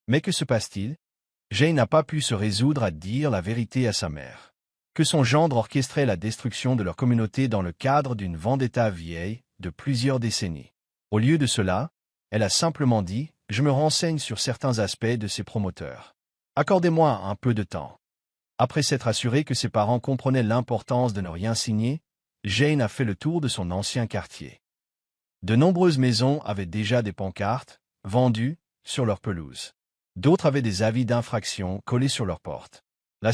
Mais que se passe-t-il? Jane n'a pas pu se résoudre à dire la vérité à sa mère. Que son gendre orchestrait la destruction de leur communauté dans le cadre d'une vendetta vieille de plusieurs décennies. Au lieu de cela, elle a simplement dit « Je me renseigne sur certains aspects de ses promoteurs. Accordez-moi un peu de temps. » Après s'être assurée que ses parents comprenaient l'importance de ne rien signer, Jane a fait le tour de son ancien quartier. De nombreuses maisons avaient déjà des pancartes « Vendues » sur leur pelouse. D'autres avaient des avis d'infraction collés sur leurs portes. La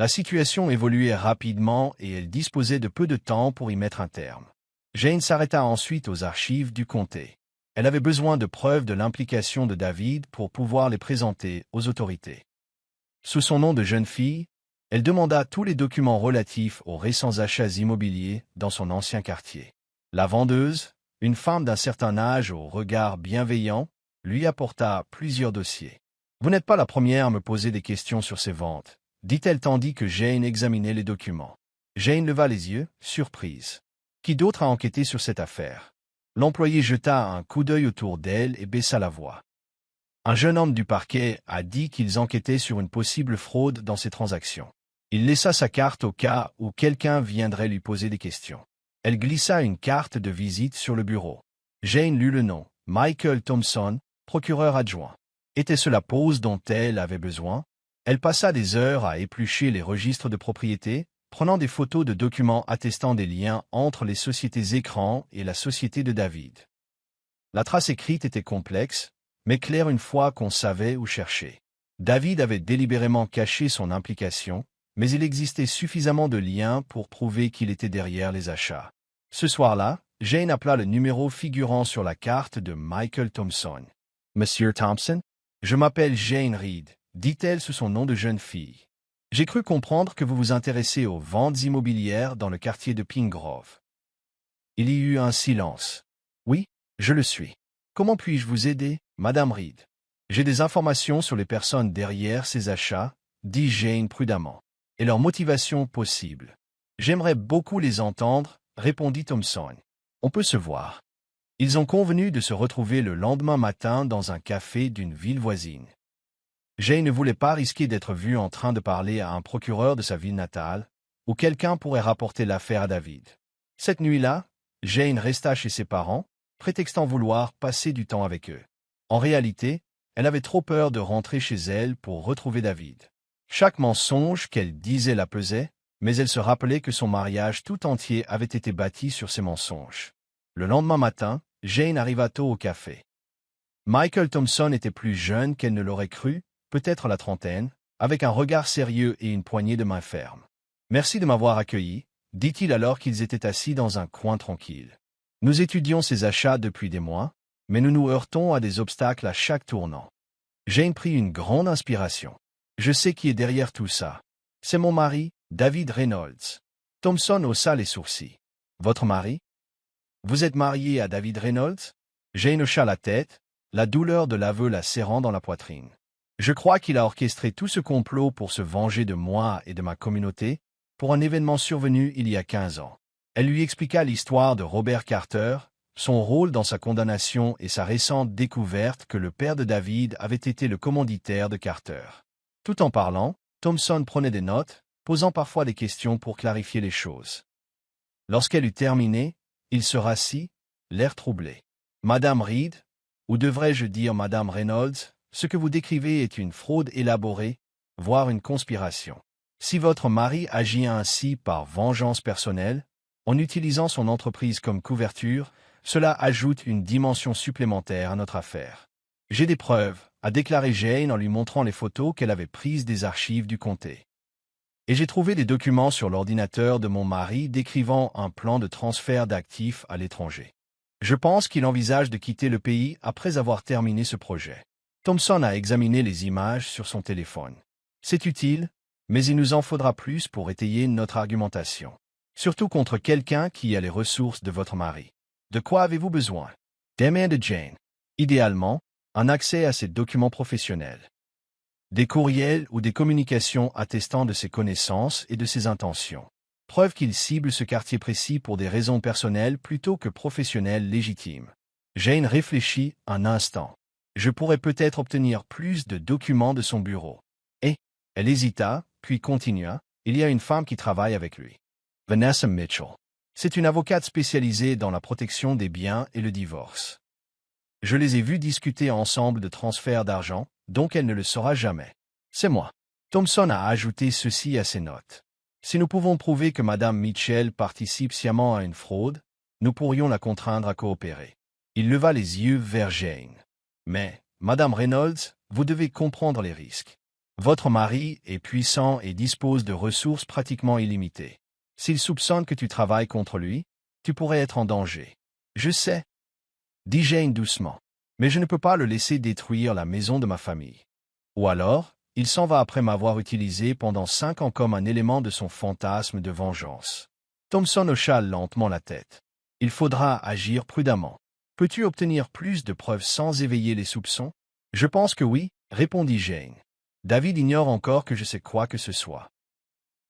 situation évoluait rapidement et elle disposait de peu de temps pour y mettre un terme. Jane s'arrêta ensuite aux archives du comté. Elle avait besoin de preuves de l'implication de David pour pouvoir les présenter aux autorités. Sous son nom de jeune fille, elle demanda tous les documents relatifs aux récents achats immobiliers dans son ancien quartier. La vendeuse, une femme d'un certain âge au regard bienveillant, lui apporta plusieurs dossiers. « Vous n'êtes pas la première à me poser des questions sur ces ventes, » dit-elle tandis que Jane examinait les documents. Jane leva les yeux, surprise. Qui d'autre a enquêté sur cette affaire? L'employé jeta un coup d'œil autour d'elle et baissa la voix. Un jeune homme du parquet a dit qu'ils enquêtaient sur une possible fraude dans ces transactions. Il laissa sa carte au cas où quelqu'un viendrait lui poser des questions. Elle glissa une carte de visite sur le bureau. Jane lut le nom, Michael Thompson, procureur adjoint. Était-ce la pause dont elle avait besoin? Elle passa des heures à éplucher les registres de propriété, prenant des photos de documents attestant des liens entre les sociétés Écran et la société de David. La trace écrite était complexe, mais claire une fois qu'on savait où chercher. David avait délibérément caché son implication, mais il existait suffisamment de liens pour prouver qu'il était derrière les achats. Ce soir-là, Jane appela le numéro figurant sur la carte de Michael Thompson. « Monsieur Thompson? Je m'appelle Jane Reed, » dit-elle sous son nom de jeune fille. « J'ai cru comprendre que vous vous intéressez aux ventes immobilières dans le quartier de Pine Grove. » Il y eut un silence. « Oui, je le suis. Comment puis-je vous aider, Madame Reed? »« J'ai des informations sur les personnes derrière ces achats, » dit Jane prudemment, « et leurs motivations possibles. »« J'aimerais beaucoup les entendre, » répondit Thompson. « On peut se voir. » Ils ont convenu de se retrouver le lendemain matin dans un café d'une ville voisine. Jane ne voulait pas risquer d'être vue en train de parler à un procureur de sa ville natale, où quelqu'un pourrait rapporter l'affaire à David. Cette nuit-là, Jane resta chez ses parents, prétextant vouloir passer du temps avec eux. En réalité, elle avait trop peur de rentrer chez elle pour retrouver David. Chaque mensonge qu'elle disait la pesait, mais elle se rappelait que son mariage tout entier avait été bâti sur ces mensonges. Le lendemain matin, Jane arriva tôt au café. Michael Thompson était plus jeune qu'elle ne l'aurait cru, peut-être la trentaine, avec un regard sérieux et une poignée de main ferme. « Merci de m'avoir accueilli, » dit-il alors qu'ils étaient assis dans un coin tranquille. « Nous étudions ces achats depuis des mois, mais nous nous heurtons à des obstacles à chaque tournant. » Jane prit une grande inspiration. « Je sais qui est derrière tout ça. C'est mon mari, David Reynolds. » Thompson haussa les sourcils. « Votre mari? Vous êtes marié à David Reynolds? » Jane hocha la tête, la douleur de l'aveu la serrant dans la poitrine. « Je crois qu'il a orchestré tout ce complot pour se venger de moi et de ma communauté, pour un événement survenu il y a 15 ans. » Elle lui expliqua l'histoire de Robert Carter, son rôle dans sa condamnation et sa récente découverte que le père de David avait été le commanditaire de Carter. Tout en parlant, Thompson prenait des notes, posant parfois des questions pour clarifier les choses. Lorsqu'elle eut terminé, il se rassit, l'air troublé. « Madame Reed, ou devrais-je dire Madame Reynolds, ce que vous décrivez est une fraude élaborée, voire une conspiration. Si votre mari agit ainsi par vengeance personnelle, en utilisant son entreprise comme couverture, cela ajoute une dimension supplémentaire à notre affaire. J'ai des preuves, » a déclaré Jane en lui montrant les photos qu'elle avait prises des archives du comté. Et j'ai trouvé des documents sur l'ordinateur de mon mari décrivant un plan de transfert d'actifs à l'étranger. Je pense qu'il envisage de quitter le pays après avoir terminé ce projet. Thompson a examiné les images sur son téléphone. C'est utile, mais il nous en faudra plus pour étayer notre argumentation. Surtout contre quelqu'un qui a les ressources de votre mari. De quoi avez-vous besoin? Demanda Jane. Idéalement, un accès à ses documents professionnels. Des courriels ou des communications attestant de ses connaissances et de ses intentions. Preuve qu'il cible ce quartier précis pour des raisons personnelles plutôt que professionnelles légitimes. Jane réfléchit un instant. « Je pourrais peut-être obtenir plus de documents de son bureau. Et, elle hésita, puis continua, il y a une femme qui travaille avec lui. Vanessa Mitchell. C'est une avocate spécialisée dans la protection des biens et le divorce. Je les ai vus discuter ensemble de transfert d'argent, donc elle ne le saura jamais. C'est moi. Thompson a ajouté ceci à ses notes. Si nous pouvons prouver que Madame Mitchell participe sciemment à une fraude, nous pourrions la contraindre à coopérer. Il leva les yeux vers Jane. Mais, Madame Reynolds, vous devez comprendre les risques. Votre mari est puissant et dispose de ressources pratiquement illimitées. S'il soupçonne que tu travailles contre lui, tu pourrais être en danger. Je sais, dit Jane doucement, mais je ne peux pas le laisser détruire la maison de ma famille. Ou alors, il s'en va après m'avoir utilisé pendant 5 ans comme un élément de son fantasme de vengeance. Thompson hocha lentement la tête. Il faudra agir prudemment. Peux-tu obtenir plus de preuves sans éveiller les soupçons? Je pense que oui, répondit Jane. David ignore encore que je sais quoi que ce soit.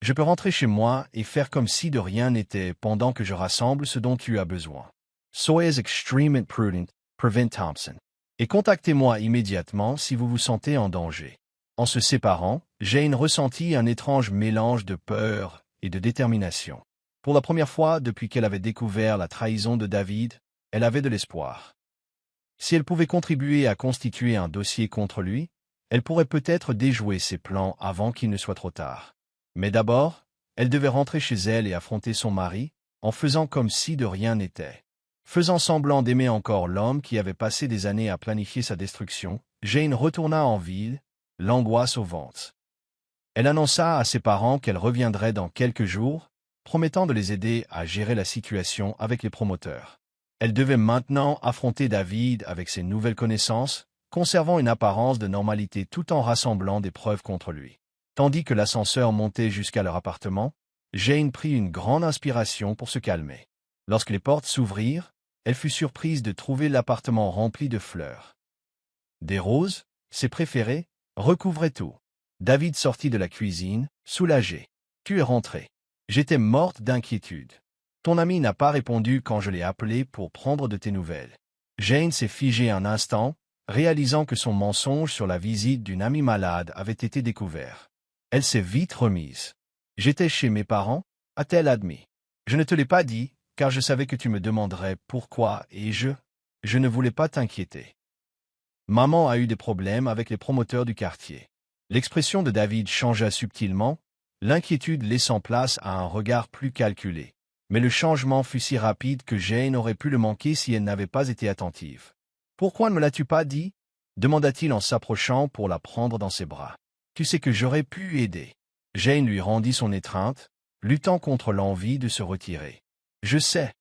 Je peux rentrer chez moi et faire comme si de rien n'était pendant que je rassemble ce dont tu as besoin. Soyez extremely prudent, Prevent Thompson. Et contactez-moi immédiatement si vous vous sentez en danger. En se séparant, Jane ressentit un étrange mélange de peur et de détermination. Pour la première fois depuis qu'elle avait découvert la trahison de David, elle avait de l'espoir. Si elle pouvait contribuer à constituer un dossier contre lui, elle pourrait peut-être déjouer ses plans avant qu'il ne soit trop tard. Mais d'abord, elle devait rentrer chez elle et affronter son mari, en faisant comme si de rien n'était. Faisant semblant d'aimer encore l'homme qui avait passé des années à planifier sa destruction, Jane retourna en ville, l'angoisse au ventre. Elle annonça à ses parents qu'elle reviendrait dans quelques jours, promettant de les aider à gérer la situation avec les promoteurs. Elle devait maintenant affronter David avec ses nouvelles connaissances, conservant une apparence de normalité tout en rassemblant des preuves contre lui. Tandis que l'ascenseur montait jusqu'à leur appartement, Jane prit une grande inspiration pour se calmer. Lorsque les portes s'ouvrirent, elle fut surprise de trouver l'appartement rempli de fleurs. Des roses, ses préférées, recouvraient tout. David sortit de la cuisine, soulagé. « Tu es rentré. » J'étais morte d'inquiétude. Ton ami n'a pas répondu quand je l'ai appelé pour prendre de tes nouvelles. Jane s'est figée un instant, réalisant que son mensonge sur la visite d'une amie malade avait été découvert. Elle s'est vite remise. « J'étais chez mes parents ?» a-t-elle admis. « Je ne te l'ai pas dit, car je savais que tu me demanderais pourquoi et je ne voulais pas t'inquiéter. Maman a eu des problèmes avec les promoteurs du quartier. » L'expression de David changea subtilement, l'inquiétude laissant place à un regard plus calculé. Mais le changement fut si rapide que Jane aurait pu le manquer si elle n'avait pas été attentive. « Pourquoi ne me l'as-tu pas dit ?» demanda-t-il en s'approchant pour la prendre dans ses bras. « Tu sais que j'aurais pu aider. » Jane lui rendit son étreinte, luttant contre l'envie de se retirer. « Je sais.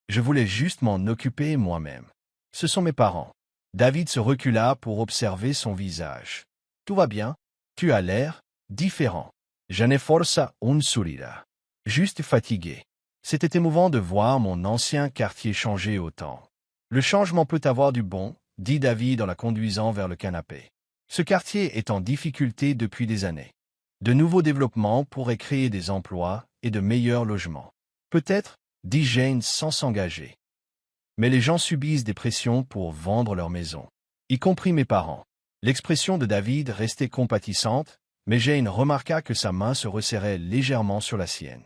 Je voulais juste m'en occuper moi-même. Ce sont mes parents. » David se recula pour observer son visage. « Tout va bien? Tu as l'air différent. Je n'ai força un sourire. Juste fatigué. » C'était émouvant de voir mon ancien quartier changer autant. « Le changement peut avoir du bon, » dit David en la conduisant vers le canapé. « Ce quartier est en difficulté depuis des années. De nouveaux développements pourraient créer des emplois et de meilleurs logements. Peut-être, dit Jane sans s'engager. Mais les gens subissent des pressions pour vendre leur maison, y compris mes parents. » L'expression de David restait compatissante, mais Jane remarqua que sa main se resserrait légèrement sur la sienne.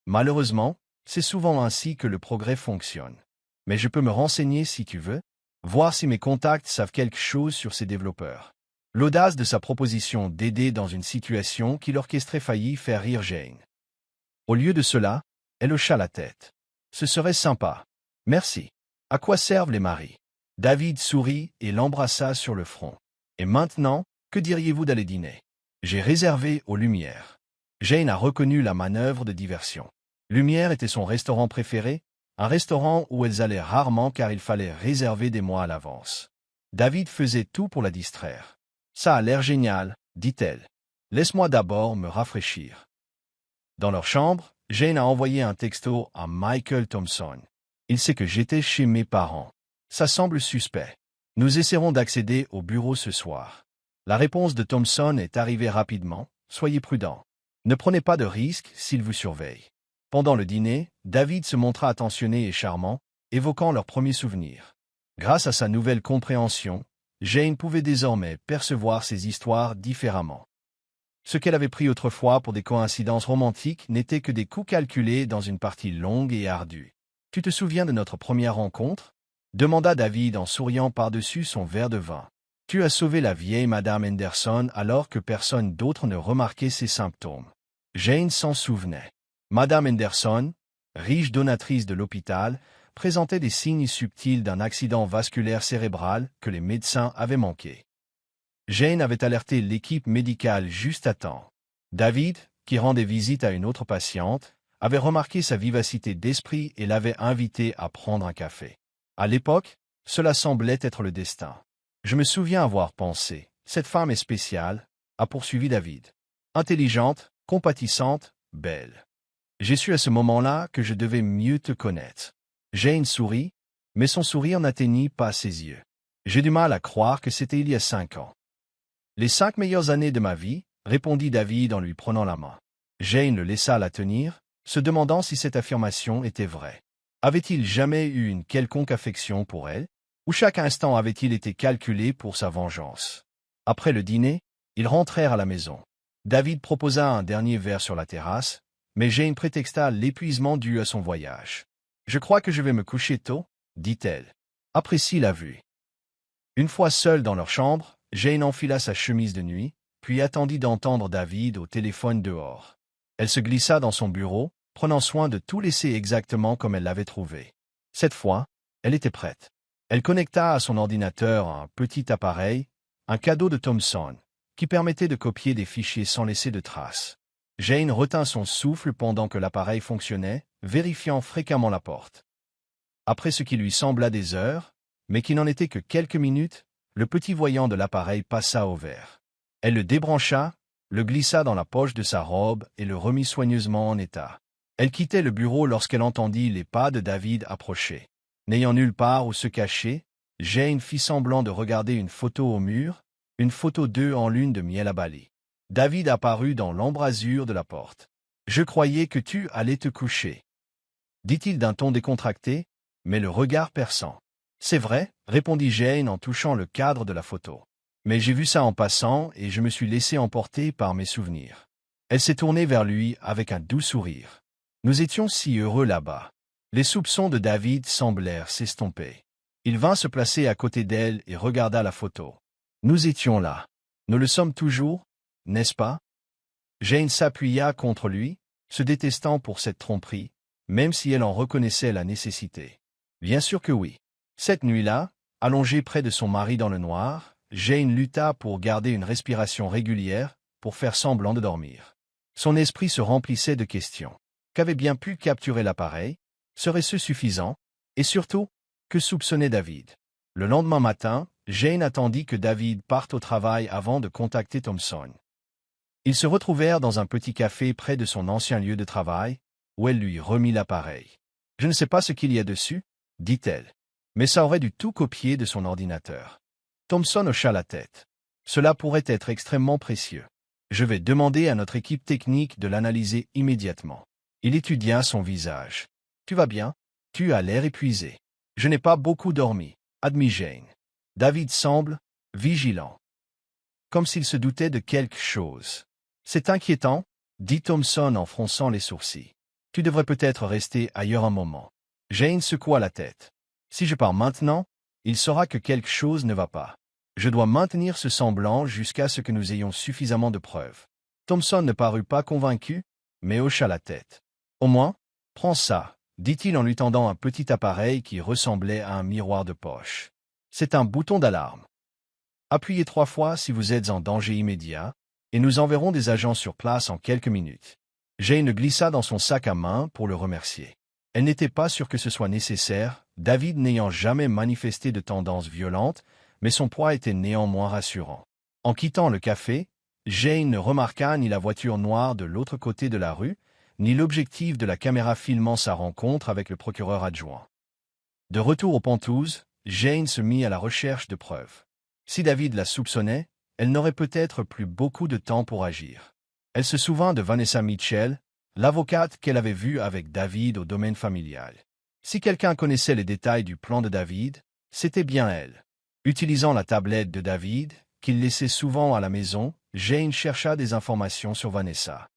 Malheureusement, c'est souvent ainsi que le progrès fonctionne. Mais je peux me renseigner si tu veux, voir si mes contacts savent quelque chose sur ces développeurs. L'audace de sa proposition d'aider dans une situation qui l'orchestrait faillit faire rire Jane. Au lieu de cela, elle hocha la tête. Ce serait sympa. Merci. À quoi servent les maris? David sourit et l'embrassa sur le front. Et maintenant, que diriez-vous d'aller dîner? J'ai réservé aux Lumières. Jane a reconnu la manœuvre de diversion. Lumière était son restaurant préféré, un restaurant où elles allaient rarement car il fallait réserver des mois à l'avance. David faisait tout pour la distraire. Ça a l'air génial, dit-elle. Laisse-moi d'abord me rafraîchir. Dans leur chambre, Jane a envoyé un texto à Michael Thompson. Il sait que j'étais chez mes parents. Ça semble suspect. Nous essaierons d'accéder au bureau ce soir. La réponse de Thompson est arrivée rapidement. Soyez prudents. Ne prenez pas de risques s'il vous surveille. Pendant le dîner, David se montra attentionné et charmant, évoquant leurs premiers souvenirs. Grâce à sa nouvelle compréhension, Jane pouvait désormais percevoir ces histoires différemment. Ce qu'elle avait pris autrefois pour des coïncidences romantiques n'étaient que des coups calculés dans une partie longue et ardue. « Tu te souviens de notre première rencontre ?» demanda David en souriant par-dessus son verre de vin. « Tu as sauvé la vieille Madame Henderson alors que personne d'autre ne remarquait ses symptômes. » Jane s'en souvenait. Madame Henderson, riche donatrice de l'hôpital, présentait des signes subtils d'un accident vasculaire cérébral que les médecins avaient manqué. Jane avait alerté l'équipe médicale juste à temps. David, qui rendait visite à une autre patiente, avait remarqué sa vivacité d'esprit et l'avait invitée à prendre un café. À l'époque, cela semblait être le destin. Je me souviens avoir pensé, cette femme est spéciale, a poursuivi David. Intelligente, compatissante, belle. J'ai su à ce moment-là que je devais mieux te connaître. Jane sourit, mais son sourire n'atteignit pas ses yeux. J'ai du mal à croire que c'était il y a 5 ans. Les 5 meilleures années de ma vie, répondit David en lui prenant la main. Jane le laissa la tenir, se demandant si cette affirmation était vraie. Avait-il jamais eu une quelconque affection pour elle, ou chaque instant avait-il été calculé pour sa vengeance? Après le dîner, ils rentrèrent à la maison. David proposa un dernier verre sur la terrasse, mais Jane prétexta l'épuisement dû à son voyage. « Je crois que je vais me coucher tôt, » dit-elle. « Apprécie la vue. » Une fois seule dans leur chambre, Jane enfila sa chemise de nuit, puis attendit d'entendre David au téléphone dehors. Elle se glissa dans son bureau, prenant soin de tout laisser exactement comme elle l'avait trouvé. Cette fois, elle était prête. Elle connecta à son ordinateur un petit appareil, un cadeau de Thomson, qui permettait de copier des fichiers sans laisser de traces. Jane retint son souffle pendant que l'appareil fonctionnait, vérifiant fréquemment la porte. Après ce qui lui sembla des heures, mais qui n'en était que quelques minutes, le petit voyant de l'appareil passa au vert. Elle le débrancha, le glissa dans la poche de sa robe et le remit soigneusement en état. Elle quittait le bureau lorsqu'elle entendit les pas de David approcher. N'ayant nulle part où se cacher, Jane fit semblant de regarder une photo au mur, une photo d'eux en lune de miel à Bali. David apparut dans l'embrasure de la porte. « Je croyais que tu allais te coucher, » dit-il d'un ton décontracté, mais le regard perçant. « C'est vrai, » répondit Jane en touchant le cadre de la photo. « Mais j'ai vu ça en passant et je me suis laissé emporter par mes souvenirs. » Elle s'est tournée vers lui avec un doux sourire. « Nous étions si heureux là-bas. » Les soupçons de David semblèrent s'estomper. Il vint se placer à côté d'elle et regarda la photo. « Nous étions là. Nous le sommes toujours, n'est-ce pas ?» Jane s'appuya contre lui, se détestant pour cette tromperie, même si elle en reconnaissait la nécessité. Bien sûr que oui. Cette nuit-là, allongée près de son mari dans le noir, Jane lutta pour garder une respiration régulière, pour faire semblant de dormir. Son esprit se remplissait de questions. Qu'avait bien pu capturer l'appareil? Serait-ce suffisant? Et surtout, que soupçonnait David? Le lendemain matin, Jane attendit que David parte au travail avant de contacter Thomson. Ils se retrouvèrent dans un petit café près de son ancien lieu de travail, où elle lui remit l'appareil. « Je ne sais pas ce qu'il y a dessus, » dit-elle, « mais ça aurait dû tout copier de son ordinateur. » Thomson hocha la tête. « Cela pourrait être extrêmement précieux. Je vais demander à notre équipe technique de l'analyser immédiatement. » Il étudia son visage. « Tu vas bien? Tu as l'air épuisé. »« Je n'ai pas beaucoup dormi, » admit Jane. David semble vigilant, comme s'il se doutait de quelque chose. « C'est inquiétant, » dit Thomson en fronçant les sourcils. « Tu devrais peut-être rester ailleurs un moment. » Jane secoua la tête. « Si je pars maintenant, il saura que quelque chose ne va pas. Je dois maintenir ce semblant jusqu'à ce que nous ayons suffisamment de preuves. » Thomson ne parut pas convaincu, mais hocha la tête. « Au moins, prends ça, » dit-il en lui tendant un petit appareil qui ressemblait à un miroir de poche. C'est un bouton d'alarme. Appuyez 3 fois si vous êtes en danger immédiat, et nous enverrons des agents sur place en quelques minutes. Jane glissa dans son sac à main pour le remercier. Elle n'était pas sûre que ce soit nécessaire, David n'ayant jamais manifesté de tendance violente, mais son poids était néanmoins rassurant. En quittant le café, Jane ne remarqua ni la voiture noire de l'autre côté de la rue, ni l'objectif de la caméra filmant sa rencontre avec le procureur adjoint. De retour aux Penteuses, Jane se mit à la recherche de preuves. Si David la soupçonnait, elle n'aurait peut-être plus beaucoup de temps pour agir. Elle se souvint de Vanessa Mitchell, l'avocate qu'elle avait vue avec David au domaine familial. Si quelqu'un connaissait les détails du plan de David, c'était bien elle. Utilisant la tablette de David, qu'il laissait souvent à la maison, Jane chercha des informations sur Vanessa.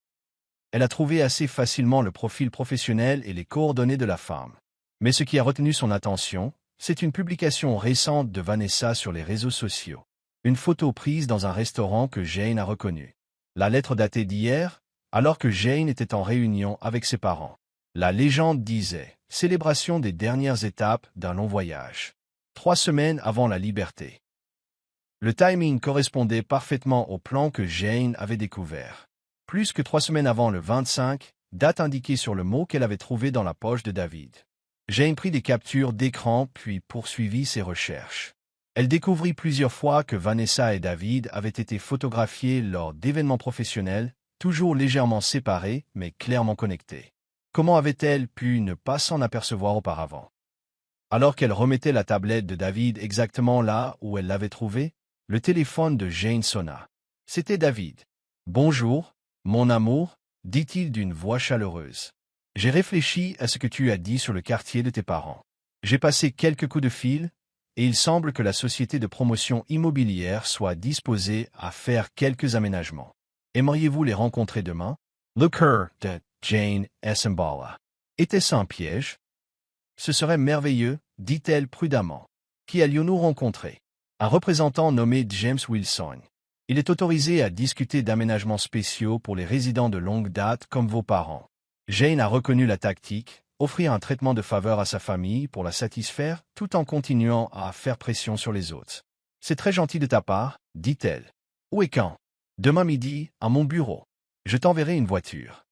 Elle a trouvé assez facilement le profil professionnel et les coordonnées de la femme. Mais ce qui a retenu son attention, c'est une publication récente de Vanessa sur les réseaux sociaux. Une photo prise dans un restaurant que Jane a reconnu. La lettre datée d'hier, alors que Jane était en réunion avec ses parents. La légende disait « Célébration des dernières étapes d'un long voyage ». 3 semaines avant la liberté. Le timing correspondait parfaitement au plan que Jane avait découvert. Plus que 3 semaines avant le 25, date indiquée sur le mot qu'elle avait trouvé dans la poche de David. Jane prit des captures d'écran puis poursuivit ses recherches. Elle découvrit plusieurs fois que Vanessa et David avaient été photographiés lors d'événements professionnels, toujours légèrement séparés mais clairement connectés. Comment avait-elle pu ne pas s'en apercevoir auparavant? Alors qu'elle remettait la tablette de David exactement là où elle l'avait trouvée, le téléphone de Jane sonna. C'était David. « Bonjour, mon amour, dit-il d'une voix chaleureuse. J'ai réfléchi à ce que tu as dit sur le quartier de tes parents. J'ai passé quelques coups de fil, et il semble que la société de promotion immobilière soit disposée à faire quelques aménagements. Aimeriez-vous les rencontrer demain? Le cœur de Jane s'emballa. Était-ce un piège? Ce serait merveilleux, dit-elle prudemment. Qui allions-nous rencontrer? Un représentant nommé James Wilson. Il est autorisé à discuter d'aménagements spéciaux pour les résidents de longue date comme vos parents. Jane a reconnu la tactique, offrir un traitement de faveur à sa famille pour la satisfaire tout en continuant à faire pression sur les autres. C'est très gentil de ta part, dit-elle. Où et quand? Demain midi, à mon bureau. Je t'enverrai une voiture.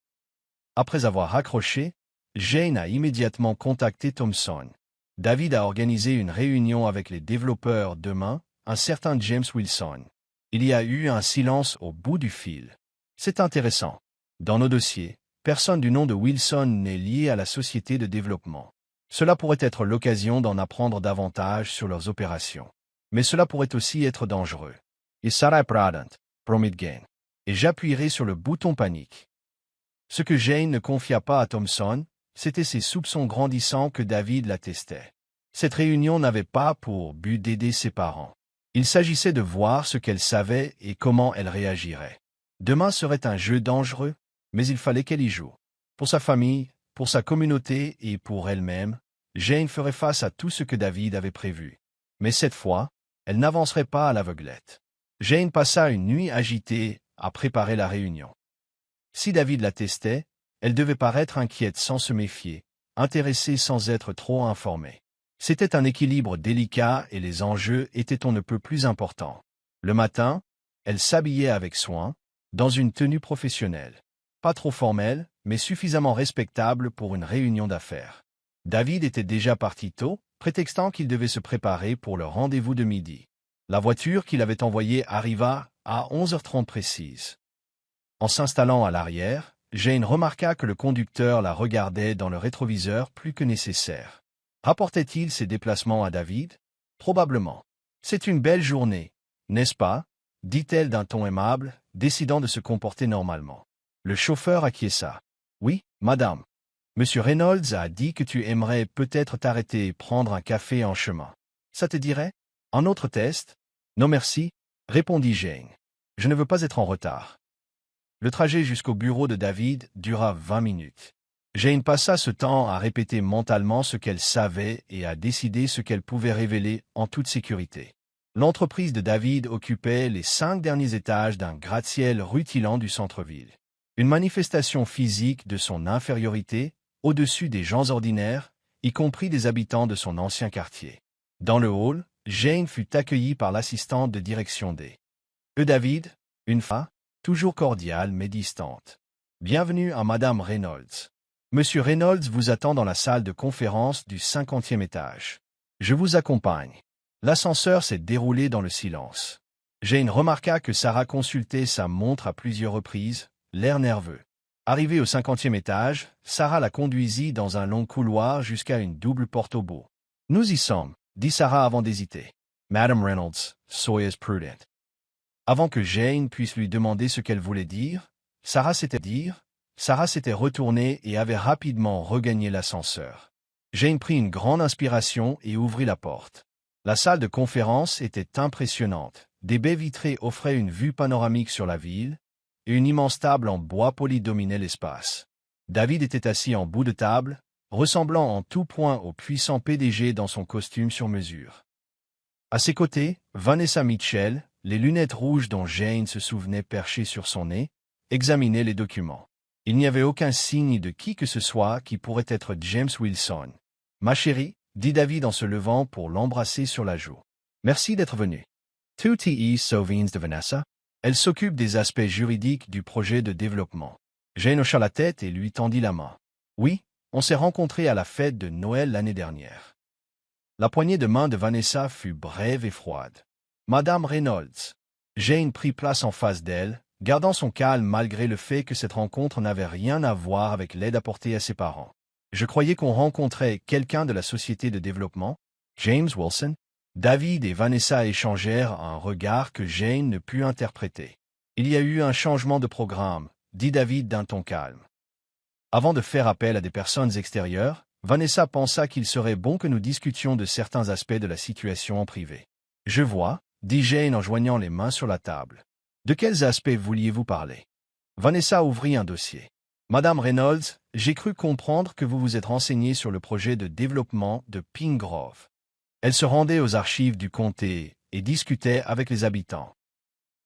Après avoir raccroché, Jane a immédiatement contacté Thomson. David a organisé une réunion avec les développeurs demain, un certain James Wilson. Il y a eu un silence au bout du fil. C'est intéressant. Dans nos dossiers, personne du nom de Wilson n'est lié à la société de développement. Cela pourrait être l'occasion d'en apprendre davantage sur leurs opérations. Mais cela pourrait aussi être dangereux. Et Sarah Pradant, promit Jane. Et j'appuierai sur le bouton panique. Ce que Jane ne confia pas à Thomson, c'était ses soupçons grandissants que David l'attestait. Cette réunion n'avait pas pour but d'aider ses parents. Il s'agissait de voir ce qu'elle savait et comment elle réagirait. Demain serait un jeu dangereux, mais il fallait qu'elle y joue. Pour sa famille, pour sa communauté et pour elle-même, Jane ferait face à tout ce que David avait prévu. Mais cette fois, elle n'avancerait pas à l'aveuglette. Jane passa une nuit agitée à préparer la réunion. Si David l'attestait, elle devait paraître inquiète sans se méfier, intéressée sans être trop informée. C'était un équilibre délicat et les enjeux étaient on ne peut plus importants. Le matin, elle s'habillait avec soin, dans une tenue professionnelle. Pas trop formelle, mais suffisamment respectable pour une réunion d'affaires. David était déjà parti tôt, prétextant qu'il devait se préparer pour le rendez-vous de midi. La voiture qu'il avait envoyée arriva à 11h30 précise. En s'installant à l'arrière, Jane remarqua que le conducteur la regardait dans le rétroviseur plus que nécessaire. Rapportait-il ses déplacements à David? Probablement. C'est une belle journée, n'est-ce pas? Dit-elle d'un ton aimable, décidant de se comporter normalement. Le chauffeur acquiesça. Oui, madame. Monsieur Reynolds a dit que tu aimerais peut-être t'arrêter et prendre un café en chemin. Ça te dirait? Un autre test? Non merci, répondit Jane. Je ne veux pas être en retard. Le trajet jusqu'au bureau de David dura 20 minutes. Jane passa ce temps à répéter mentalement ce qu'elle savait et à décider ce qu'elle pouvait révéler en toute sécurité. L'entreprise de David occupait les 5 derniers étages d'un gratte-ciel rutilant du centre-ville. Une manifestation physique de son infériorité, au-dessus des gens ordinaires, y compris des habitants de son ancien quartier. Dans le hall, Jane fut accueillie par l'assistante de direction des David, une femme, toujours cordiale mais distante. Bienvenue à Madame Reynolds. Monsieur Reynolds vous attend dans la salle de conférence du 50e étage. Je vous accompagne. L'ascenseur s'est déroulé dans le silence. Jane remarqua que Sarah consultait sa montre à plusieurs reprises, l'air nerveux. Arrivée au 50e étage, Sarah la conduisit dans un long couloir jusqu'à une double porte au bout. Nous y sommes, dit Sarah avant d'hésiter. Madame Reynolds, soyez prudent. Avant que Jane puisse lui demander ce qu'elle voulait dire, Sarah s'était retournée et avait rapidement regagné l'ascenseur. Jane prit une grande inspiration et ouvrit la porte. La salle de conférence était impressionnante. Des baies vitrées offraient une vue panoramique sur la ville, et une immense table en bois poli dominait l'espace. David était assis en bout de table, ressemblant en tout point au puissant PDG dans son costume sur mesure. À ses côtés, Vanessa Mitchell, les lunettes rouges dont Jane se souvenait perchées sur son nez, examinait les documents. Il n'y avait aucun signe de qui que ce soit qui pourrait être James Wilson. « Ma chérie », dit David en se levant pour l'embrasser sur la joue. « Merci d'être venu. Tout est souvenirs de Vanessa. Elle s'occupe des aspects juridiques du projet de développement. » Jane hocha la tête et lui tendit la main. « Oui, on s'est rencontrés à la fête de Noël l'année dernière. » La poignée de main de Vanessa fut brève et froide. « Madame Reynolds. » Jane prit place en face d'elle, gardant son calme malgré le fait que cette rencontre n'avait rien à voir avec l'aide apportée à ses parents. « Je croyais qu'on rencontrait quelqu'un de la société de développement. James Wilson. » David et Vanessa échangèrent un regard que Jane ne put interpréter. « Il y a eu un changement de programme, » dit David d'un ton calme. Avant de faire appel à des personnes extérieures, Vanessa pensa qu'il serait bon que nous discutions de certains aspects de la situation en privé. « Je vois, » dit Jane en joignant les mains sur la table. « De quels aspects vouliez-vous parler ?» Vanessa ouvrit un dossier. « Madame Reynolds, j'ai cru comprendre que vous vous êtes renseignée sur le projet de développement de Pine Grove. » Elle se rendait aux archives du comté et discutait avec les habitants.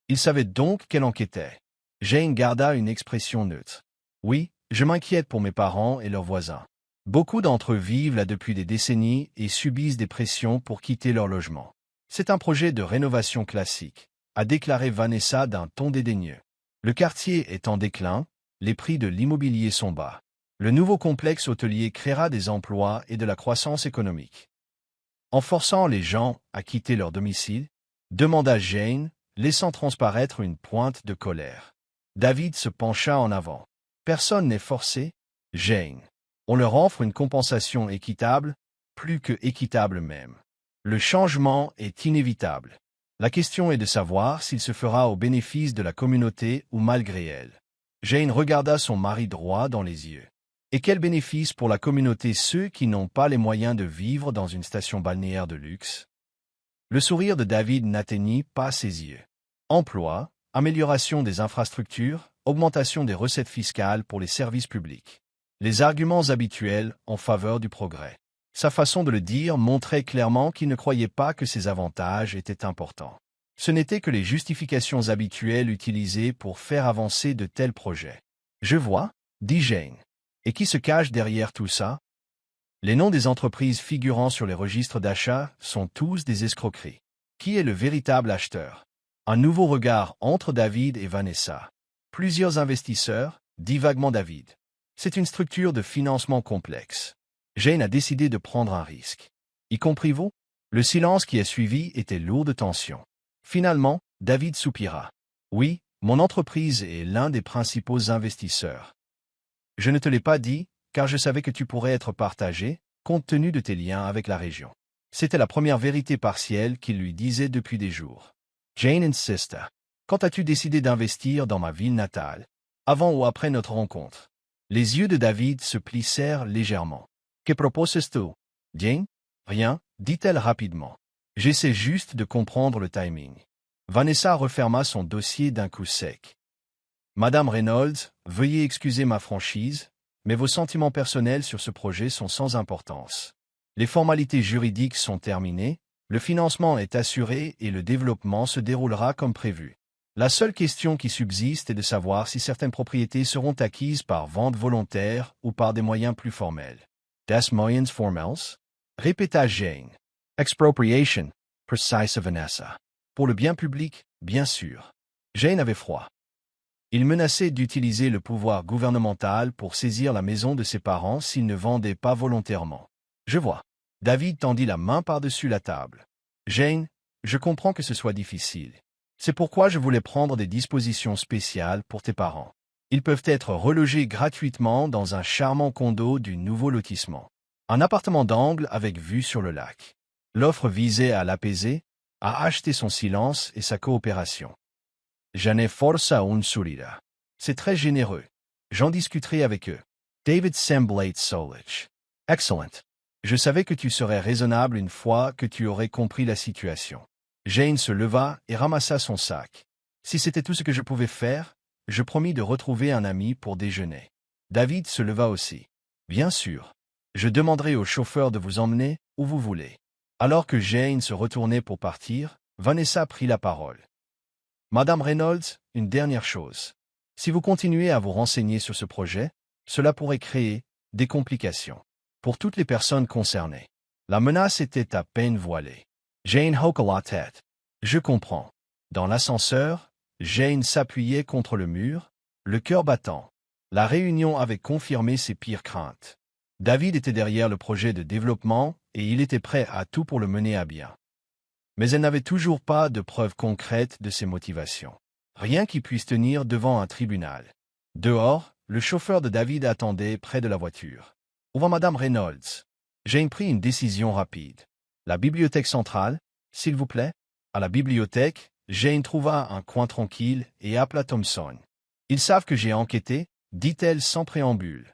Il savait donc qu'elle enquêtait. Jane garda une expression neutre. « Oui, je m'inquiète pour mes parents et leurs voisins. Beaucoup d'entre eux vivent là depuis des décennies et subissent des pressions pour quitter leur logement. C'est un projet de rénovation classique, » a déclaré Vanessa d'un ton dédaigneux. « Le quartier est en déclin, les prix de l'immobilier sont bas. Le nouveau complexe hôtelier créera des emplois et de la croissance économique. » En forçant les gens à quitter leur domicile, demanda Jane, laissant transparaître une pointe de colère. David se pencha en avant. « Personne n'est forcé, Jane. On leur offre une compensation équitable, plus que équitable même. Le changement est inévitable. La question est de savoir s'il se fera au bénéfice de la communauté ou malgré elle. » Jane regarda son mari droit dans les yeux. « Et quel bénéfice pour la communauté ceux qui n'ont pas les moyens de vivre dans une station balnéaire de luxe ?» Le sourire de David n'atteignit pas ses yeux. Emploi, amélioration des infrastructures, augmentation des recettes fiscales pour les services publics. Les arguments habituels en faveur du progrès. Sa façon de le dire montrait clairement qu'il ne croyait pas que ces avantages étaient importants. Ce n'étaient que les justifications habituelles utilisées pour faire avancer de tels projets. « Je vois, » dit Jane. « Et qui se cache derrière tout ça ?» Les noms des entreprises figurant sur les registres d'achat sont tous des escroqueries. Qui est le véritable acheteur? Un nouveau regard entre David et Vanessa. Plusieurs investisseurs, dit vaguement David. C'est une structure de financement complexe. Jane a décidé de prendre un risque. Y compris vous? Le silence qui a suivi était lourd de tension. Finalement, David soupira. Oui, mon entreprise est l'un des principaux investisseurs. Je ne te l'ai pas dit, car je savais que tu pourrais être partagé, compte tenu de tes liens avec la région. C'était la première vérité partielle qu'il lui disait depuis des jours. Jane insista. Quand as-tu décidé d'investir dans ma ville natale, avant ou après notre rencontre? Les yeux de David se plissèrent légèrement. Que proposes-tu, Jane? Rien, dit-elle rapidement. J'essaie juste de comprendre le timing. Vanessa referma son dossier d'un coup sec. Madame Reynolds, veuillez excuser ma franchise, mais vos sentiments personnels sur ce projet sont sans importance. Les formalités juridiques sont terminées, le financement est assuré et le développement se déroulera comme prévu. La seule question qui subsiste est de savoir si certaines propriétés seront acquises par vente volontaire ou par des moyens plus formels. Des moyens formels? Répéta Jane. Expropriation, précise Vanessa. Pour le bien public, bien sûr. Jane avait froid. Il menaçait d'utiliser le pouvoir gouvernemental pour saisir la maison de ses parents s'ils ne vendaient pas volontairement. Je vois. David tendit la main par-dessus la table. Jane, je comprends que ce soit difficile. C'est pourquoi je voulais prendre des dispositions spéciales pour tes parents. Ils peuvent être relogés gratuitement dans un charmant condo du nouveau lotissement. Un appartement d'angle avec vue sur le lac. L'offre visait à l'apaiser, à acheter son silence et sa coopération. J'en ai force à un sourire. C'est très généreux. J'en discuterai avec eux. David semblait solich. Excellent. Je savais que tu serais raisonnable une fois que tu aurais compris la situation. Jane se leva et ramassa son sac. Si c'était tout ce que je pouvais faire, je promis de retrouver un ami pour déjeuner. David se leva aussi. Bien sûr. Je demanderai au chauffeur de vous emmener où vous voulez. Alors que Jane se retournait pour partir, Vanessa prit la parole. Madame Reynolds, une dernière chose. Si vous continuez à vous renseigner sur ce projet, cela pourrait créer des complications pour toutes les personnes concernées. La menace était à peine voilée. Jane hocha la tête. Je comprends. Dans l'ascenseur, Jane s'appuyait contre le mur, le cœur battant. La réunion avait confirmé ses pires craintes. David était derrière le projet de développement et il était prêt à tout pour le mener à bien. Mais elle n'avait toujours pas de preuves concrètes de ses motivations. Rien qui puisse tenir devant un tribunal. Dehors, le chauffeur de David attendait près de la voiture. Où va Madame Reynolds? Jane prit une décision rapide. La bibliothèque centrale, s'il vous plaît? À la bibliothèque, Jane trouva un coin tranquille et appela Thompson. Ils savent que j'ai enquêté, dit-elle sans préambule.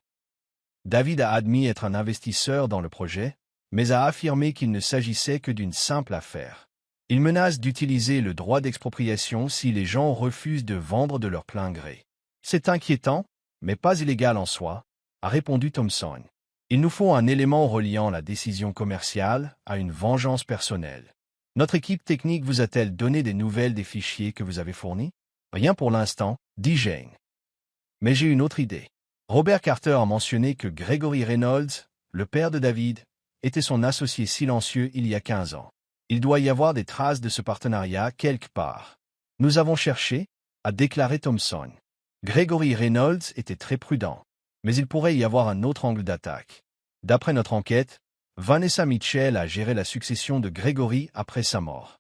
David a admis être un investisseur dans le projet, mais a affirmé qu'il ne s'agissait que d'une simple affaire. Il menace d'utiliser le droit d'expropriation si les gens refusent de vendre de leur plein gré. C'est inquiétant, mais pas illégal en soi, a répondu Thompson. Il nous faut un élément reliant la décision commerciale à une vengeance personnelle. Notre équipe technique vous a-t-elle donné des nouvelles des fichiers que vous avez fournis? Rien pour l'instant, dit Jane. Mais j'ai une autre idée. Robert Carter a mentionné que Gregory Reynolds, le père de David, était son associé silencieux il y a 15 ans. Il doit y avoir des traces de ce partenariat quelque part. Nous avons cherché, a déclaré Thompson. Gregory Reynolds était très prudent, mais il pourrait y avoir un autre angle d'attaque. D'après notre enquête, Vanessa Mitchell a géré la succession de Gregory après sa mort.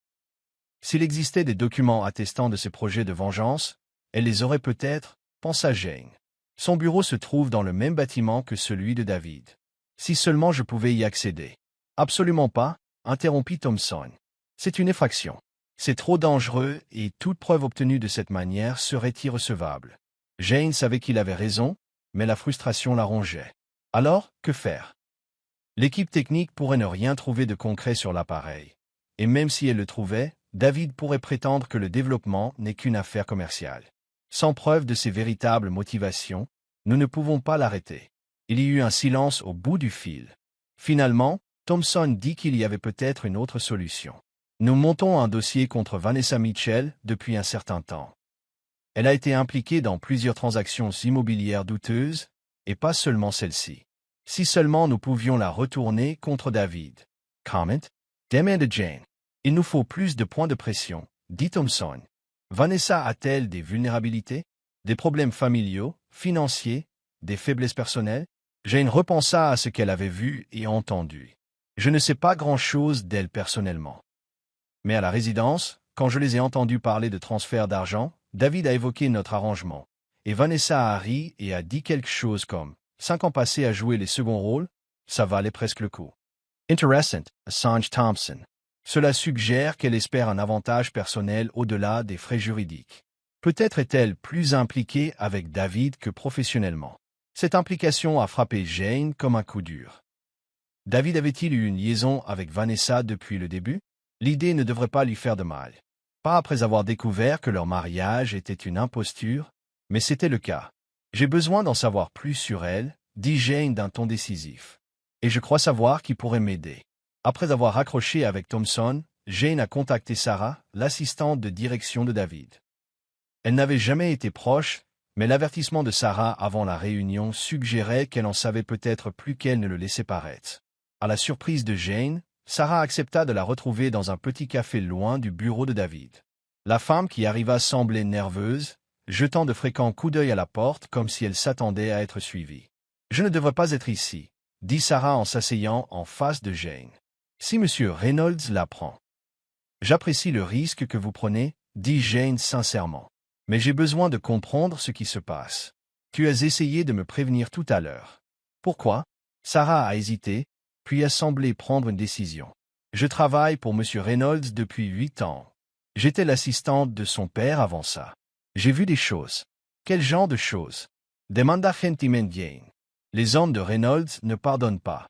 S'il existait des documents attestant de ses projets de vengeance, elle les aurait peut-être, pensa Jane. Son bureau se trouve dans le même bâtiment que celui de David. Si seulement je pouvais y accéder. Absolument pas, interrompit Thompson. C'est une effraction. C'est trop dangereux et toute preuve obtenue de cette manière serait irrecevable. Jane savait qu'il avait raison, mais la frustration la rongeait. Alors, que faire? L'équipe technique pourrait ne rien trouver de concret sur l'appareil. Et même si elle le trouvait, David pourrait prétendre que le développement n'est qu'une affaire commerciale. Sans preuve de ses véritables motivations, nous ne pouvons pas l'arrêter. Il y eut un silence au bout du fil. Finalement, Thompson dit qu'il y avait peut-être une autre solution. Nous montons un dossier contre Vanessa Mitchell depuis un certain temps. Elle a été impliquée dans plusieurs transactions immobilières douteuses, et pas seulement celle-ci. Si seulement nous pouvions la retourner contre David. Comment? Demanda Jane. Il nous faut plus de points de pression, dit Thompson. Vanessa a-t-elle des vulnérabilités? Des problèmes familiaux, financiers, des faiblesses personnelles? Jane repensa à ce qu'elle avait vu et entendu. Je ne sais pas grand-chose d'elle personnellement. Mais à la résidence, quand je les ai entendus parler de transfert d'argent, David a évoqué notre arrangement. Et Vanessa a ri et a dit quelque chose comme « 5 ans passés à jouer les seconds rôles, ça valait presque le coup. » Intéressant, Assange Thompson. Cela suggère qu'elle espère un avantage personnel au-delà des frais juridiques. Peut-être est-elle plus impliquée avec David que professionnellement. Cette implication a frappé Jane comme un coup dur. David avait-il eu une liaison avec Vanessa depuis le début? L'idée ne devrait pas lui faire de mal. Pas après avoir découvert que leur mariage était une imposture, mais c'était le cas. J'ai besoin d'en savoir plus sur elle, dit Jane d'un ton décisif. Et je crois savoir qui pourrait m'aider. Après avoir raccroché avec Thompson, Jane a contacté Sarah, l'assistante de direction de David. Elle n'avait jamais été proche, mais l'avertissement de Sarah avant la réunion suggérait qu'elle en savait peut-être plus qu'elle ne le laissait paraître. À la surprise de Jane, Sarah accepta de la retrouver dans un petit café loin du bureau de David. La femme qui arriva semblait nerveuse, jetant de fréquents coups d'œil à la porte comme si elle s'attendait à être suivie. « Je ne devrais pas être ici, » dit Sarah en s'asseyant en face de Jane. « Si Monsieur Reynolds l'apprend. »« J'apprécie le risque que vous prenez, » dit Jane sincèrement. « Mais j'ai besoin de comprendre ce qui se passe. Tu as essayé de me prévenir tout à l'heure. » « Pourquoi ?» Sarah a hésité, puis a semblé prendre une décision. « Je travaille pour Monsieur Reynolds depuis 8 ans. J'étais l'assistante de son père avant ça. J'ai vu des choses. » « Quel genre de choses ?» demanda gentiment Jane. « Les hommes de Reynolds ne pardonnent pas.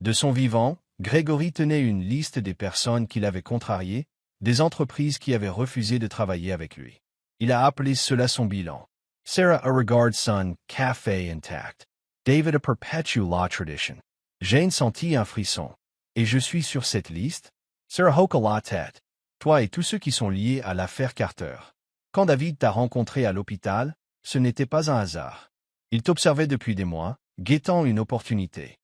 De son vivant, Gregory tenait une liste des personnes qu'il avait contrariées, des entreprises qui avaient refusé de travailler avec lui. Il a appelé cela son bilan. Sarah a regard son café intact. David a perpétué la tradition. Jane sentit un frisson. Et je suis sur cette liste? Sarah hocha la tête. Toi et tous ceux qui sont liés à l'affaire Carter. Quand David t'a rencontré à l'hôpital, ce n'était pas un hasard. Il t'observait depuis des mois, guettant une opportunité.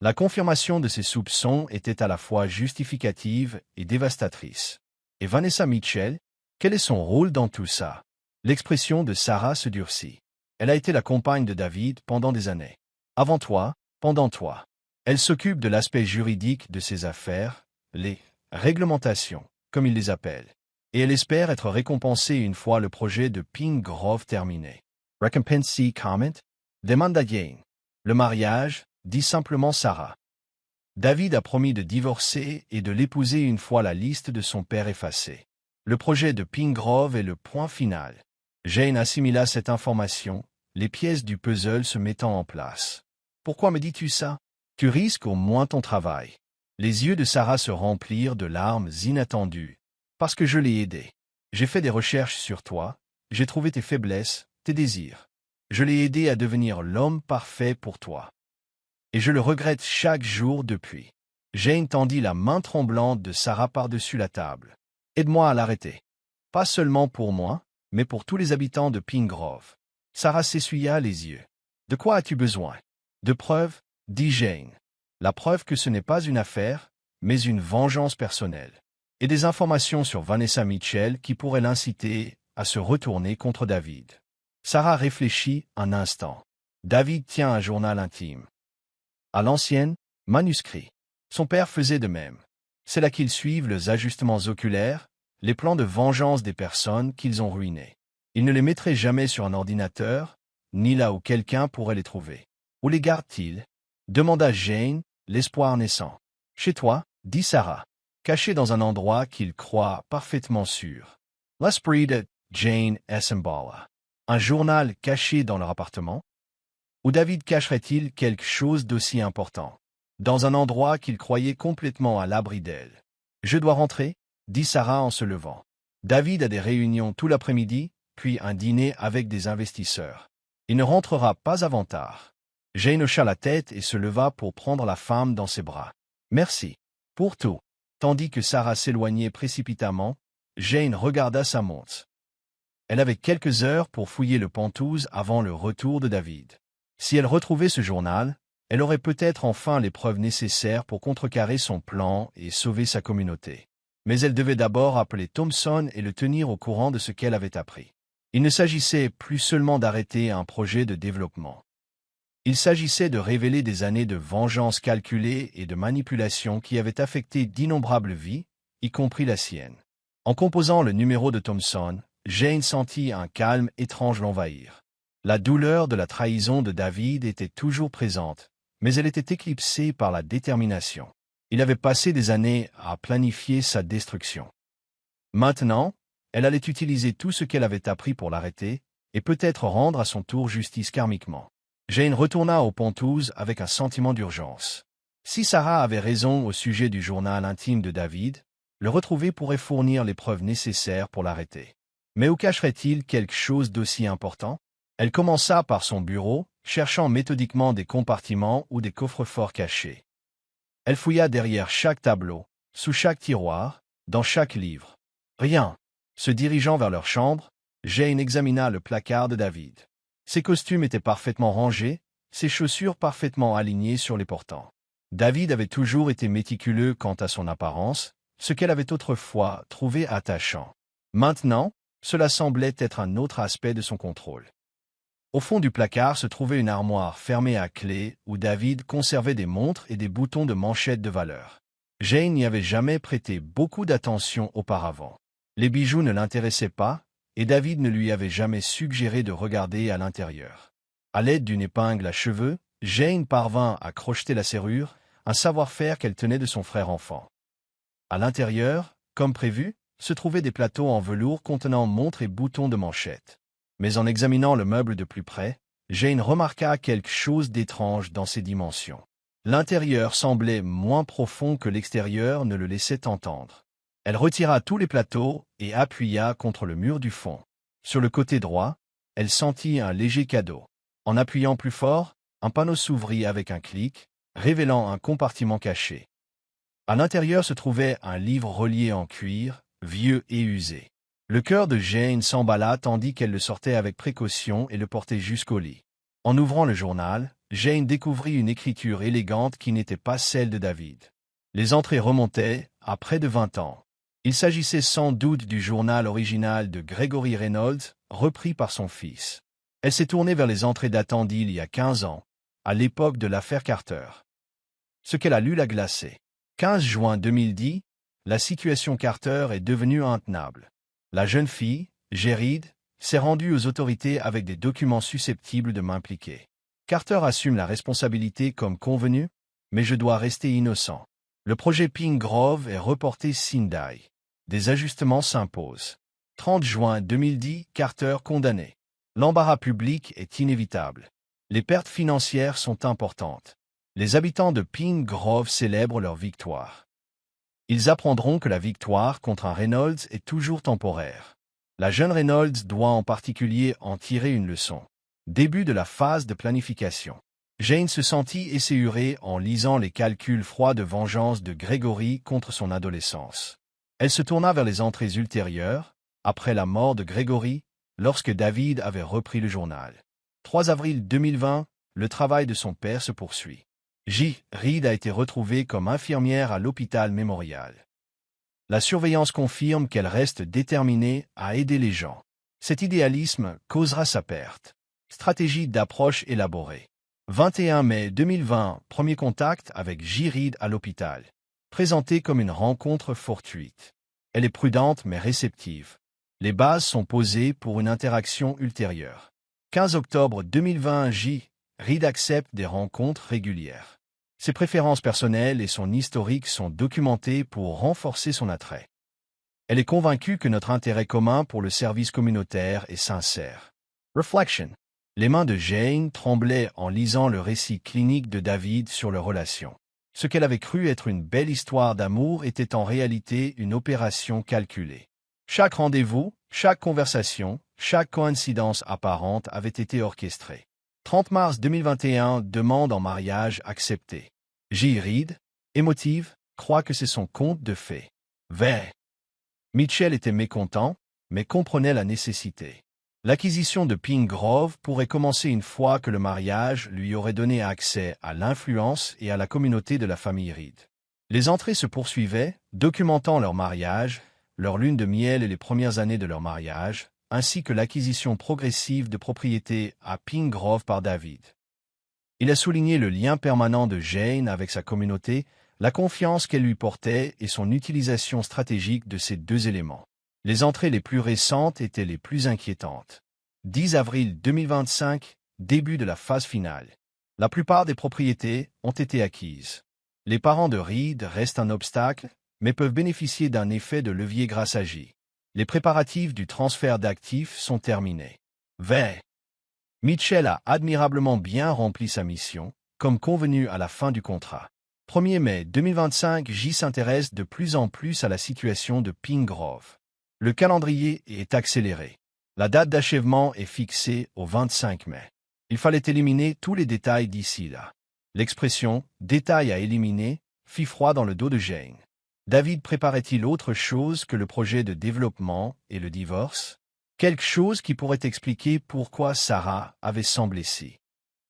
La confirmation de ses soupçons était à la fois justificative et dévastatrice. Et Vanessa Mitchell, quel est son rôle dans tout ça? L'expression de Sarah se durcit. Elle a été la compagne de David pendant des années. Avant toi, pendant toi. Elle s'occupe de l'aspect juridique de ses affaires, les réglementations, comme il les appelle. Et elle espère être récompensée une fois le projet de Pine Grove terminé. Recompense see comment? Demanda Jane. Le mariage, dit simplement Sarah. David a promis de divorcer et de l'épouser une fois la liste de son père effacée. Le projet de Pine Grove est le point final. Jane assimila cette information, les pièces du puzzle se mettant en place. Pourquoi me dis-tu ça? Tu risques au moins ton travail. Les yeux de Sarah se remplirent de larmes inattendues. Parce que je l'ai aidé. J'ai fait des recherches sur toi, j'ai trouvé tes faiblesses, tes désirs. Je l'ai aidé à devenir l'homme parfait pour toi. Et je le regrette chaque jour depuis. Jane tendit la main tremblante de Sarah par-dessus la table. Aide-moi à l'arrêter. Pas seulement pour moi, mais pour tous les habitants de Pine Grove. Sarah s'essuya les yeux. De quoi as-tu besoin? De preuves, dit Jane. La preuve que ce n'est pas une affaire, mais une vengeance personnelle. Et des informations sur Vanessa Mitchell qui pourraient l'inciter à se retourner contre David. Sarah réfléchit un instant. David tient un journal intime. À l'ancienne, manuscrit. Son père faisait de même. C'est là qu'ils suivent les ajustements oculaires, les plans de vengeance des personnes qu'ils ont ruinées. Ils ne les mettraient jamais sur un ordinateur, ni là où quelqu'un pourrait les trouver. Où les gardent-ils? Demanda Jane, l'espoir naissant. Chez toi, dit Sarah, caché dans un endroit qu'il croit parfaitement sûr. L'esprit de Jane s'emballa. Un journal caché dans leur appartement? Où David cacherait-il quelque chose d'aussi important? Dans un endroit qu'il croyait complètement à l'abri d'elle. Je dois rentrer, dit Sarah en se levant. David a des réunions tout l'après-midi, puis un dîner avec des investisseurs. Il ne rentrera pas avant tard. Jane hocha la tête et se leva pour prendre la femme dans ses bras. Merci. Pour tout. Tandis que Sarah s'éloignait précipitamment, Jane regarda sa montre. Elle avait quelques heures pour fouiller le Pentouse avant le retour de David. Si elle retrouvait ce journal, elle aurait peut-être enfin les preuves nécessaires pour contrecarrer son plan et sauver sa communauté. Mais elle devait d'abord appeler Thompson et le tenir au courant de ce qu'elle avait appris. Il ne s'agissait plus seulement d'arrêter un projet de développement. Il s'agissait de révéler des années de vengeance calculée et de manipulation qui avaient affecté d'innombrables vies, y compris la sienne. En composant le numéro de Thompson, Jane sentit un calme étrange l'envahir. La douleur de la trahison de David était toujours présente, mais elle était éclipsée par la détermination. Il avait passé des années à planifier sa destruction. Maintenant, elle allait utiliser tout ce qu'elle avait appris pour l'arrêter, et peut-être rendre à son tour justice karmiquement. Jane retourna au Pentouse avec un sentiment d'urgence. Si Sarah avait raison au sujet du journal intime de David, le retrouver pourrait fournir les preuves nécessaires pour l'arrêter. Mais où cacherait-il quelque chose d'aussi important? Elle commença par son bureau, cherchant méthodiquement des compartiments ou des coffres-forts cachés. Elle fouilla derrière chaque tableau, sous chaque tiroir, dans chaque livre. Rien. Se dirigeant vers leur chambre, Jane examina le placard de David. Ses costumes étaient parfaitement rangés, ses chaussures parfaitement alignées sur les portants. David avait toujours été méticuleux quant à son apparence, ce qu'elle avait autrefois trouvé attachant. Maintenant, cela semblait être un autre aspect de son contrôle. Au fond du placard se trouvait une armoire fermée à clé où David conservait des montres et des boutons de manchette de valeur. Jane n'y avait jamais prêté beaucoup d'attention auparavant. Les bijoux ne l'intéressaient pas, et David ne lui avait jamais suggéré de regarder à l'intérieur. À l'aide d'une épingle à cheveux, Jane parvint à crocheter la serrure, un savoir-faire qu'elle tenait de son frère enfant. À l'intérieur, comme prévu, se trouvaient des plateaux en velours contenant montres et boutons de manchette. Mais en examinant le meuble de plus près, Jane remarqua quelque chose d'étrange dans ses dimensions. L'intérieur semblait moins profond que l'extérieur ne le laissait entendre. Elle retira tous les plateaux et appuya contre le mur du fond. Sur le côté droit, elle sentit un léger cadeau. En appuyant plus fort, un panneau s'ouvrit avec un clic, révélant un compartiment caché. À l'intérieur se trouvait un livre relié en cuir, vieux et usé. Le cœur de Jane s'emballa tandis qu'elle le sortait avec précaution et le portait jusqu'au lit. En ouvrant le journal, Jane découvrit une écriture élégante qui n'était pas celle de David. Les entrées remontaient à près de 20 ans. Il s'agissait sans doute du journal original de Gregory Reynolds, repris par son fils. Elle s'est tournée vers les entrées datant d'il y a 15 ans, à l'époque de l'affaire Carter. Ce qu'elle a lu l'a glacée. 15 juin 2010, la situation Carter est devenue intenable. La jeune fille, Géride, s'est rendue aux autorités avec des documents susceptibles de m'impliquer. Carter assume la responsabilité comme convenu, mais je dois rester innocent. Le projet Pine Grove est reporté sine die. Des ajustements s'imposent. 30 juin 2010, Carter condamné. L'embarras public est inévitable. Les pertes financières sont importantes. Les habitants de Pine Grove célèbrent leur victoire. Ils apprendront que la victoire contre un Reynolds est toujours temporaire. La jeune Reynolds doit en particulier en tirer une leçon. Début de la phase de planification. Jane se sentit esséurée en lisant les calculs froids de vengeance de Gregory contre son adolescence. Elle se tourna vers les entrées ultérieures, après la mort de Gregory, lorsque David avait repris le journal. 3 avril 2020, le travail de son père se poursuit. J. Reed a été retrouvée comme infirmière à l'hôpital Mémorial. La surveillance confirme qu'elle reste déterminée à aider les gens. Cet idéalisme causera sa perte. Stratégie d'approche élaborée. 21 mai 2020, premier contact avec J. Reed à l'hôpital. Présentée comme une rencontre fortuite. Elle est prudente mais réceptive. Les bases sont posées pour une interaction ultérieure. 15 octobre 2020, J. Reed accepte des rencontres régulières. Ses préférences personnelles et son historique sont documentés pour renforcer son attrait. Elle est convaincue que notre intérêt commun pour le service communautaire est sincère. Reflection. Les mains de Jane tremblaient en lisant le récit clinique de David sur leur relation. Ce qu'elle avait cru être une belle histoire d'amour était en réalité une opération calculée. Chaque rendez-vous, chaque conversation, chaque coïncidence apparente avait été orchestrée. 30 mars 2021, demande en mariage acceptée. J. Reed, émotive, croit que c'est son conte de fées. V. Mitchell était mécontent, mais comprenait la nécessité. L'acquisition de Pine Grove pourrait commencer une fois que le mariage lui aurait donné accès à l'influence et à la communauté de la famille Reed. Les entrées se poursuivaient, documentant leur mariage, leur lune de miel et les premières années de leur mariage, ainsi que l'acquisition progressive de propriétés à Pine Grove par David. Il a souligné le lien permanent de Jane avec sa communauté, la confiance qu'elle lui portait et son utilisation stratégique de ces deux éléments. Les entrées les plus récentes étaient les plus inquiétantes. 10 avril 2025, début de la phase finale. La plupart des propriétés ont été acquises. Les parents de Reed restent un obstacle, mais peuvent bénéficier d'un effet de levier grâce à J. Les préparatifs du transfert d'actifs sont terminés. V. Mitchell a admirablement bien rempli sa mission, comme convenu à la fin du contrat. 1er mai 2025, J s'intéresse de plus en plus à la situation de Pine Grove. Le calendrier est accéléré. La date d'achèvement est fixée au 25 mai. Il fallait éliminer tous les détails d'ici là. L'expression « détail à éliminer » fit froid dans le dos de Jane. David préparait-il autre chose que le projet de développement et le divorce? Quelque chose qui pourrait expliquer pourquoi Sarah avait semblé si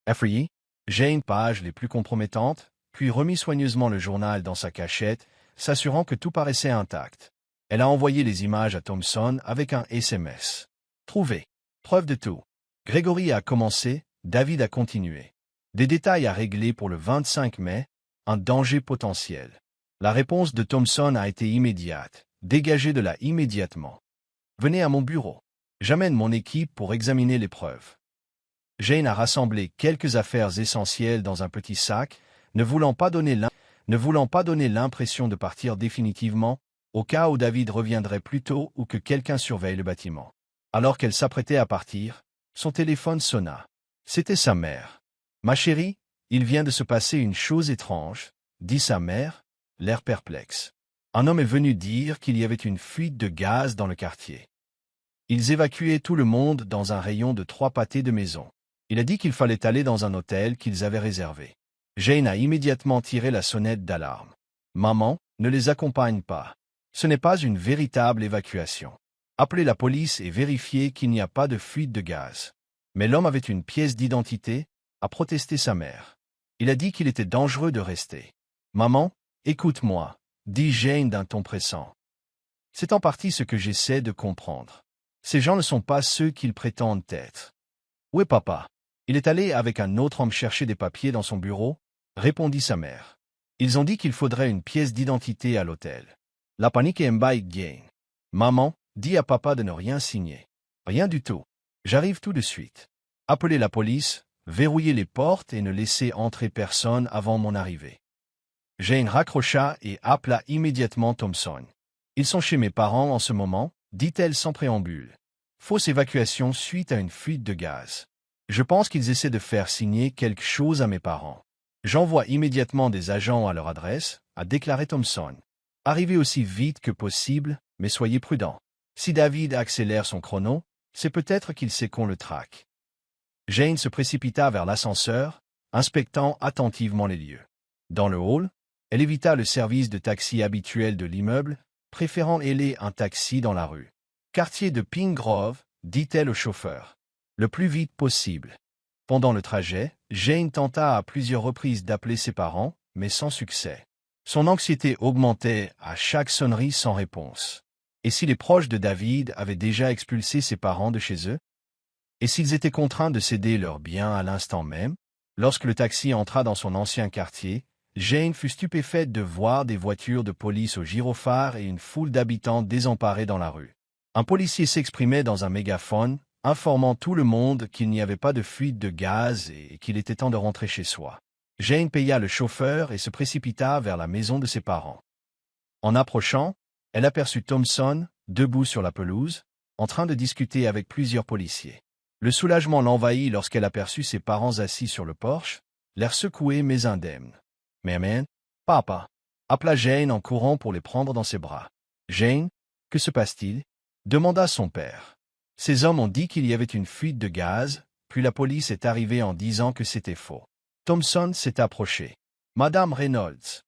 effrayée. Jane, pages les plus compromettantes, puis remit soigneusement le journal dans sa cachette, s'assurant que tout paraissait intact. Elle a envoyé les images à Thompson avec un SMS. Trouvé. Preuve de tout. Gregory a commencé, David a continué. Des détails à régler pour le 25 mai, un danger potentiel. La réponse de Thompson a été immédiate. Dégagez de là immédiatement. Venez à mon bureau. J'amène mon équipe pour examiner les preuves. Jane a rassemblé quelques affaires essentielles dans un petit sac, ne voulant pas donner l'impression de partir définitivement, au cas où David reviendrait plus tôt ou que quelqu'un surveille le bâtiment. Alors qu'elle s'apprêtait à partir, son téléphone sonna. C'était sa mère. « Ma chérie, il vient de se passer une chose étrange, dit sa mère, l'air perplexe. Un homme est venu dire qu'il y avait une fuite de gaz dans le quartier. Ils évacuaient tout le monde dans un rayon de 3 pâtés de maison. Il a dit qu'il fallait aller dans un hôtel qu'ils avaient réservé. Jane a immédiatement tiré la sonnette d'alarme. Maman, ne les accompagne pas. Ce n'est pas une véritable évacuation. Appelez la police et vérifiez qu'il n'y a pas de fuite de gaz. Mais l'homme avait une pièce d'identité, a protesté sa mère. Il a dit qu'il était dangereux de rester. Maman, écoute-moi, dit Jane d'un ton pressant. C'est en partie ce que j'essaie de comprendre. Ces gens ne sont pas ceux qu'ils prétendent être. Où est papa? Il est allé avec un autre homme chercher des papiers dans son bureau, répondit sa mère. Ils ont dit qu'il faudrait une pièce d'identité à l'hôtel. La panique est embaïque Jane. Maman, dis à papa de ne rien signer. Rien du tout. J'arrive tout de suite. Appelez la police, verrouillez les portes et ne laissez entrer personne avant mon arrivée. Jane raccrocha et appela immédiatement Thompson. Ils sont chez mes parents en ce moment, dit-elle sans préambule. Fausse évacuation suite à une fuite de gaz. Je pense qu'ils essaient de faire signer quelque chose à mes parents. J'envoie immédiatement des agents à leur adresse, a déclaré Thompson. Arrivez aussi vite que possible, mais soyez prudents. Si David accélère son chrono, c'est peut-être qu'il sait qu'on le traque. Jane se précipita vers l'ascenseur, inspectant attentivement les lieux. Dans le hall, elle évita le service de taxi habituel de l'immeuble, préférant héler un taxi dans la rue. Quartier de Pine Grove, dit-elle au chauffeur. Le plus vite possible. Pendant le trajet, Jane tenta à plusieurs reprises d'appeler ses parents, mais sans succès. Son anxiété augmentait à chaque sonnerie sans réponse. Et si les proches de David avaient déjà expulsé ses parents de chez eux? Et s'ils étaient contraints de céder leurs biens à l'instant même? Lorsque le taxi entra dans son ancien quartier, Jane fut stupéfaite de voir des voitures de police au gyrophare et une foule d'habitants désemparés dans la rue. Un policier s'exprimait dans un mégaphone, informant tout le monde qu'il n'y avait pas de fuite de gaz et qu'il était temps de rentrer chez soi. Jane paya le chauffeur et se précipita vers la maison de ses parents. En approchant, elle aperçut Thompson, debout sur la pelouse, en train de discuter avec plusieurs policiers. Le soulagement l'envahit lorsqu'elle aperçut ses parents assis sur le porche, l'air secoué mais indemne. « Maman, papa » appela Jane en courant pour les prendre dans ses bras. « Jane, que se passe-t-il » demanda son père. Ces hommes ont dit qu'il y avait une fuite de gaz, puis la police est arrivée en disant que c'était faux. Thompson s'est approché. « Madame Reynolds.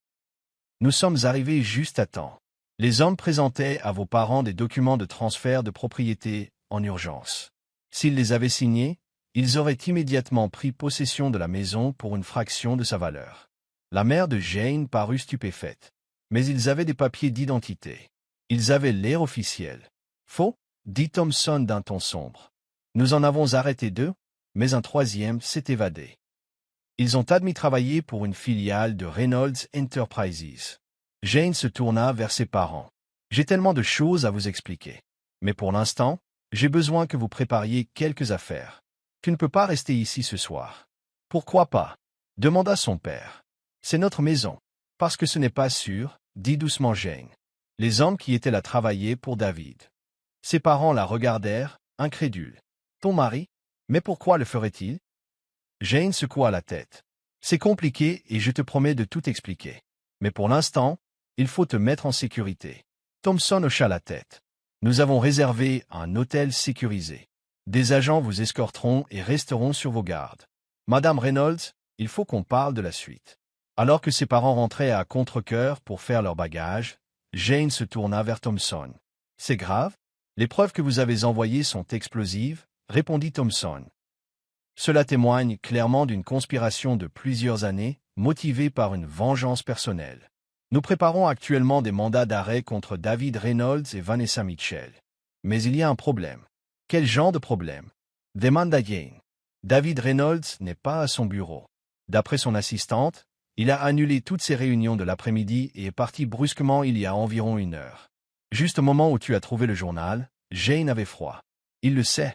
Nous sommes arrivés juste à temps. Les hommes présentaient à vos parents des documents de transfert de propriété en urgence. S'ils les avaient signés, ils auraient immédiatement pris possession de la maison pour une fraction de sa valeur. » La mère de Jane parut stupéfaite. Mais ils avaient des papiers d'identité. Ils avaient l'air officiel. Faux, dit Thompson d'un ton sombre. Nous en avons arrêté 2, mais un 3e s'est évadé. Ils ont admis travailler pour une filiale de Reynolds Enterprises. Jane se tourna vers ses parents. J'ai tellement de choses à vous expliquer. Mais pour l'instant, j'ai besoin que vous prépariez quelques affaires. Tu ne peux pas rester ici ce soir. Pourquoi pas? Demanda son père. C'est notre maison. Parce que ce n'est pas sûr, dit doucement Jane. Les hommes qui étaient là travaillaient pour David. Ses parents la regardèrent, incrédules. Ton mari? Mais pourquoi le ferait-il? Jane secoua la tête. C'est compliqué et je te promets de tout expliquer. Mais pour l'instant, il faut te mettre en sécurité. Thompson hocha la tête. Nous avons réservé un hôtel sécurisé. Des agents vous escorteront et resteront sur vos gardes. Madame Reynolds, il faut qu'on parle de la suite. Alors que ses parents rentraient à contre-cœur pour faire leurs bagages, Jane se tourna vers Thompson. C'est grave? Les preuves que vous avez envoyées sont explosives, répondit Thompson. Cela témoigne clairement d'une conspiration de plusieurs années, motivée par une vengeance personnelle. Nous préparons actuellement des mandats d'arrêt contre David Reynolds et Vanessa Mitchell. Mais il y a un problème. Quel genre de problème? Demanda Jane. David Reynolds n'est pas à son bureau. D'après son assistante, il a annulé toutes ses réunions de l'après-midi et est parti brusquement il y a environ 1 heure. Juste au moment où tu as trouvé le journal, Jane avait froid. Il le sait.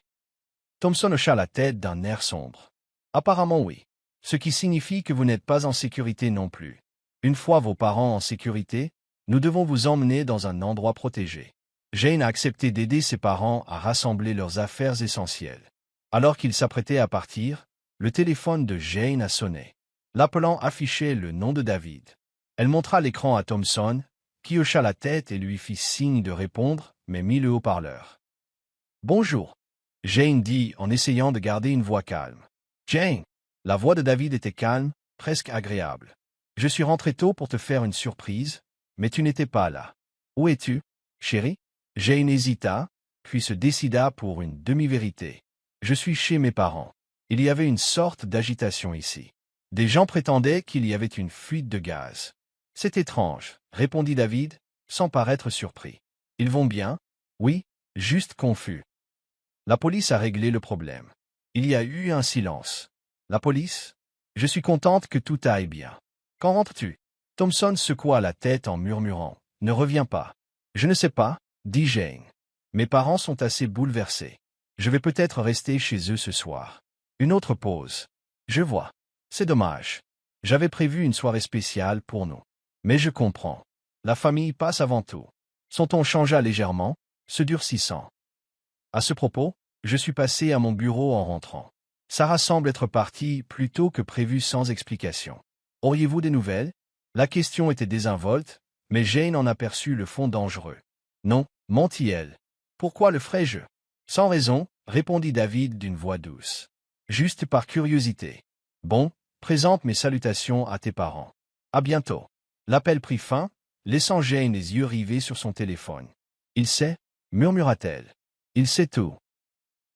Thompson hocha la tête d'un air sombre. Apparemment oui. Ce qui signifie que vous n'êtes pas en sécurité non plus. Une fois vos parents en sécurité, nous devons vous emmener dans un endroit protégé. Jane a accepté d'aider ses parents à rassembler leurs affaires essentielles. Alors qu'ils s'apprêtaient à partir, le téléphone de Jane a sonné. L'appelant affichait le nom de David. Elle montra l'écran à Thompson, qui hocha la tête et lui fit signe de répondre, mais mit le haut-parleur. « Bonjour. » Jane dit en essayant de garder une voix calme. « Jane !» La voix de David était calme, presque agréable. « Je suis rentré tôt pour te faire une surprise, mais tu n'étais pas là. Où es-tu, chérie ?» Jane hésita, puis se décida pour une demi-vérité. « Je suis chez mes parents. » Il y avait une sorte d'agitation ici. Des gens prétendaient qu'il y avait une fuite de gaz. « C'est étrange, » répondit David, sans paraître surpris. « Ils vont bien? » « Oui, juste confus. » La police a réglé le problème. Il y a eu un silence. « La police? Je suis contente que tout aille bien. Quand rentres-tu » Thompson secoua la tête en murmurant. « Ne reviens pas. »« Je ne sais pas, » dit Jane. « Mes parents sont assez bouleversés. Je vais peut-être rester chez eux ce soir. » Une autre pause. « Je vois. C'est dommage. J'avais prévu une soirée spéciale pour nous. Mais je comprends. La famille passe avant tout. » Son ton changea légèrement, se durcissant. « À ce propos, je suis passé à mon bureau en rentrant. Sarah semble être partie plus tôt que prévu sans explication. Auriez-vous des nouvelles ?» La question était désinvolte, mais Jane en aperçut le fond dangereux. « Non, mentit-elle. Pourquoi le ferais-je ?»« Sans raison, » répondit David d'une voix douce. « Juste par curiosité. Bon, présente mes salutations à tes parents. À bientôt. » L'appel prit fin, laissant Jane les yeux rivés sur son téléphone. « Il sait ?» murmura-t-elle. « Il sait tout. »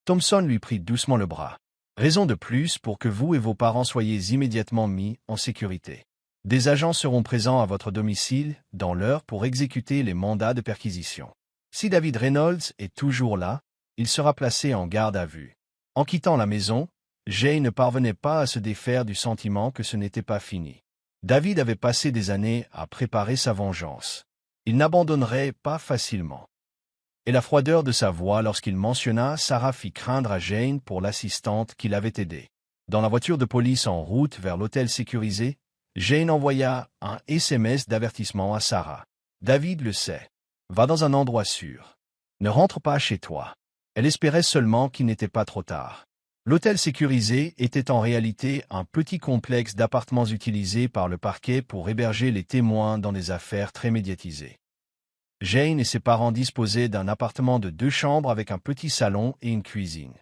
Thompson lui prit doucement le bras. « Raison de plus pour que vous et vos parents soyez immédiatement mis en sécurité. Des agents seront présents à votre domicile, dans l'heure, pour exécuter les mandats de perquisition. Si David Reynolds est toujours là, il sera placé en garde à vue. » En quittant la maison, Jane ne parvenait pas à se défaire du sentiment que ce n'était pas fini. David avait passé des années à préparer sa vengeance. Il n'abandonnerait pas facilement. Et la froideur de sa voix lorsqu'il mentionna Sarah fit craindre à Jane pour l'assistante qui l'avait aidée. Dans la voiture de police en route vers l'hôtel sécurisé, Jane envoya un SMS d'avertissement à Sarah. « David le sait. Va dans un endroit sûr. Ne rentre pas chez toi. » Elle espérait seulement qu'il n'était pas trop tard. L'hôtel sécurisé était en réalité un petit complexe d'appartements utilisé par le parquet pour héberger les témoins dans des affaires très médiatisées. Jane et ses parents disposaient d'un appartement de 2 chambres avec un petit salon et une cuisine.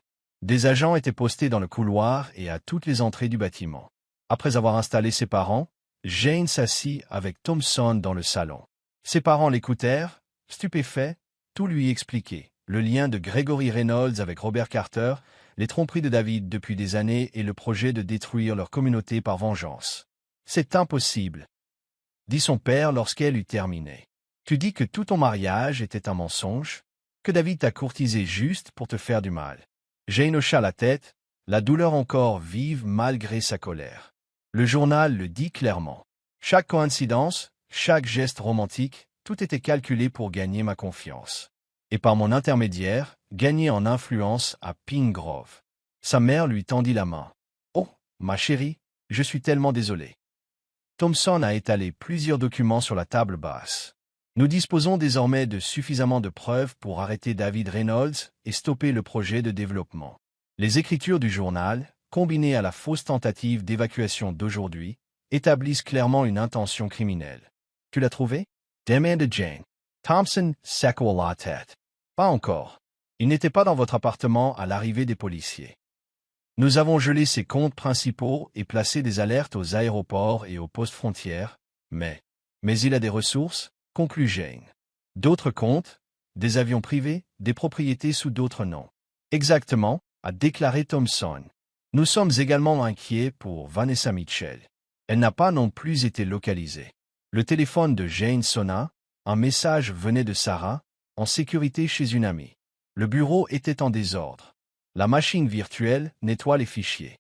Des agents étaient postés dans le couloir et à toutes les entrées du bâtiment. Après avoir installé ses parents, Jane s'assit avec Thompson dans le salon. Ses parents l'écoutèrent, stupéfaits, tout lui expliquer. Le lien de Gregory Reynolds avec Robert Carter, les tromperies de David depuis des années et le projet de détruire leur communauté par vengeance. « C'est impossible, » dit son père lorsqu'elle eut terminé. « Tu dis que tout ton mariage était un mensonge, que David t'a courtisé juste pour te faire du mal. » Jane hocha la tête, la douleur encore vive malgré sa colère. Le journal le dit clairement. Chaque coïncidence, chaque geste romantique, tout était calculé pour gagner ma confiance. Et par mon intermédiaire, gagner en influence à Pine Grove. Sa mère lui tendit la main. « Oh, ma chérie, je suis tellement désolé. » Thompson a étalé plusieurs documents sur la table basse. Nous disposons désormais de suffisamment de preuves pour arrêter David Reynolds et stopper le projet de développement. Les écritures du journal, combinées à la fausse tentative d'évacuation d'aujourd'hui, établissent clairement une intention criminelle. « Tu l'as trouvé » demanda Jane. Thompson secoua la tête. « Pas encore. Il n'était pas dans votre appartement à l'arrivée des policiers. Nous avons gelé ses comptes principaux et placé des alertes aux aéroports et aux postes frontières, mais il a des ressources, conclut Jane. D'autres comptes, des avions privés, des propriétés sous d'autres noms. Exactement, a déclaré Thompson. Nous sommes également inquiets pour Vanessa Mitchell. Elle n'a pas non plus été localisée. Le téléphone de Jane sonna, un message venait de Sarah, en sécurité chez une amie. Le bureau était en désordre. La machine virtuelle nettoie les fichiers.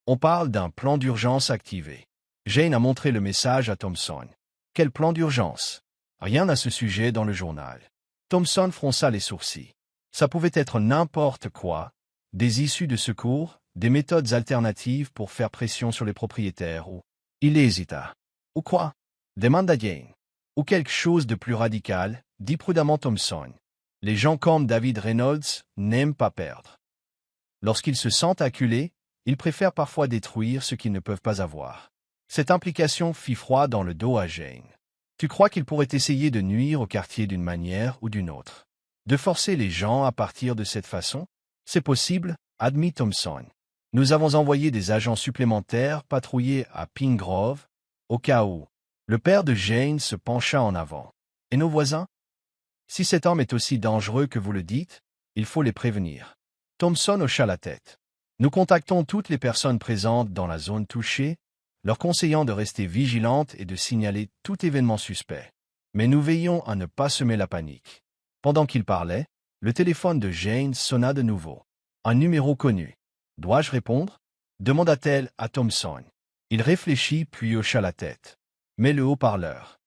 On parle d'un plan d'urgence activé. Jane a montré le message à Thompson. Quel plan d'urgence? Rien à ce sujet dans le journal. Thompson fronça les sourcils. Ça pouvait être n'importe quoi. Des issues de secours, des méthodes alternatives pour faire pression sur les propriétaires ou... Il hésita. Ou quoi? Demanda Jane. Ou quelque chose de plus radical, dit prudemment Thompson. Les gens comme David Reynolds n'aiment pas perdre. Lorsqu'ils se sentent acculés, ils préfèrent parfois détruire ce qu'ils ne peuvent pas avoir. Cette implication fit froid dans le dos à Jane. Tu crois qu'il pourrait essayer de nuire au quartier d'une manière ou d'une autre? De forcer les gens à partir de cette façon? C'est possible, admit Thompson. Nous avons envoyé des agents supplémentaires patrouiller à Pine Grove, au cas où. Le père de Jane se pencha en avant. Et nos voisins? Si cet homme est aussi dangereux que vous le dites, il faut les prévenir. Thompson hocha la tête. Nous contactons toutes les personnes présentes dans la zone touchée, leur conseillant de rester vigilantes et de signaler tout événement suspect. Mais nous veillons à ne pas semer la panique. Pendant qu'il parlait, le téléphone de Jane sonna de nouveau. Un numéro connu. Dois-je répondre? Demanda-t-elle à Thompson. Il réfléchit puis hocha la tête. Mais le haut-parleur.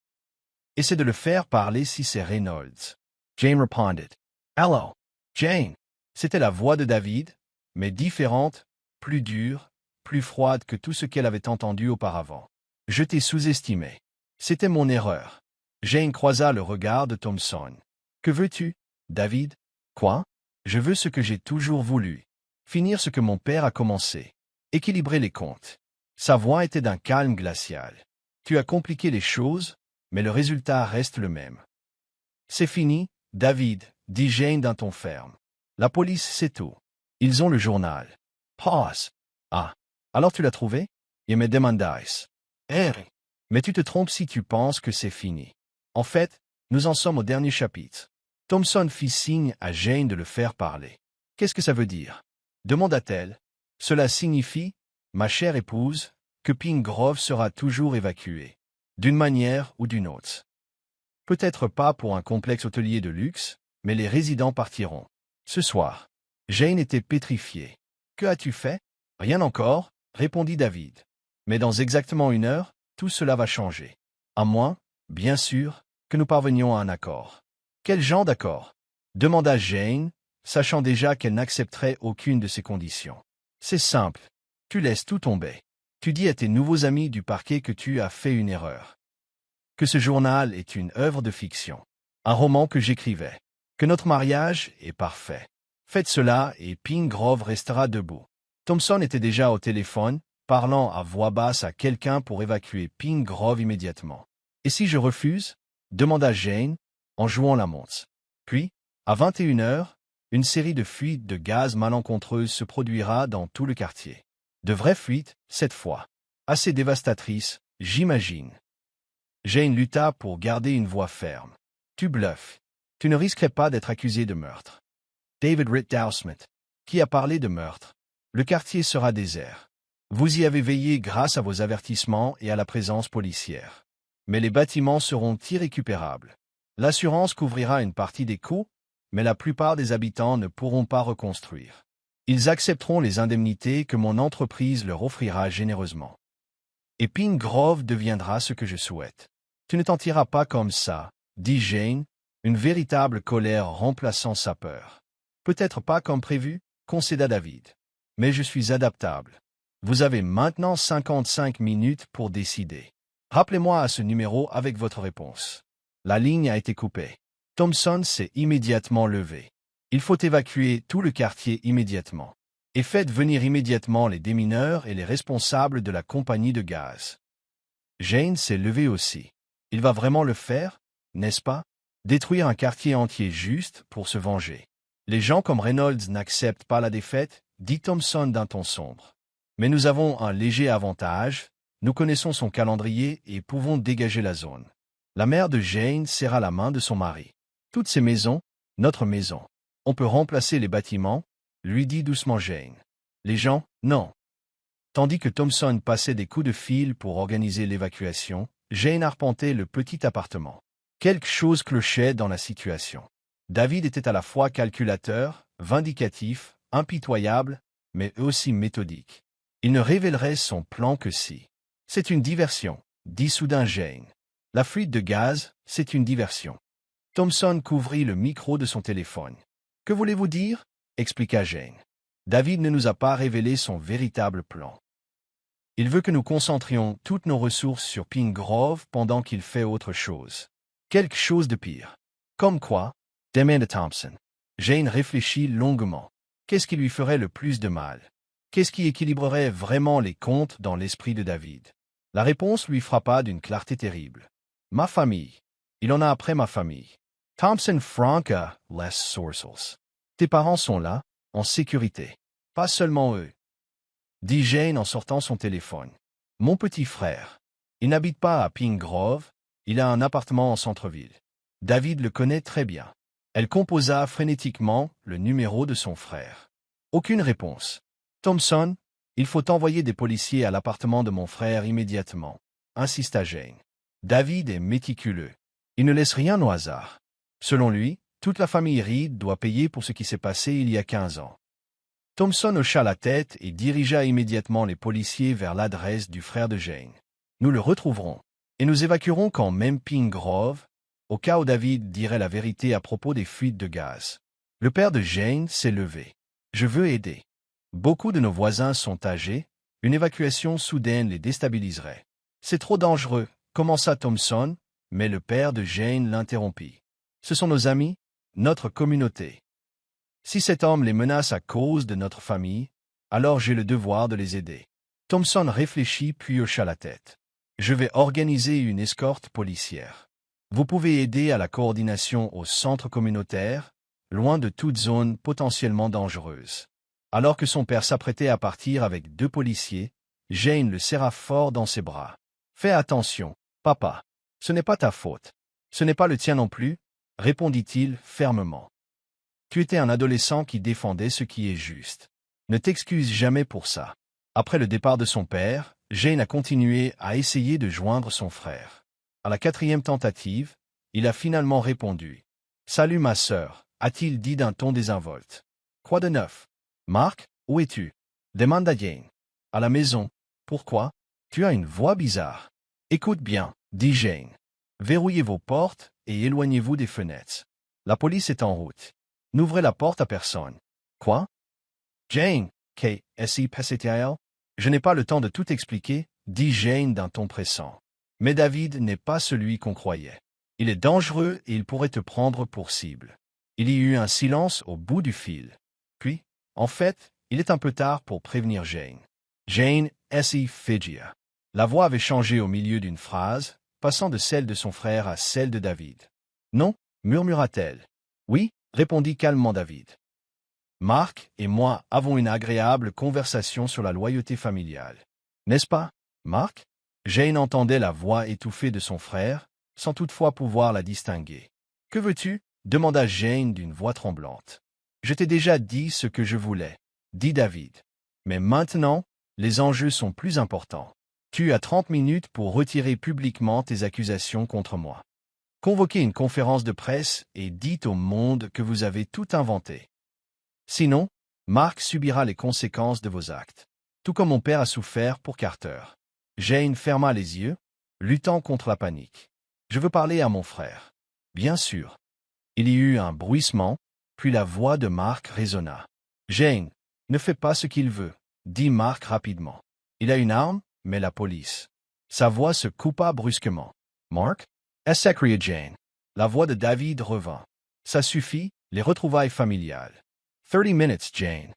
Essaie de le faire parler si c'est Reynolds. Jane répondit. Hello, Jane. C'était la voix de David, mais différente, plus dure, plus froide que tout ce qu'elle avait entendu auparavant. Je t'ai sous-estimé. C'était mon erreur. Jane croisa le regard de Thompson. Que veux-tu, David? Quoi? Je veux ce que j'ai toujours voulu. Finir ce que mon père a commencé. Équilibrer les comptes. Sa voix était d'un calme glacial. Tu as compliqué les choses, mais le résultat reste le même. C'est fini, David, dit Jane d'un ton ferme. La police sait tout. Ils ont le journal. Pause. Ah. Alors tu l'as trouvé? Il me demandais. Mais tu te trompes si tu penses que c'est fini. En fait, nous en sommes au dernier chapitre. Thompson fit signe à Jane de le faire parler. Qu'est-ce que ça veut dire? Demanda-t-elle. Cela signifie, ma chère épouse, que Pine Grove sera toujours évacuée. D'une manière ou d'une autre. Peut-être pas pour un complexe hôtelier de luxe, mais les résidents partiront. Ce soir. Jane était pétrifiée. Que as-tu fait? Rien encore, répondit David. Mais dans exactement 1 heure, tout cela va changer. À moins, bien sûr, que nous parvenions à un accord. Quel genre d'accord? Demanda Jane, sachant déjà qu'elle n'accepterait aucune de ces conditions. C'est simple. Tu laisses tout tomber. Tu dis à tes nouveaux amis du parquet que tu as fait une erreur. Que ce journal est une œuvre de fiction. Un roman que j'écrivais. Que notre mariage est parfait. Faites cela et Pine Grove restera debout. Thompson était déjà au téléphone, parlant à voix basse à quelqu'un pour évacuer Pine Grove immédiatement. Et si je refuse? Demanda Jane, en jouant la montre. Puis, à 21 heures, une série de fuites de gaz malencontreuses se produira dans tout le quartier. De vraies fuites, cette fois. Assez dévastatrices, j'imagine. Jane lutta pour garder une voix ferme. Tu bluffes. Tu ne risquerais pas d'être accusé de meurtre. David Ritt-Dousmith, qui a parlé de meurtre. Le quartier sera désert. Vous y avez veillé grâce à vos avertissements et à la présence policière. Mais les bâtiments seront irrécupérables. L'assurance couvrira une partie des coûts, mais la plupart des habitants ne pourront pas reconstruire. Ils accepteront les indemnités que mon entreprise leur offrira généreusement. Et Pine Grove deviendra ce que je souhaite. Tu ne t'en tireras pas comme ça, dit Jane, une véritable colère remplaçant sa peur. Peut-être pas comme prévu, concéda David. Mais je suis adaptable. Vous avez maintenant 55 minutes pour décider. Rappelez-moi à ce numéro avec votre réponse. La ligne a été coupée. Thompson s'est immédiatement levé. Il faut évacuer tout le quartier immédiatement. Et faites venir immédiatement les démineurs et les responsables de la compagnie de gaz. Jane s'est levée aussi. Il va vraiment le faire, n'est-ce pas? Détruire un quartier entier juste pour se venger. Les gens comme Reynolds n'acceptent pas la défaite, dit Thompson d'un ton sombre. Mais nous avons un léger avantage, nous connaissons son calendrier et pouvons dégager la zone. La mère de Jane serra la main de son mari. Toutes ces maisons, notre maison. On peut remplacer les bâtiments, lui dit doucement Jane. Les gens, non. Tandis que Thompson passait des coups de fil pour organiser l'évacuation, Jane arpentait le petit appartement. Quelque chose clochait dans la situation. David était à la fois calculateur, vindicatif, impitoyable, mais aussi méthodique. Il ne révélerait son plan que si. C'est une diversion, dit soudain Jane. La fuite de gaz, c'est une diversion. Thompson couvrit le micro de son téléphone. Que voulez-vous dire? Expliqua Jane. David ne nous a pas révélé son véritable plan. Il veut que nous concentrions toutes nos ressources sur Pine Grove pendant qu'il fait autre chose. Quelque chose de pire. Comme quoi? Demanda Thompson. Jane réfléchit longuement. Qu'est-ce qui lui ferait le plus de mal? Qu'est-ce qui équilibrerait vraiment les comptes dans l'esprit de David? La réponse lui frappa d'une clarté terrible. Ma famille. Il en a après ma famille. Thompson Franca, les sources. Tes parents sont là, en sécurité. Pas seulement eux. Dit Jane en sortant son téléphone. Mon petit frère. Il n'habite pas à Pine Grove, il a un appartement en centre-ville. David le connaît très bien. Elle composa frénétiquement le numéro de son frère. Aucune réponse. Thompson, il faut envoyer des policiers à l'appartement de mon frère immédiatement, insista Jane. David est méticuleux. Il ne laisse rien au hasard. Selon lui, toute la famille Reed doit payer pour ce qui s'est passé il y a 15 ans. Thompson hocha la tête et dirigea immédiatement les policiers vers l'adresse du frère de Jane. Nous le retrouverons, et nous évacuerons quand même Pine Grove, au cas où David dirait la vérité à propos des fuites de gaz. Le père de Jane s'est levé. Je veux aider. Beaucoup de nos voisins sont âgés, une évacuation soudaine les déstabiliserait. C'est trop dangereux, commença Thompson, mais le père de Jane l'interrompit. Ce sont nos amis, notre communauté. Si cet homme les menace à cause de notre famille, alors j'ai le devoir de les aider. Thompson réfléchit puis hocha la tête. Je vais organiser une escorte policière. Vous pouvez aider à la coordination au centre communautaire, loin de toute zone potentiellement dangereuse. Alors que son père s'apprêtait à partir avec 2 policiers, Jane le serra fort dans ses bras. Fais attention, papa. Ce n'est pas ta faute. Ce n'est pas le tien non plus, répondit-il fermement. Tu étais un adolescent qui défendait ce qui est juste. Ne t'excuse jamais pour ça. Après le départ de son père, Jane a continué à essayer de joindre son frère. À la 4e tentative, il a finalement répondu. « Salut ma sœur », a-t-il dit d'un ton désinvolte. « Quoi de neuf? Marc, où es-tu » demanda Jane. « À la maison. Pourquoi? Tu as une voix bizarre. »« Écoute bien, » dit Jane. « Verrouillez vos portes et éloignez-vous des fenêtres. La police est en route. N'ouvrez la porte à personne. »« Quoi? » Jane, qu'est-ce qui passe-t-il? Je n'ai pas le temps de tout expliquer, dit Jane d'un ton pressant. Mais David n'est pas celui qu'on croyait. Il est dangereux et il pourrait te prendre pour cible. Il y eut un silence au bout du fil. Puis, en fait, il est un peu tard pour prévenir Jane. Jane, S.I. Figia. La voix avait changé au milieu d'une phrase, passant de celle de son frère à celle de David. Non, murmura-t-elle. Oui, répondit calmement David. Marc et moi avons une agréable conversation sur la loyauté familiale. N'est-ce pas, Marc? Jane entendait la voix étouffée de son frère, sans toutefois pouvoir la distinguer. « Que veux-tu » demanda Jane d'une voix tremblante. « Je t'ai déjà dit ce que je voulais, » dit David. « Mais maintenant, les enjeux sont plus importants. Tu as 30 minutes pour retirer publiquement tes accusations contre moi. Convoquez une conférence de presse et dites au monde que vous avez tout inventé. Sinon, Marc subira les conséquences de vos actes, tout comme mon père a souffert pour Carter. » Jane ferma les yeux, luttant contre la panique. « Je veux parler à mon frère. » « Bien sûr. » Il y eut un bruissement, puis la voix de Marc résonna. « Jane, ne fais pas ce qu'il veut, » dit Marc rapidement. « Il a une arme, mais la police. » Sa voix se coupa brusquement. « Marc » s'écria Jane. La voix de David revint. « Ça suffit, les retrouvailles familiales. 30 minutes, Jane.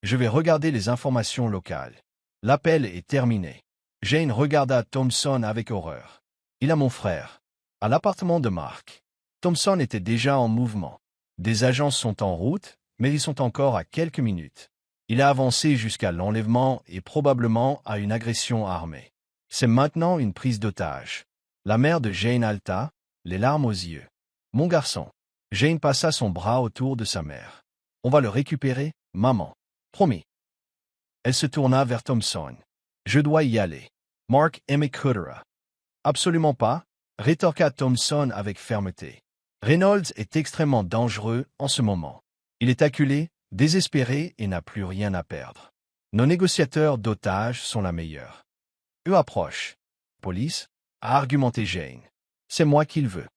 Je vais regarder les informations locales. L'appel est terminé. » Jane regarda Thompson avec horreur. « Il a mon frère. » À l'appartement de Marc. Thompson était déjà en mouvement. Des agents sont en route, mais ils sont encore à quelques minutes. Il a avancé jusqu'à l'enlèvement et probablement à une agression armée. C'est maintenant une prise d'otage. La mère de Jane halta, les larmes aux yeux. « Mon garçon. » Jane passa son bras autour de sa mère. « On va le récupérer, maman. Promis. » Elle se tourna vers Thompson. « Je dois y aller. Mark m'écoutera. »« Absolument pas, » rétorqua Thompson avec fermeté. « Reynolds est extrêmement dangereux en ce moment. Il est acculé, désespéré et n'a plus rien à perdre. Nos négociateurs d'otages sont la meilleure. » Eux approchent. « Police » a argumenté Jane. « C'est moi qui le veux.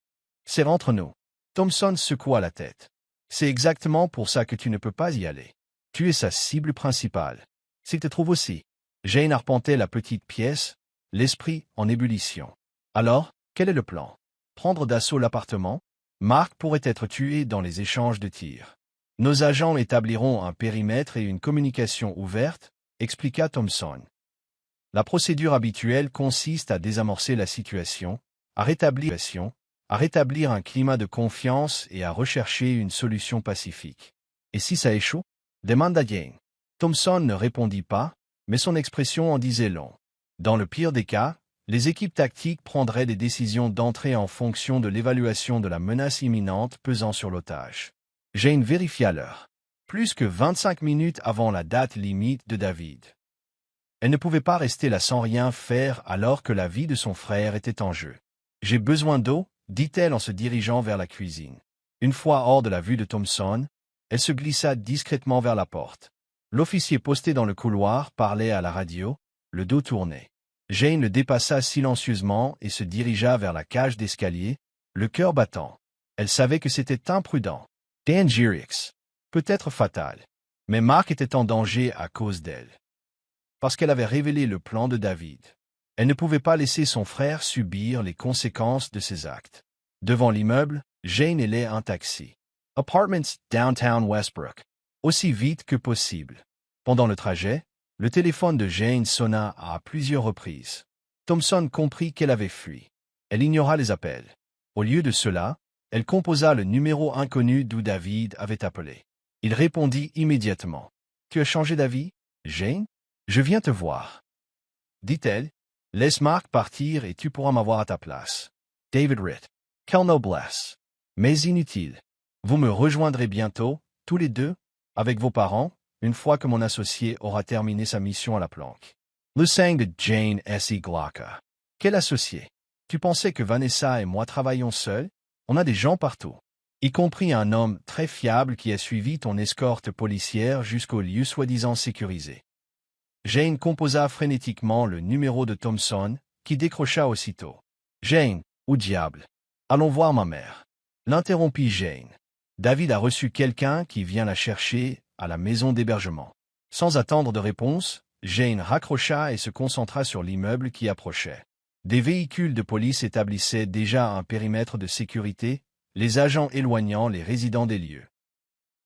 C'est entre nous. » Thompson secoua la tête. « C'est exactement pour ça que tu ne peux pas y aller. Tu es sa cible principale. S'il te trouve aussi. » Jane arpentait la petite pièce, l'esprit en ébullition. « Alors, quel est le plan? Prendre d'assaut l'appartement? Marc pourrait être tué dans les échanges de tirs. Nos agents établiront un périmètre et une communication ouverte, expliqua Thompson. La procédure habituelle consiste à désamorcer la situation, à rétablir un climat de confiance et à rechercher une solution pacifique. Et si ça échoue? Demanda Jane. Thompson ne répondit pas, mais son expression en disait long. Dans le pire des cas, les équipes tactiques prendraient des décisions d'entrée en fonction de l'évaluation de la menace imminente pesant sur l'otage. Jane vérifia l'heure. Plus que 25 minutes avant la date limite de David. Elle ne pouvait pas rester là sans rien faire alors que la vie de son frère était en jeu. « J'ai besoin d'eau », dit-elle en se dirigeant vers la cuisine. Une fois hors de la vue de Thompson, elle se glissa discrètement vers la porte. L'officier posté dans le couloir parlait à la radio, le dos tourné. Jane le dépassa silencieusement et se dirigea vers la cage d'escalier, le cœur battant. Elle savait que c'était imprudent, dangereux, peut-être fatal. Mais Mark était en danger à cause d'elle. Parce qu'elle avait révélé le plan de David. Elle ne pouvait pas laisser son frère subir les conséquences de ses actes. Devant l'immeuble, Jane élait un taxi. Apartments, downtown Westbrook. Aussi vite que possible. Pendant le trajet, le téléphone de Jane sonna à plusieurs reprises. Thompson comprit qu'elle avait fui. Elle ignora les appels. Au lieu de cela, elle composa le numéro inconnu d'où David avait appelé. Il répondit immédiatement. « Tu as changé d'avis, Jane? Je viens te voir. » dit-elle. « Laisse Mark partir et tu pourras m'avoir à ta place. » David Ritt. Quelle noblesse. Mais inutile. Vous me rejoindrez bientôt, tous les deux, avec vos parents, une fois que mon associé aura terminé sa mission à la planque. Le sang de Jane S. Glauca. Quel associé? Tu pensais que Vanessa et moi travaillions seuls? On a des gens partout. Y compris un homme très fiable qui a suivi ton escorte policière jusqu'au lieu soi-disant sécurisé. Jane composa frénétiquement le numéro de Thompson, qui décrocha aussitôt. « Jane, où diable? Allons voir ma mère. » L'interrompit Jane. « David a reçu quelqu'un qui vient la chercher à la maison d'hébergement. » Sans attendre de réponse, Jane raccrocha et se concentra sur l'immeuble qui approchait. Des véhicules de police établissaient déjà un périmètre de sécurité, les agents éloignant les résidents des lieux.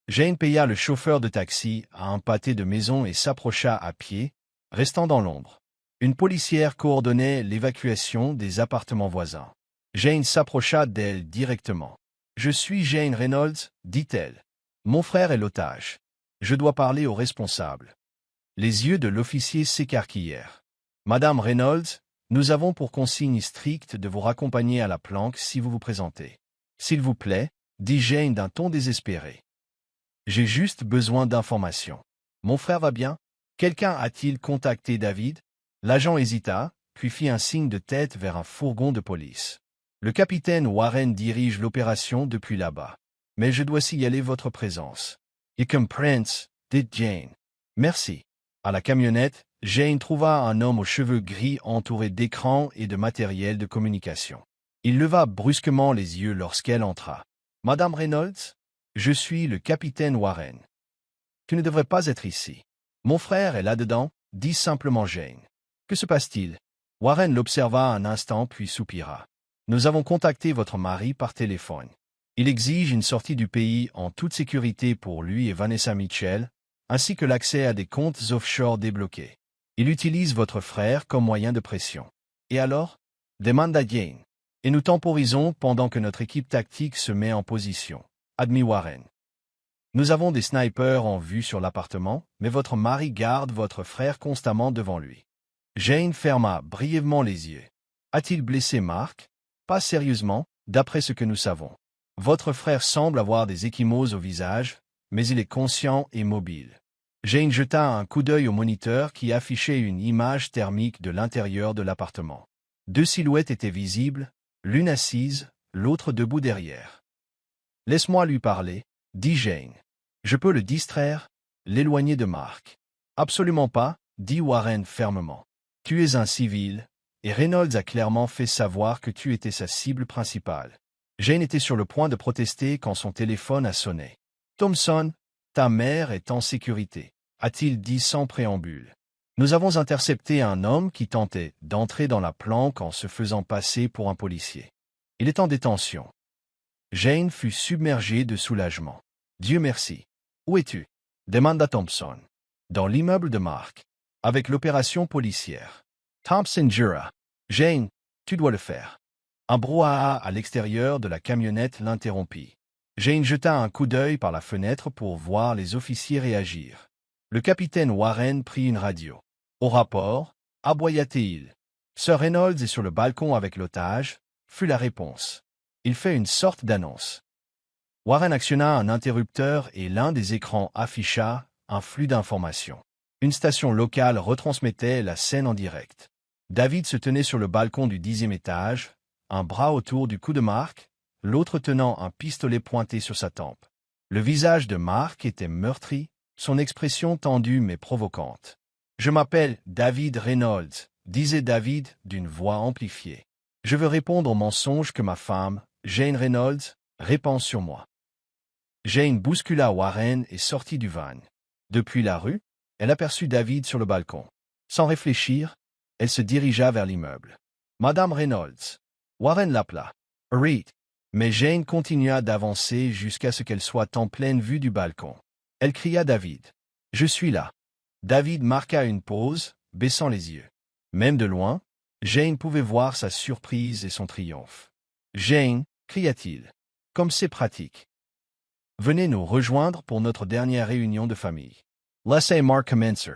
Jane paya le chauffeur de taxi à un pâté de maison et s'approcha à pied, restant dans l'ombre. Une policière coordonnait l'évacuation des appartements voisins. Jane s'approcha d'elle directement. « Je suis Jane Reynolds, » dit-elle. « Mon frère est l'otage. Je dois parler au responsable. » Les yeux de l'officier s'écarquillèrent. « Madame Reynolds, nous avons pour consigne stricte de vous raccompagner à la planque si vous vous présentez. »« S'il vous plaît, » dit Jane d'un ton désespéré. « J'ai juste besoin d'informations. Mon frère va bien? Quelqu'un a-t-il contacté David? » L'agent hésita, puis fit un signe de tête vers un fourgon de police. « Le capitaine Warren dirige l'opération depuis là-bas. Mais je dois signaler votre présence. »« Et comme Prince, » dit Jane. « Merci. » À la camionnette, Jane trouva un homme aux cheveux gris entouré d'écrans et de matériel de communication. Il leva brusquement les yeux lorsqu'elle entra. « Madame Reynolds? Je suis le capitaine Warren. »« Tu ne devrais pas être ici. Mon frère est là-dedans, » dit simplement Jane. « Que se passe-t-il? » Warren l'observa un instant puis soupira. « Nous avons contacté votre mari par téléphone. Il exige une sortie du pays en toute sécurité pour lui et Vanessa Mitchell, ainsi que l'accès à des comptes offshore débloqués. Il utilise votre frère comme moyen de pression. »« Et alors? » demanda Jane. « Et nous temporisons pendant que notre équipe tactique se met en position. » Admit Warren. « Nous avons des snipers en vue sur l'appartement, mais votre mari garde votre frère constamment devant lui. » Jane ferma brièvement les yeux. « A-t-il blessé Mark? »« Pas sérieusement, d'après ce que nous savons. Votre frère semble avoir des ecchymoses au visage, mais il est conscient et mobile. » Jane jeta un coup d'œil au moniteur qui affichait une image thermique de l'intérieur de l'appartement. Deux silhouettes étaient visibles, l'une assise, l'autre debout derrière. « Laisse-moi lui parler, » dit Jane. « Je peux le distraire, l'éloigner de Mark. »« Absolument pas, » dit Warren fermement. « Tu es un civil, et Reynolds a clairement fait savoir que tu étais sa cible principale. » Jane était sur le point de protester quand son téléphone a sonné. « Thompson, ta mère est en sécurité, » a-t-il dit sans préambule. « Nous avons intercepté un homme qui tentait d'entrer dans la planque en se faisant passer pour un policier. Il est en détention. » Jane fut submergée de soulagement. « Dieu merci. Où es-tu? » demanda Thompson. « Dans l'immeuble de Mark, avec l'opération policière. Thompson jura. Jane, tu dois le faire. Un brouhaha à l'extérieur de la camionnette l'interrompit. Jane jeta un coup d'œil par la fenêtre pour voir les officiers réagir. Le capitaine Warren prit une radio. Au rapport, aboya-t-il. Sir Reynolds est sur le balcon avec l'otage, fut la réponse. Il fait une sorte d'annonce. Warren actionna un interrupteur et l'un des écrans afficha un flux d'informations. Une station locale retransmettait la scène en direct. David se tenait sur le balcon du 10e étage, un bras autour du cou de Mark, l'autre tenant un pistolet pointé sur sa tempe. Le visage de Mark était meurtri, son expression tendue mais provocante. « Je m'appelle David Reynolds », disait David d'une voix amplifiée. « Je veux répondre au mensonge que ma femme, Jane Reynolds, répand sur moi. » Jane bouscula Warren et sortit du van. Depuis la rue, elle aperçut David sur le balcon. Sans réfléchir, elle se dirigea vers l'immeuble. « Madame Reynolds !» Warren l'appela. « Reed !» Mais Jane continua d'avancer jusqu'à ce qu'elle soit en pleine vue du balcon. Elle cria David. « Je suis là. » David marqua une pause, baissant les yeux. Même de loin, Jane pouvait voir sa surprise et son triomphe. « Jane !» cria-t-il. « Comme c'est pratique. Venez nous rejoindre pour notre dernière réunion de famille. » Laissez Mark commencer,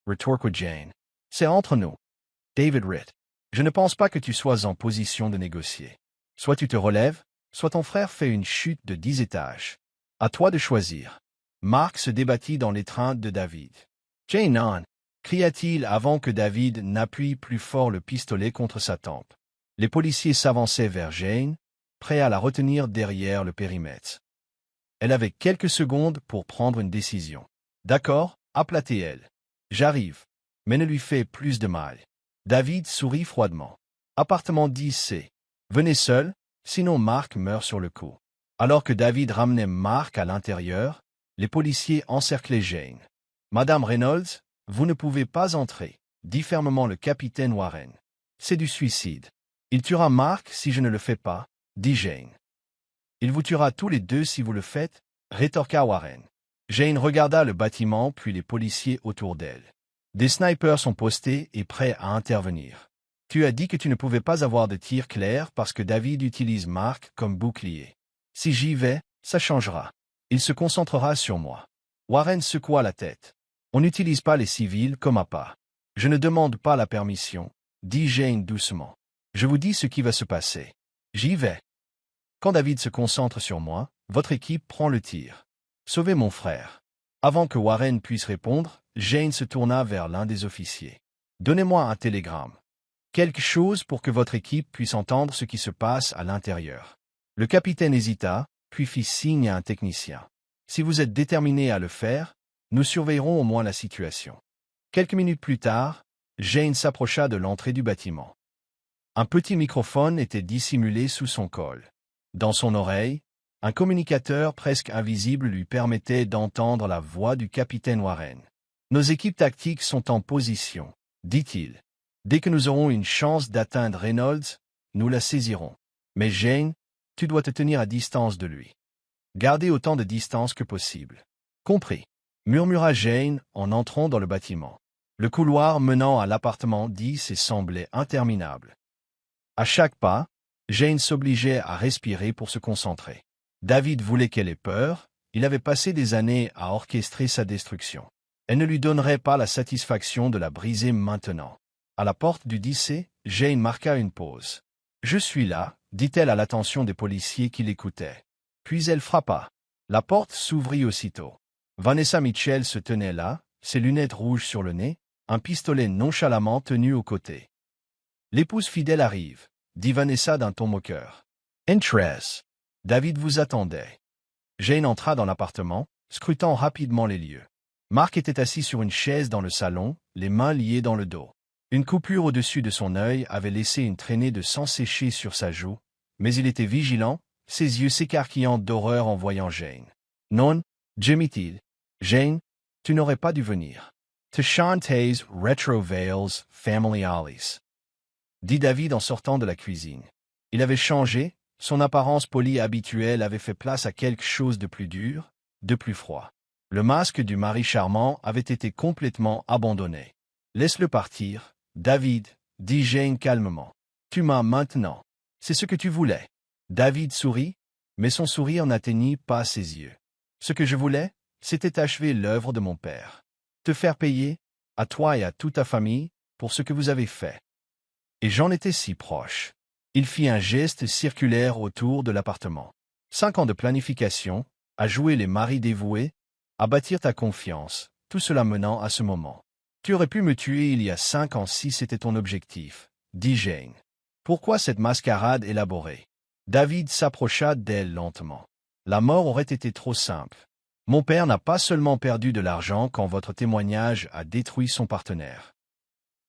rétorqua Jane. « C'est entre nous. » David Ritt. « Je ne pense pas que tu sois en position de négocier. Soit tu te relèves, soit ton frère fait une chute de 10 étages. À toi de choisir. » Mark se débattit dans l'étreinte de David. « Jane non !» cria-t-il avant que David n'appuie plus fort le pistolet contre sa tempe. Les policiers s'avançaient vers Jane, prêts à la retenir derrière le périmètre. Elle avait quelques secondes pour prendre une décision. « D'accord, appela-t-elle. J'arrive. Mais ne lui fais plus de mal. » David sourit froidement. « Appartement 10C. Venez seul, sinon Mark meurt sur le coup. » Alors que David ramenait Mark à l'intérieur, les policiers encerclaient Jane. « Madame Reynolds, vous ne pouvez pas entrer, » dit fermement le capitaine Warren. « C'est du suicide. Il tuera Mark si je ne le fais pas, » dit Jane. « Il vous tuera tous les deux si vous le faites, » rétorqua Warren. Jane regarda le bâtiment puis les policiers autour d'elle. Des snipers sont postés et prêts à intervenir. « Tu as dit que tu ne pouvais pas avoir de tir clair parce que David utilise Mark comme bouclier. Si j'y vais, ça changera. Il se concentrera sur moi. » Warren secoua la tête. « On n'utilise pas les civils comme appât. Je ne demande pas la permission, » dit Jane doucement. « Je vous dis ce qui va se passer. J'y vais. Quand David se concentre sur moi, votre équipe prend le tir. Sauvez mon frère. » Avant que Warren puisse répondre, Jane se tourna vers l'un des officiers. « Donnez-moi un télégramme. Quelque chose pour que votre équipe puisse entendre ce qui se passe à l'intérieur. » Le capitaine hésita, puis fit signe à un technicien. « Si vous êtes déterminé à le faire, nous surveillerons au moins la situation. » Quelques minutes plus tard, Jane s'approcha de l'entrée du bâtiment. Un petit microphone était dissimulé sous son col. Dans son oreille, un communicateur presque invisible lui permettait d'entendre la voix du capitaine Warren. « Nos équipes tactiques sont en position, » dit-il. « Dès que nous aurons une chance d'atteindre Reynolds, nous la saisirons. Mais Jane, tu dois te tenir à distance de lui. Gardez autant de distance que possible. »« Compris, » murmura Jane en entrant dans le bâtiment. Le couloir menant à l'appartement 10 semblait interminable. À chaque pas, Jane s'obligeait à respirer pour se concentrer. David voulait qu'elle ait peur, il avait passé des années à orchestrer sa destruction. Elle ne lui donnerait pas la satisfaction de la briser maintenant. À la porte du 10C, Jane marqua une pause. « Je suis là », dit-elle à l'attention des policiers qui l'écoutaient. Puis elle frappa. La porte s'ouvrit aussitôt. Vanessa Mitchell se tenait là, ses lunettes rouges sur le nez, un pistolet nonchalamment tenu au côté. « L'épouse fidèle arrive », dit Vanessa d'un ton moqueur. « Entrez. David vous attendait. » Jane entra dans l'appartement, scrutant rapidement les lieux. Mark était assis sur une chaise dans le salon, les mains liées dans le dos. Une coupure au-dessus de son œil avait laissé une traînée de sang séché sur sa joue, mais il était vigilant, ses yeux s'écarquillant d'horreur en voyant Jane. « Non, gémit-il. Jane, tu n'aurais pas dû venir. To chantes retro veils family alice. » dit David en sortant de la cuisine. Il avait changé, son apparence polie habituelle avait fait place à quelque chose de plus dur, de plus froid. Le masque du mari charmant avait été complètement abandonné. « Laisse-le partir, David, » dit Jane calmement. Tu m'as maintenant. C'est ce que tu voulais. David sourit, mais son sourire n'atteignit pas ses yeux. Ce que je voulais, c'était achever l'œuvre de mon père. Te faire payer, à toi et à toute ta famille, pour ce que vous avez fait. Et j'en étais si proche. Il fit un geste circulaire autour de l'appartement. 5 ans de planification, à jouer les maris dévoués, à bâtir ta confiance, tout cela menant à ce moment. Tu aurais pu me tuer il y a 5 ans si c'était ton objectif, dit Jane. Pourquoi cette mascarade élaborée? David s'approcha d'elle lentement. La mort aurait été trop simple. Mon père n'a pas seulement perdu de l'argent quand votre témoignage a détruit son partenaire.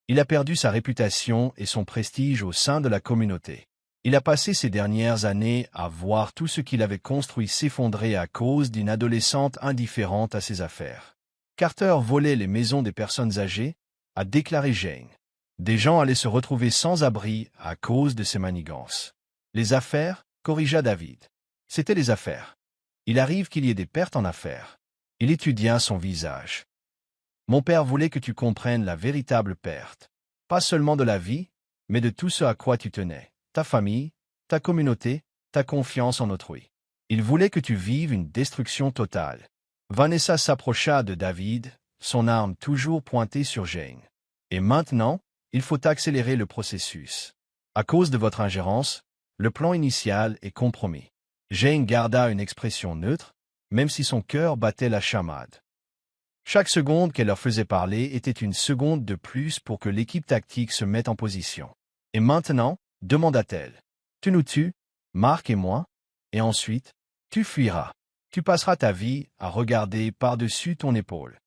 Il a perdu sa réputation et son prestige au sein de la communauté. Il a passé ces dernières années à voir tout ce qu'il avait construit s'effondrer à cause d'une adolescente indifférente à ses affaires. Carter volait les maisons des personnes âgées, a déclaré Jane. Des gens allaient se retrouver sans abri à cause de ses manigances. Les affaires, corrigea David. C'était les affaires. Il arrive qu'il y ait des pertes en affaires. Il étudia son visage. Mon père voulait que tu comprennes la véritable perte. Pas seulement de la vie, mais de tout ce à quoi tu tenais. Ta famille, ta communauté, ta confiance en autrui. Il voulait que tu vives une destruction totale. Vanessa s'approcha de David, son arme toujours pointée sur Jane. Et maintenant, il faut accélérer le processus. À cause de votre ingérence, le plan initial est compromis. Jane garda une expression neutre, même si son cœur battait la chamade. Chaque seconde qu'elle leur faisait parler était une seconde de plus pour que l'équipe tactique se mette en position. Et maintenant, demanda-t-elle, tu nous tues, Mark et moi, et ensuite, tu fuiras. Tu passeras ta vie à regarder par-dessus ton épaule.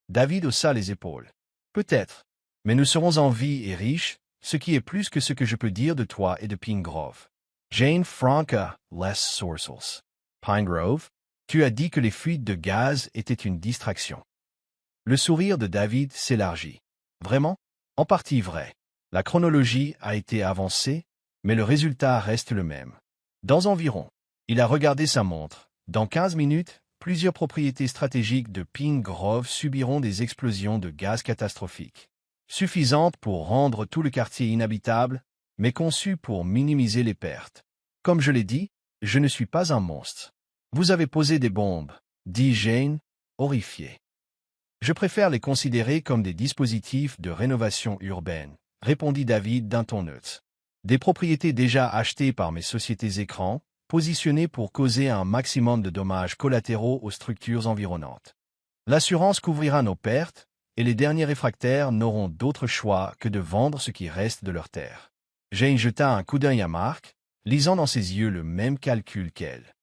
David haussa les épaules. Peut-être, mais nous serons en vie et riches, ce qui est plus que ce que je peux dire de toi et de Pine Grove. Jane Franca, less sourcils. Pine Grove, tu as dit que les fuites de gaz étaient une distraction. Le sourire de David s'élargit. Vraiment? En partie vrai. La chronologie a été avancée, mais le résultat reste le même. Dans environ, il a regardé sa montre. Dans 15 minutes, plusieurs propriétés stratégiques de Pine Grove subiront des explosions de gaz catastrophiques. Suffisantes pour rendre tout le quartier inhabitable, mais conçues pour minimiser les pertes. Comme je l'ai dit, je ne suis pas un monstre. Vous avez posé des bombes, dit Jane, horrifiée. Je préfère les considérer comme des dispositifs de rénovation urbaine, répondit David d'un ton neutre. Des propriétés déjà achetées par mes sociétés écrans, positionnées pour causer un maximum de dommages collatéraux aux structures environnantes. L'assurance couvrira nos pertes, et les derniers réfractaires n'auront d'autre choix que de vendre ce qui reste de leur terre. Jane jeta un coup d'œil à Mark, lisant dans ses yeux le même calcul qu'elle.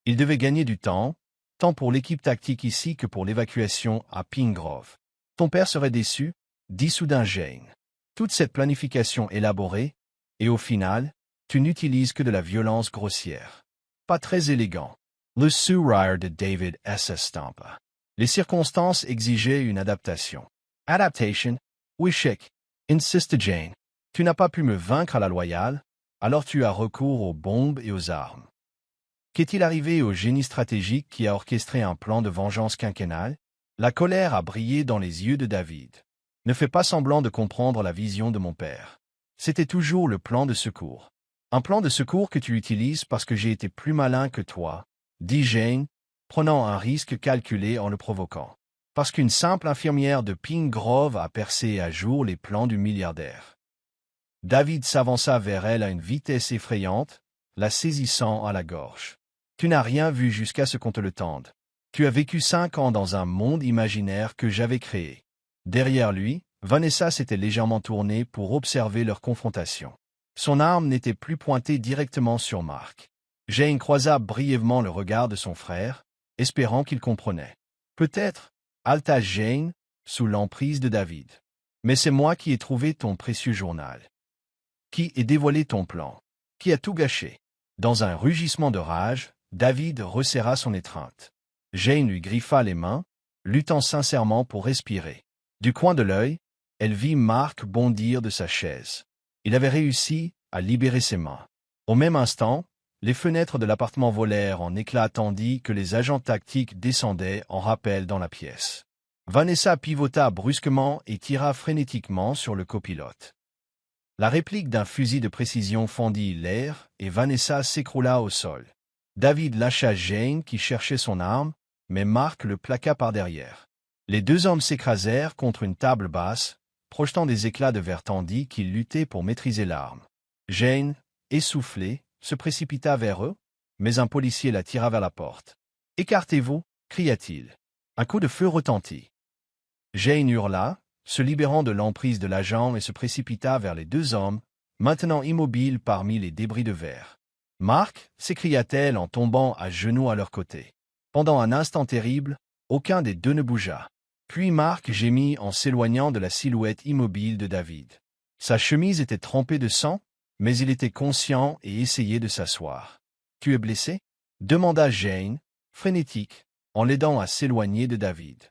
Il devait gagner du temps, tant pour l'équipe tactique ici que pour l'évacuation à Pine Grove. Ton père serait déçu, dit soudain Jane. Toute cette planification élaborée, et au final, tu n'utilises que de la violence grossière. Pas très élégant. Le sourire de David s'estampa. Les circonstances exigeaient une adaptation. Adaptation? Oui, chic, insiste Jane. Tu n'as pas pu me vaincre à la loyale, alors tu as recours aux bombes et aux armes. Qu'est-il arrivé au génie stratégique qui a orchestré un plan de vengeance quinquennale? La colère a brillé dans les yeux de David. Ne fais pas semblant de comprendre la vision de mon père. C'était toujours le plan de secours. Un plan de secours que tu utilises parce que j'ai été plus malin que toi, dit Jane, prenant un risque calculé en le provoquant. Parce qu'une simple infirmière de Pine Grove a percé à jour les plans du milliardaire. David s'avança vers elle à une vitesse effrayante, la saisissant à la gorge. Tu n'as rien vu jusqu'à ce qu'on te le tende. Tu as vécu 5 ans dans un monde imaginaire que j'avais créé. Derrière lui, Vanessa s'était légèrement tournée pour observer leur confrontation. Son arme n'était plus pointée directement sur Mark. Jane croisa brièvement le regard de son frère, espérant qu'il comprenait. Peut-être, halta Jane, sous l'emprise de David. Mais c'est moi qui ai trouvé ton précieux journal. Qui ai dévoilé ton plan. Qui a tout gâché. Dans un rugissement de rage, David resserra son étreinte. Jane lui griffa les mains, luttant sincèrement pour respirer. Du coin de l'œil, elle vit Mark bondir de sa chaise. Il avait réussi à libérer ses mains. Au même instant, les fenêtres de l'appartement volèrent en éclats tandis que les agents tactiques descendaient en rappel dans la pièce. Vanessa pivota brusquement et tira frénétiquement sur le copilote. La réplique d'un fusil de précision fendit l'air et Vanessa s'écroula au sol. David lâcha Jane qui cherchait son arme, mais Mark le plaqua par derrière. Les deux hommes s'écrasèrent contre une table basse, projetant des éclats de verre tandis qu'ils luttaient pour maîtriser l'arme. Jane, essoufflée, se précipita vers eux, mais un policier la tira vers la porte. « Écartez-vous » cria-t-il. Un coup de feu retentit. Jane hurla, se libérant de l'emprise de l'agent et se précipita vers les deux hommes, maintenant immobiles parmi les débris de verre. « Mark » s'écria-t-elle en tombant à genoux à leur côté. Pendant un instant terrible, aucun des deux ne bougea. Puis Mark gémit en s'éloignant de la silhouette immobile de David. Sa chemise était trempée de sang, mais il était conscient et essayait de s'asseoir. « Tu es blessé » demanda Jane, frénétique, en l'aidant à s'éloigner de David.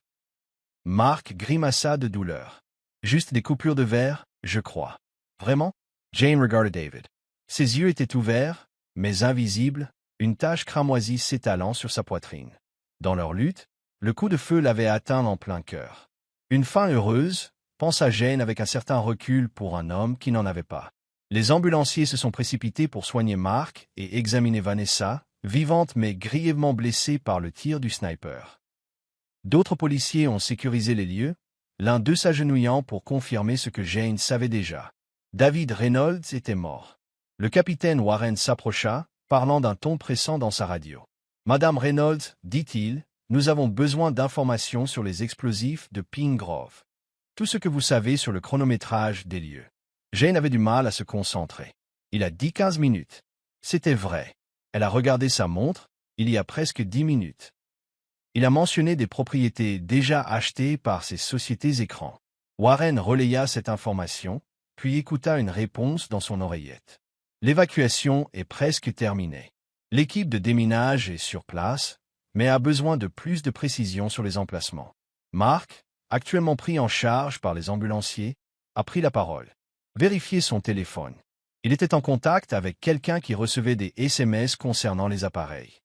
Mark grimaça de douleur. « Juste des coupures de verre, je crois. »« Vraiment ?» Jane regarda David. Ses yeux étaient ouverts, mais invisibles, une tache cramoisie s'étalant sur sa poitrine. Dans leur lutte, le coup de feu l'avait atteint en plein cœur. Une fin heureuse, pensa Jane avec un certain recul pour un homme qui n'en avait pas. Les ambulanciers se sont précipités pour soigner Mark et examiner Vanessa, vivante mais grièvement blessée par le tir du sniper. D'autres policiers ont sécurisé les lieux, l'un d'eux s'agenouillant pour confirmer ce que Jane savait déjà. David Reynolds était mort. Le capitaine Warren s'approcha, parlant d'un ton pressant dans sa radio. « Madame Reynolds, dit-il, nous avons besoin d'informations sur les explosifs de Pine Grove. Tout ce que vous savez sur le chronométrage des lieux. » Jane avait du mal à se concentrer. Il a dit 15 minutes. C'était vrai. Elle a regardé sa montre, il y a presque 10 minutes. Il a mentionné des propriétés déjà achetées par ces sociétés écrans. Warren relaya cette information, puis écouta une réponse dans son oreillette. L'évacuation est presque terminée. L'équipe de déminage est sur place, mais a besoin de plus de précision sur les emplacements. Mark, actuellement pris en charge par les ambulanciers, a pris la parole. Vérifiez son téléphone. Il était en contact avec quelqu'un qui recevait des SMS concernant les appareils.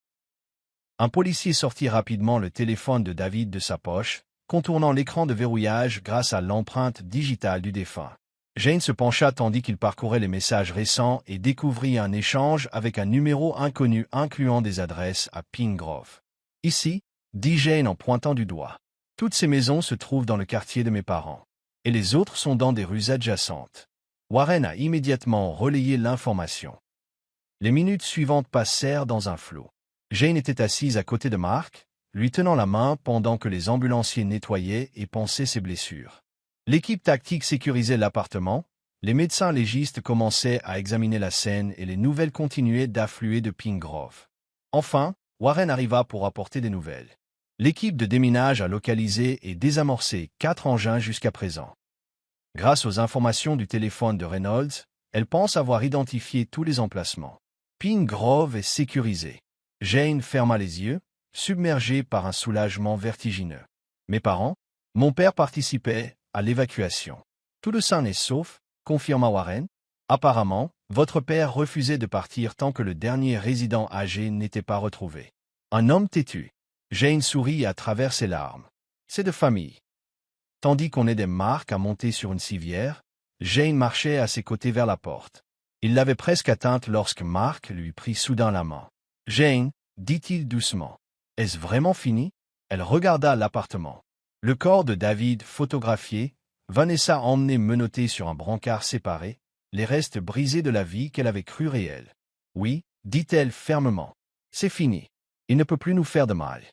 Un policier sortit rapidement le téléphone de David de sa poche, contournant l'écran de verrouillage grâce à l'empreinte digitale du défunt. Jane se pencha tandis qu'il parcourait les messages récents et découvrit un échange avec un numéro inconnu incluant des adresses à Pine Grove. « Ici » dit Jane en pointant du doigt. « Toutes ces maisons se trouvent dans le quartier de mes parents. Et les autres sont dans des rues adjacentes. » Warren a immédiatement relayé l'information. Les minutes suivantes passèrent dans un flou. Jane était assise à côté de Mark, lui tenant la main pendant que les ambulanciers nettoyaient et pansaient ses blessures. L'équipe tactique sécurisait l'appartement, les médecins légistes commençaient à examiner la scène et les nouvelles continuaient d'affluer de Pine Grove. Enfin, Warren arriva pour apporter des nouvelles. L'équipe de déminage a localisé et désamorcé 4 engins jusqu'à présent. Grâce aux informations du téléphone de Reynolds, elle pense avoir identifié tous les emplacements. Pine Grove est sécurisé. Jane ferma les yeux, submergée par un soulagement vertigineux. Mes parents, mon père participait à l'évacuation. Tout le sain et sauf, confirma Warren. Apparemment, votre père refusait de partir tant que le dernier résident âgé n'était pas retrouvé. Un homme têtu. Jane sourit à travers ses larmes. C'est de famille. Tandis qu'on aidait Mark à monter sur une civière, Jane marchait à ses côtés vers la porte. Il l'avait presque atteinte lorsque Mark lui prit soudain la main. « Jane, dit-il doucement, est-ce vraiment fini ?» Elle regarda l'appartement. Le corps de David photographié, Vanessa emmenée menottée sur un brancard séparé, les restes brisés de la vie qu'elle avait cru réelle. « Oui, dit-elle fermement. C'est fini. Il ne peut plus nous faire de mal. »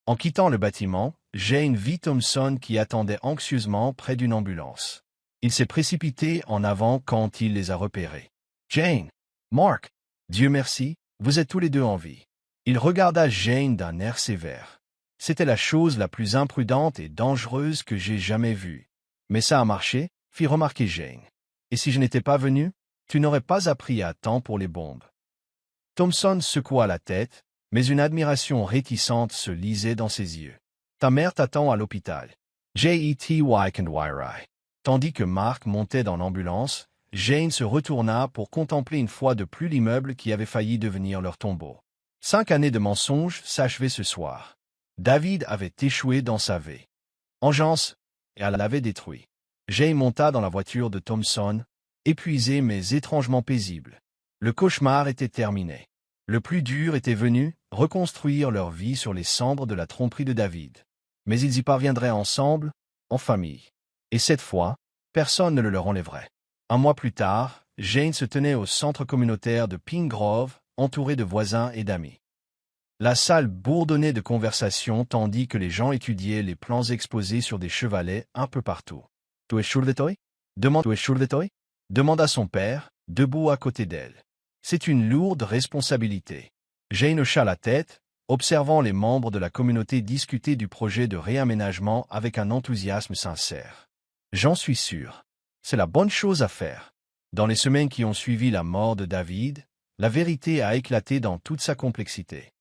En quittant le bâtiment, Jane vit Thompson qui attendait anxieusement près d'une ambulance. Il s'est précipité en avant quand il les a repérés. « Jane! Mark! Dieu merci, vous êtes tous les deux en vie. » Il regarda Jane d'un air sévère. « C'était la chose la plus imprudente et dangereuse que j'ai jamais vue. Mais ça a marché, » fit remarquer Jane. « Et si je n'étais pas venu, tu n'aurais pas appris à temps pour les bombes. » Thompson secoua la tête, mais une admiration réticente se lisait dans ses yeux. « Ta mère t'attend à l'hôpital. J.E.T.Y. » Tandis que Mark montait dans l'ambulance, Jane se retourna pour contempler une fois de plus l'immeuble qui avait failli devenir leur tombeau. 5 années de mensonges s'achevaient ce soir. David avait échoué dans sa vengeance, et elle l'avait détruit. Jane monta dans la voiture de Thompson, épuisé mais étrangement paisible. Le cauchemar était terminé. Le plus dur était venu, reconstruire leur vie sur les cendres de la tromperie de David. Mais ils y parviendraient ensemble, en famille. Et cette fois, personne ne le leur enlèverait. Un mois plus tard, Jane se tenait au centre communautaire de Pine Grove, entourée de voisins et d'amis. La salle bourdonnait de conversations tandis que les gens étudiaient les plans exposés sur des chevalets un peu partout. « Tu es sûr de toi ?» demanda son père, debout à côté d'elle. C'est une lourde responsabilité. Jane hocha la tête, observant les membres de la communauté discuter du projet de réaménagement avec un enthousiasme sincère. J'en suis sûr. C'est la bonne chose à faire. Dans les semaines qui ont suivi la mort de David, la vérité a éclaté dans toute sa complexité.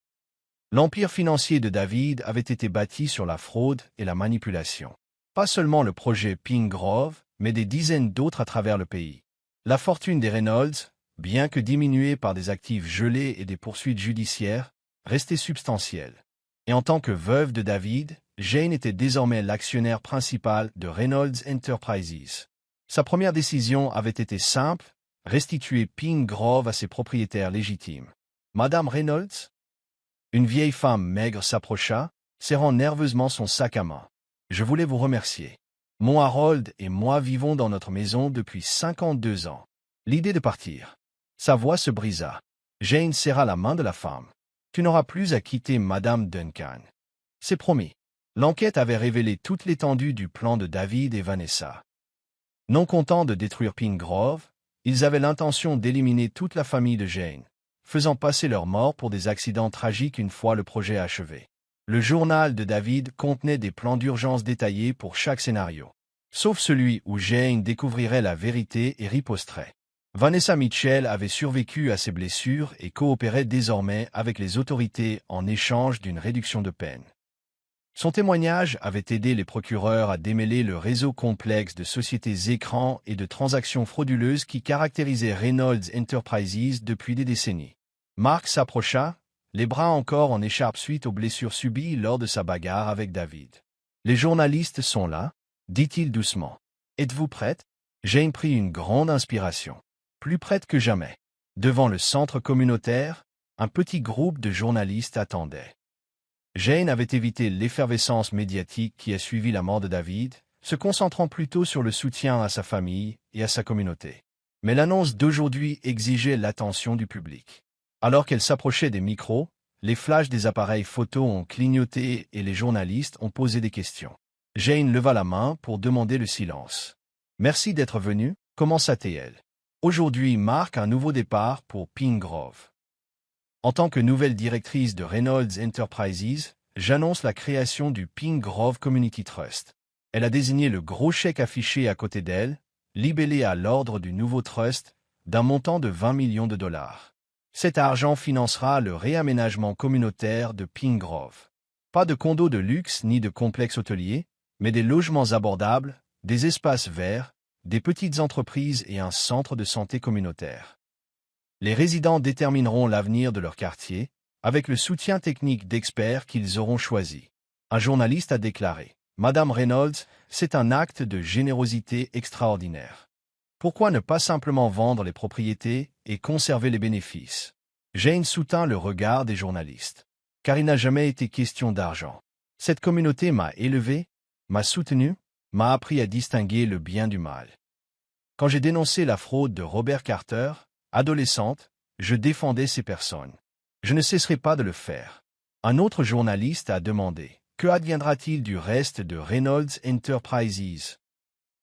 L'empire financier de David avait été bâti sur la fraude et la manipulation. Pas seulement le projet Pine Grove, mais des dizaines d'autres à travers le pays. La fortune des Reynolds, bien que diminuée par des actifs gelés et des poursuites judiciaires, restait substantielle. Et en tant que veuve de David, Jane était désormais l'actionnaire principal de Reynolds Enterprises. Sa première décision avait été simple, restituer Pine Grove à ses propriétaires légitimes. Madame Reynolds? Une vieille femme maigre s'approcha, serrant nerveusement son sac à main. Je voulais vous remercier. Mon Harold et moi vivons dans notre maison depuis 52 ans. L'idée de partir. Sa voix se brisa. Jane serra la main de la femme. Tu n'auras plus à quitter Madame Duncan. C'est promis. L'enquête avait révélé toute l'étendue du plan de David et Vanessa. Non contents de détruire Pine Grove, ils avaient l'intention d'éliminer toute la famille de Jane, faisant passer leur mort pour des accidents tragiques une fois le projet achevé. Le journal de David contenait des plans d'urgence détaillés pour chaque scénario, sauf celui où Jane découvrirait la vérité et riposterait. Vanessa Mitchell avait survécu à ses blessures et coopérait désormais avec les autorités en échange d'une réduction de peine. Son témoignage avait aidé les procureurs à démêler le réseau complexe de sociétés écrans et de transactions frauduleuses qui caractérisait Reynolds Enterprises depuis des décennies. Mark s'approcha, les bras encore en écharpe suite aux blessures subies lors de sa bagarre avec David. « Les journalistes sont là, » dit-il doucement. « Êtes-vous prête ?» Jane prit une grande inspiration. Plus prête que jamais. Devant le centre communautaire, un petit groupe de journalistes attendait. Jane avait évité l'effervescence médiatique qui a suivi la mort de David, se concentrant plutôt sur le soutien à sa famille et à sa communauté. Mais l'annonce d'aujourd'hui exigeait l'attention du public. Alors qu'elle s'approchait des micros, les flashs des appareils photo ont clignoté et les journalistes ont posé des questions. Jane leva la main pour demander le silence. « Merci d'être venu » commença-t-elle. « Aujourd'hui marque un nouveau départ pour Pine Grove. En tant que nouvelle directrice de Reynolds Enterprises, j'annonce la création du Pine Grove Community Trust. » Elle a désigné le gros chèque affiché à côté d'elle, libellé à l'ordre du nouveau trust, d'un montant de 20 millions de dollars. Cet argent financera le réaménagement communautaire de Pine Grove. Pas de condos de luxe ni de complexes hôteliers, mais des logements abordables, des espaces verts, des petites entreprises et un centre de santé communautaire. Les résidents détermineront l'avenir de leur quartier, avec le soutien technique d'experts qu'ils auront choisi. Un journaliste a déclaré « Madame Reynolds, c'est un acte de générosité extraordinaire. Pourquoi ne pas simplement vendre les propriétés et conserver les bénéfices ?» Jane soutint le regard des journalistes. « Car il n'a jamais été question d'argent. Cette communauté m'a élevé, m'a soutenu, m'a appris à distinguer le bien du mal. Quand j'ai dénoncé la fraude de Robert Carter, adolescente, je défendais ces personnes. Je ne cesserai pas de le faire. » Un autre journaliste a demandé « Que adviendra-t-il du reste de Reynolds Enterprises ?»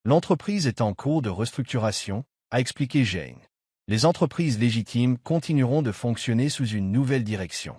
L'entreprise est en cours de restructuration, a expliqué Jane. Les entreprises légitimes continueront de fonctionner sous une nouvelle direction.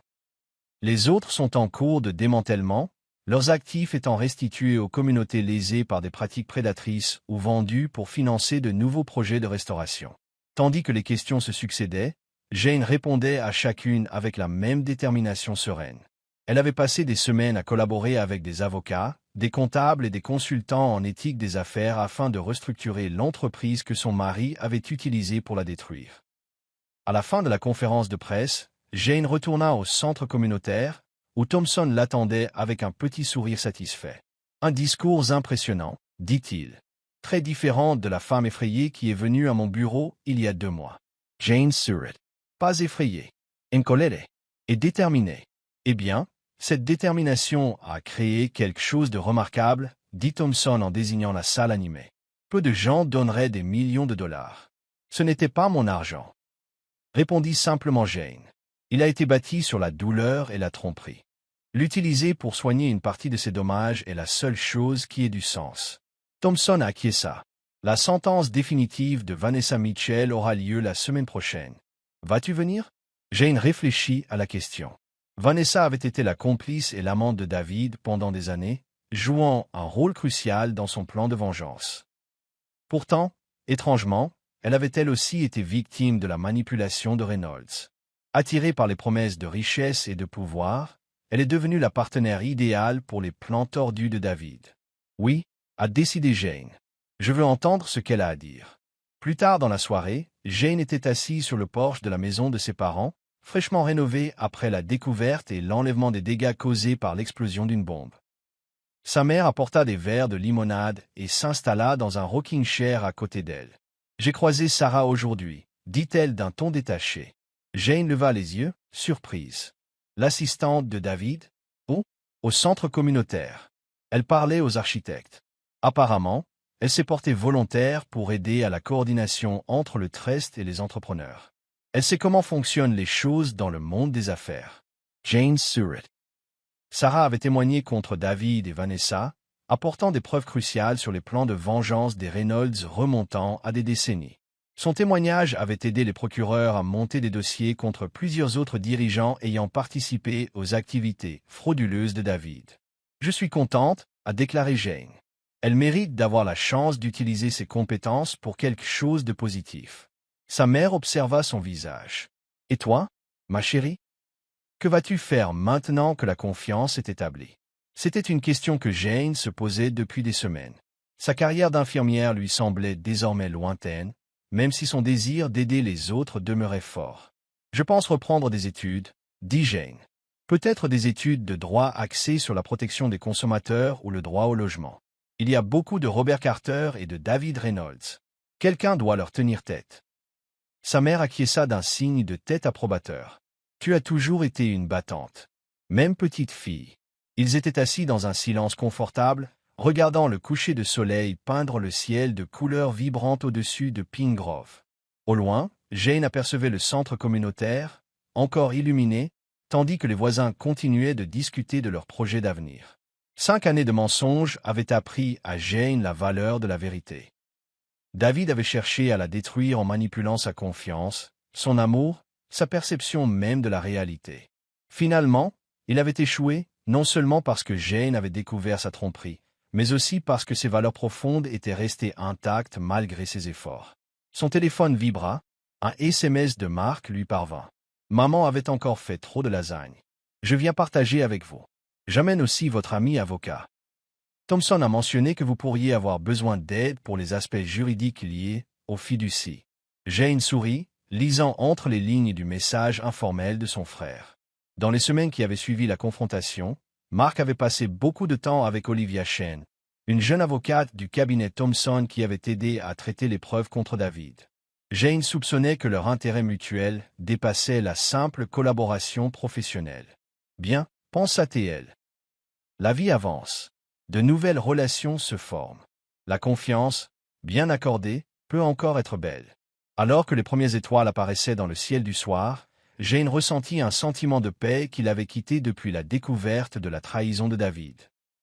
Les autres sont en cours de démantèlement, leurs actifs étant restitués aux communautés lésées par des pratiques prédatrices ou vendus pour financer de nouveaux projets de restauration. Tandis que les questions se succédaient, Jane répondait à chacune avec la même détermination sereine. Elle avait passé des semaines à collaborer avec des avocats, des comptables et des consultants en éthique des affaires afin de restructurer l'entreprise que son mari avait utilisée pour la détruire. À la fin de la conférence de presse, Jane retourna au centre communautaire, où Thompson l'attendait avec un petit sourire satisfait. « Un discours impressionnant, dit-il. Très différente de la femme effrayée qui est venue à mon bureau il y a 2 mois. Jane Surratt. Pas effrayée. Incolère. Et déterminée. Eh bien, cette détermination a créé quelque chose de remarquable, dit Thompson en désignant la salle animée. Peu de gens donneraient des millions de dollars. Ce n'était pas mon argent, répondit simplement Jane. Il a été bâti sur la douleur et la tromperie. L'utiliser pour soigner une partie de ces dommages est la seule chose qui ait du sens. Thompson acquiesça. La sentence définitive de Vanessa Mitchell aura lieu la semaine prochaine. Vas-tu venir? Jane réfléchit à la question. Vanessa avait été la complice et l'amante de David pendant des années, jouant un rôle crucial dans son plan de vengeance. Pourtant, étrangement, elle avait elle aussi été victime de la manipulation de Reynolds. Attirée par les promesses de richesse et de pouvoir, elle est devenue la partenaire idéale pour les plans tordus de David. Oui, a décidé Jane. Je veux entendre ce qu'elle a à dire. Plus tard dans la soirée, Jane était assise sur le porche de la maison de ses parents, fraîchement rénovée après la découverte et l'enlèvement des dégâts causés par l'explosion d'une bombe. Sa mère apporta des verres de limonade et s'installa dans un rocking chair à côté d'elle. « J'ai croisé Sarah aujourd'hui, » dit-elle d'un ton détaché. Jane leva les yeux, surprise. L'assistante de David? Où? Au centre communautaire. Elle parlait aux architectes. Apparemment, elle s'est portée volontaire pour aider à la coordination entre le trust et les entrepreneurs. Elle sait comment fonctionnent les choses dans le monde des affaires. Jane Surratt. Sarah avait témoigné contre David et Vanessa, apportant des preuves cruciales sur les plans de vengeance des Reynolds remontant à des décennies. Son témoignage avait aidé les procureurs à monter des dossiers contre plusieurs autres dirigeants ayant participé aux activités frauduleuses de David. « Je suis contente, » a déclaré Jane. Elle mérite d'avoir la chance d'utiliser ses compétences pour quelque chose de positif. Sa mère observa son visage. « Et toi, ma chérie? Que vas-tu faire maintenant que la confiance est établie? » C'était une question que Jane se posait depuis des semaines. Sa carrière d'infirmière lui semblait désormais lointaine, même si son désir d'aider les autres demeurait fort. « Je pense reprendre des études, » dit Jane. « Peut-être des études de droit axées sur la protection des consommateurs ou le droit au logement. Il y a beaucoup de Robert Carter et de David Reynolds. Quelqu'un doit leur tenir tête. » Sa mère acquiesça d'un signe de tête approbateur. « Tu as toujours été une battante. Même petite fille. » Ils étaient assis dans un silence confortable, regardant le coucher de soleil peindre le ciel de couleurs vibrantes au-dessus de Pine Grove. Au loin, Jane apercevait le centre communautaire, encore illuminé, tandis que les voisins continuaient de discuter de leurs projets d'avenir. 5 années de mensonges avaient appris à Jane la valeur de la vérité. David avait cherché à la détruire en manipulant sa confiance, son amour, sa perception même de la réalité. Finalement, il avait échoué, non seulement parce que Jane avait découvert sa tromperie, mais aussi parce que ses valeurs profondes étaient restées intactes malgré ses efforts. Son téléphone vibra, un SMS de Marc lui parvint. « Maman avait encore fait trop de lasagne. Je viens partager avec vous. J'amène aussi votre ami avocat. Thompson a mentionné que vous pourriez avoir besoin d'aide pour les aspects juridiques liés aux fiducies. » Jane sourit, lisant entre les lignes du message informel de son frère. Dans les semaines qui avaient suivi la confrontation, Mark avait passé beaucoup de temps avec Olivia Chen, une jeune avocate du cabinet Thompson qui avait aidé à traiter les preuves contre David. Jane soupçonnait que leur intérêt mutuel dépassait la simple collaboration professionnelle. Bien, pensa-t-elle. La vie avance. De nouvelles relations se forment. La confiance, bien accordée, peut encore être belle. Alors que les premières étoiles apparaissaient dans le ciel du soir, Jane ressentit un sentiment de paix qui l'avait quittée depuis la découverte de la trahison de David.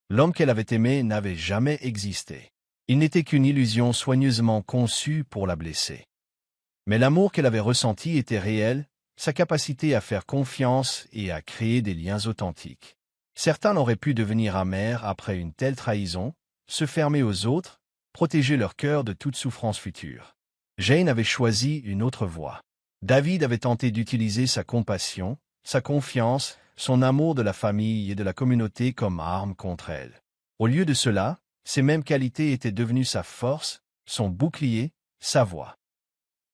L'homme qu'elle avait aimé n'avait jamais existé. Il n'était qu'une illusion soigneusement conçue pour la blesser. Mais l'amour qu'elle avait ressenti était réel, sa capacité à faire confiance et à créer des liens authentiques. Certains auraient pu devenir amers après une telle trahison, se fermer aux autres, protéger leur cœur de toute souffrance future. Jane avait choisi une autre voie. David avait tenté d'utiliser sa compassion, sa confiance, son amour de la famille et de la communauté comme arme contre elle. Au lieu de cela, ces mêmes qualités étaient devenues sa force, son bouclier, sa voix.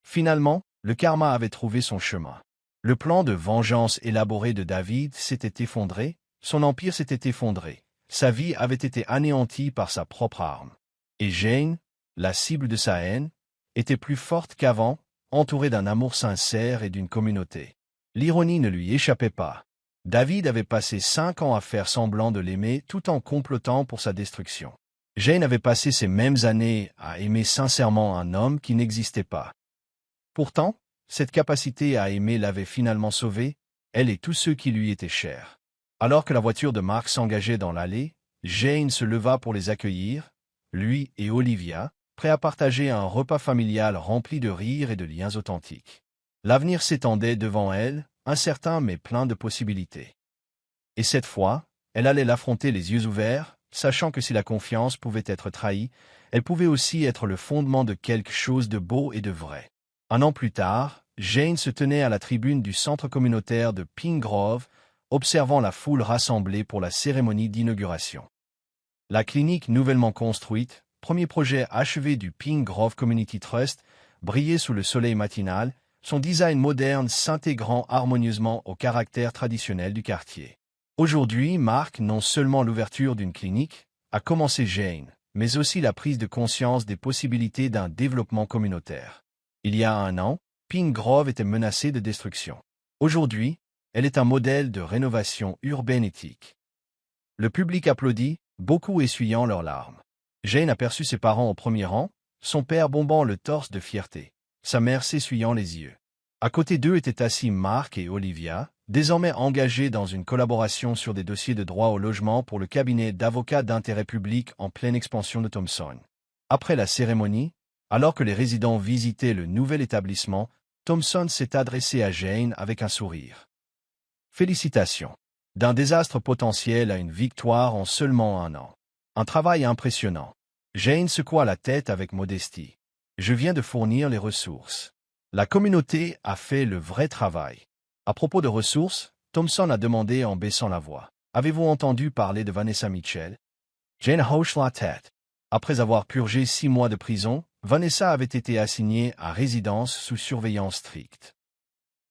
Finalement, le karma avait trouvé son chemin. Le plan de vengeance élaboré de David s'était effondré, son empire s'était effondré, sa vie avait été anéantie par sa propre arme. Et Jane, la cible de sa haine, était plus forte qu'avant, entourée d'un amour sincère et d'une communauté. L'ironie ne lui échappait pas. David avait passé 5 ans à faire semblant de l'aimer tout en complotant pour sa destruction. Jane avait passé ces mêmes années à aimer sincèrement un homme qui n'existait pas. Pourtant, cette capacité à aimer l'avait finalement sauvée, elle et tous ceux qui lui étaient chers. Alors que la voiture de Mark s'engageait dans l'allée, Jane se leva pour les accueillir, lui et Olivia, prêts à partager un repas familial rempli de rires et de liens authentiques. L'avenir s'étendait devant elle, incertain mais plein de possibilités. Et cette fois, elle allait l'affronter les yeux ouverts, sachant que si la confiance pouvait être trahie, elle pouvait aussi être le fondement de quelque chose de beau et de vrai. 1 an plus tard, Jane se tenait à la tribune du centre communautaire de Pine Grove, observant la foule rassemblée pour la cérémonie d'inauguration. La clinique nouvellement construite, premier projet achevé du Pine Grove Community Trust, brillait sous le soleil matinal, son design moderne s'intégrant harmonieusement au caractère traditionnel du quartier. Aujourd'hui marque non seulement l'ouverture d'une clinique, a commencé Jane, mais aussi la prise de conscience des possibilités d'un développement communautaire. Il y a 1 an, Pine Grove était menacée de destruction. Aujourd'hui, elle est un modèle de rénovation urbaine éthique. Le public applaudit, beaucoup essuyant leurs larmes. Jane aperçut ses parents au premier rang, son père bombant le torse de fierté, sa mère s'essuyant les yeux. À côté d'eux étaient assis Mark et Olivia, désormais engagés dans une collaboration sur des dossiers de droit au logement pour le cabinet d'avocats d'intérêt public en pleine expansion de Thompson. Après la cérémonie, alors que les résidents visitaient le nouvel établissement, Thompson s'est adressé à Jane avec un sourire. Félicitations. D'un désastre potentiel à une victoire en seulement 1 an. Un travail impressionnant. Jane secoua la tête avec modestie. Je viens de fournir les ressources. La communauté a fait le vrai travail. À propos de ressources, Thompson a demandé en baissant la voix. Avez-vous entendu parler de Vanessa Mitchell? Jane hoche la tête. Après avoir purgé 6 mois de prison, Vanessa avait été assignée à résidence sous surveillance stricte.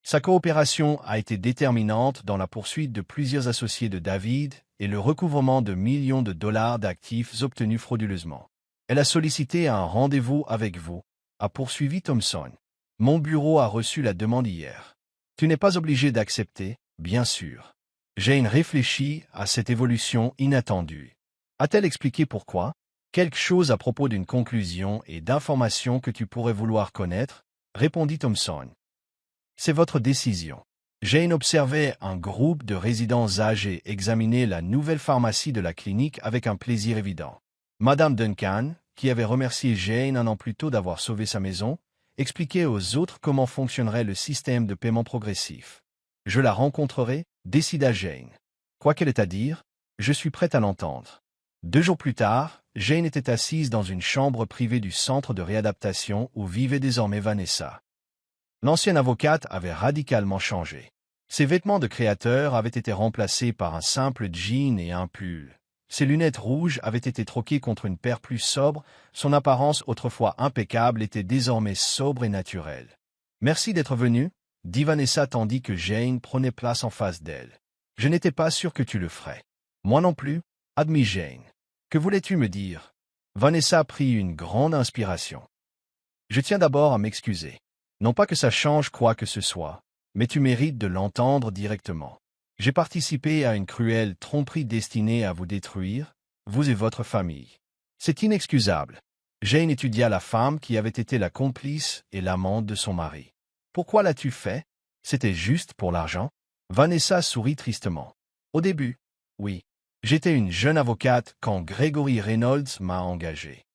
Sa coopération a été déterminante dans la poursuite de plusieurs associés de David et le recouvrement de millions de dollars d'actifs obtenus frauduleusement. Elle a sollicité un rendez-vous avec vous, a poursuivi Thompson. Mon bureau a reçu la demande hier. Tu n'es pas obligé d'accepter, bien sûr. Jane réfléchit à cette évolution inattendue. A-t-elle expliqué pourquoi? Quelque chose à propos d'une conclusion et d'informations que tu pourrais vouloir connaître, répondit Thompson. C'est votre décision. Jane observait un groupe de résidents âgés examiner la nouvelle pharmacie de la clinique avec un plaisir évident. Madame Duncan, qui avait remercié Jane 1 an plus tôt d'avoir sauvé sa maison, expliquait aux autres comment fonctionnerait le système de paiement progressif. Je la rencontrerai, décida Jane. Quoi qu'elle ait à dire, je suis prête à l'entendre. 2 jours plus tard, Jane était assise dans une chambre privée du centre de réadaptation où vivait désormais Vanessa. L'ancienne avocate avait radicalement changé. Ses vêtements de créateur avaient été remplacés par un simple jean et un pull. Ses lunettes rouges avaient été troquées contre une paire plus sobre, son apparence autrefois impeccable était désormais sobre et naturelle. « Merci d'être venu » dit Vanessa tandis que Jane prenait place en face d'elle. « Je n'étais pas sûr que tu le ferais. »« Moi non plus » admit Jane. « Que voulais-tu me dire ?» Vanessa prit une grande inspiration. « Je tiens d'abord à m'excuser. Non pas que ça change quoi que ce soit, mais tu mérites de l'entendre directement. J'ai participé à une cruelle tromperie destinée à vous détruire, vous et votre famille. C'est inexcusable. » Jane étudia la femme qui avait été la complice et l'amante de son mari. « Pourquoi l'as-tu fait? C'était juste pour l'argent? » Vanessa sourit tristement. « Au début, oui. J'étais une jeune avocate quand Gregory Reynolds m'a engagé.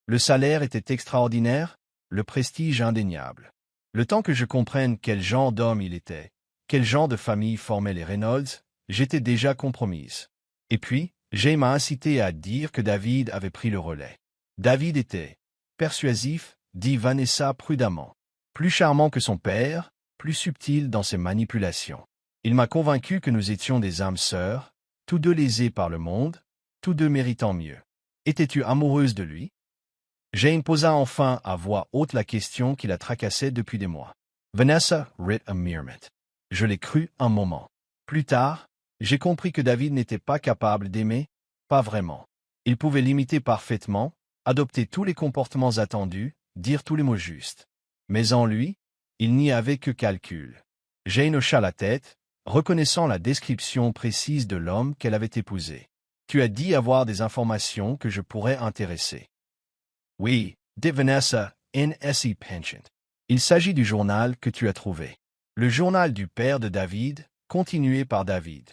Le salaire était extraordinaire, le prestige indéniable. Le temps que je comprenne quel genre d'homme il était, quel genre de famille formaient les Reynolds, j'étais déjà compromise. Et puis, Jane m'a incité à dire que David avait pris le relais. David était persuasif, dit Vanessa prudemment. Plus charmant que son père, plus subtil dans ses manipulations. Il m'a convaincu que nous étions des âmes sœurs, tous deux lésés par le monde, tous deux méritant mieux. Étais-tu amoureuse de lui? Jane posa enfin à voix haute la question qui la tracassait depuis des mois. Vanessa rit a Meermut. Je l'ai cru un moment. Plus tard, j'ai compris que David n'était pas capable d'aimer, pas vraiment. Il pouvait l'imiter parfaitement, adopter tous les comportements attendus, dire tous les mots justes. Mais en lui, il n'y avait que calcul. Jane hocha la tête, reconnaissant la description précise de l'homme qu'elle avait épousé. Tu as dit avoir des informations que je pourrais intéresser. Oui, dit Vanessa, N.S.E. Penchant. Il s'agit du journal que tu as trouvé. Le journal du père de David, continué par David.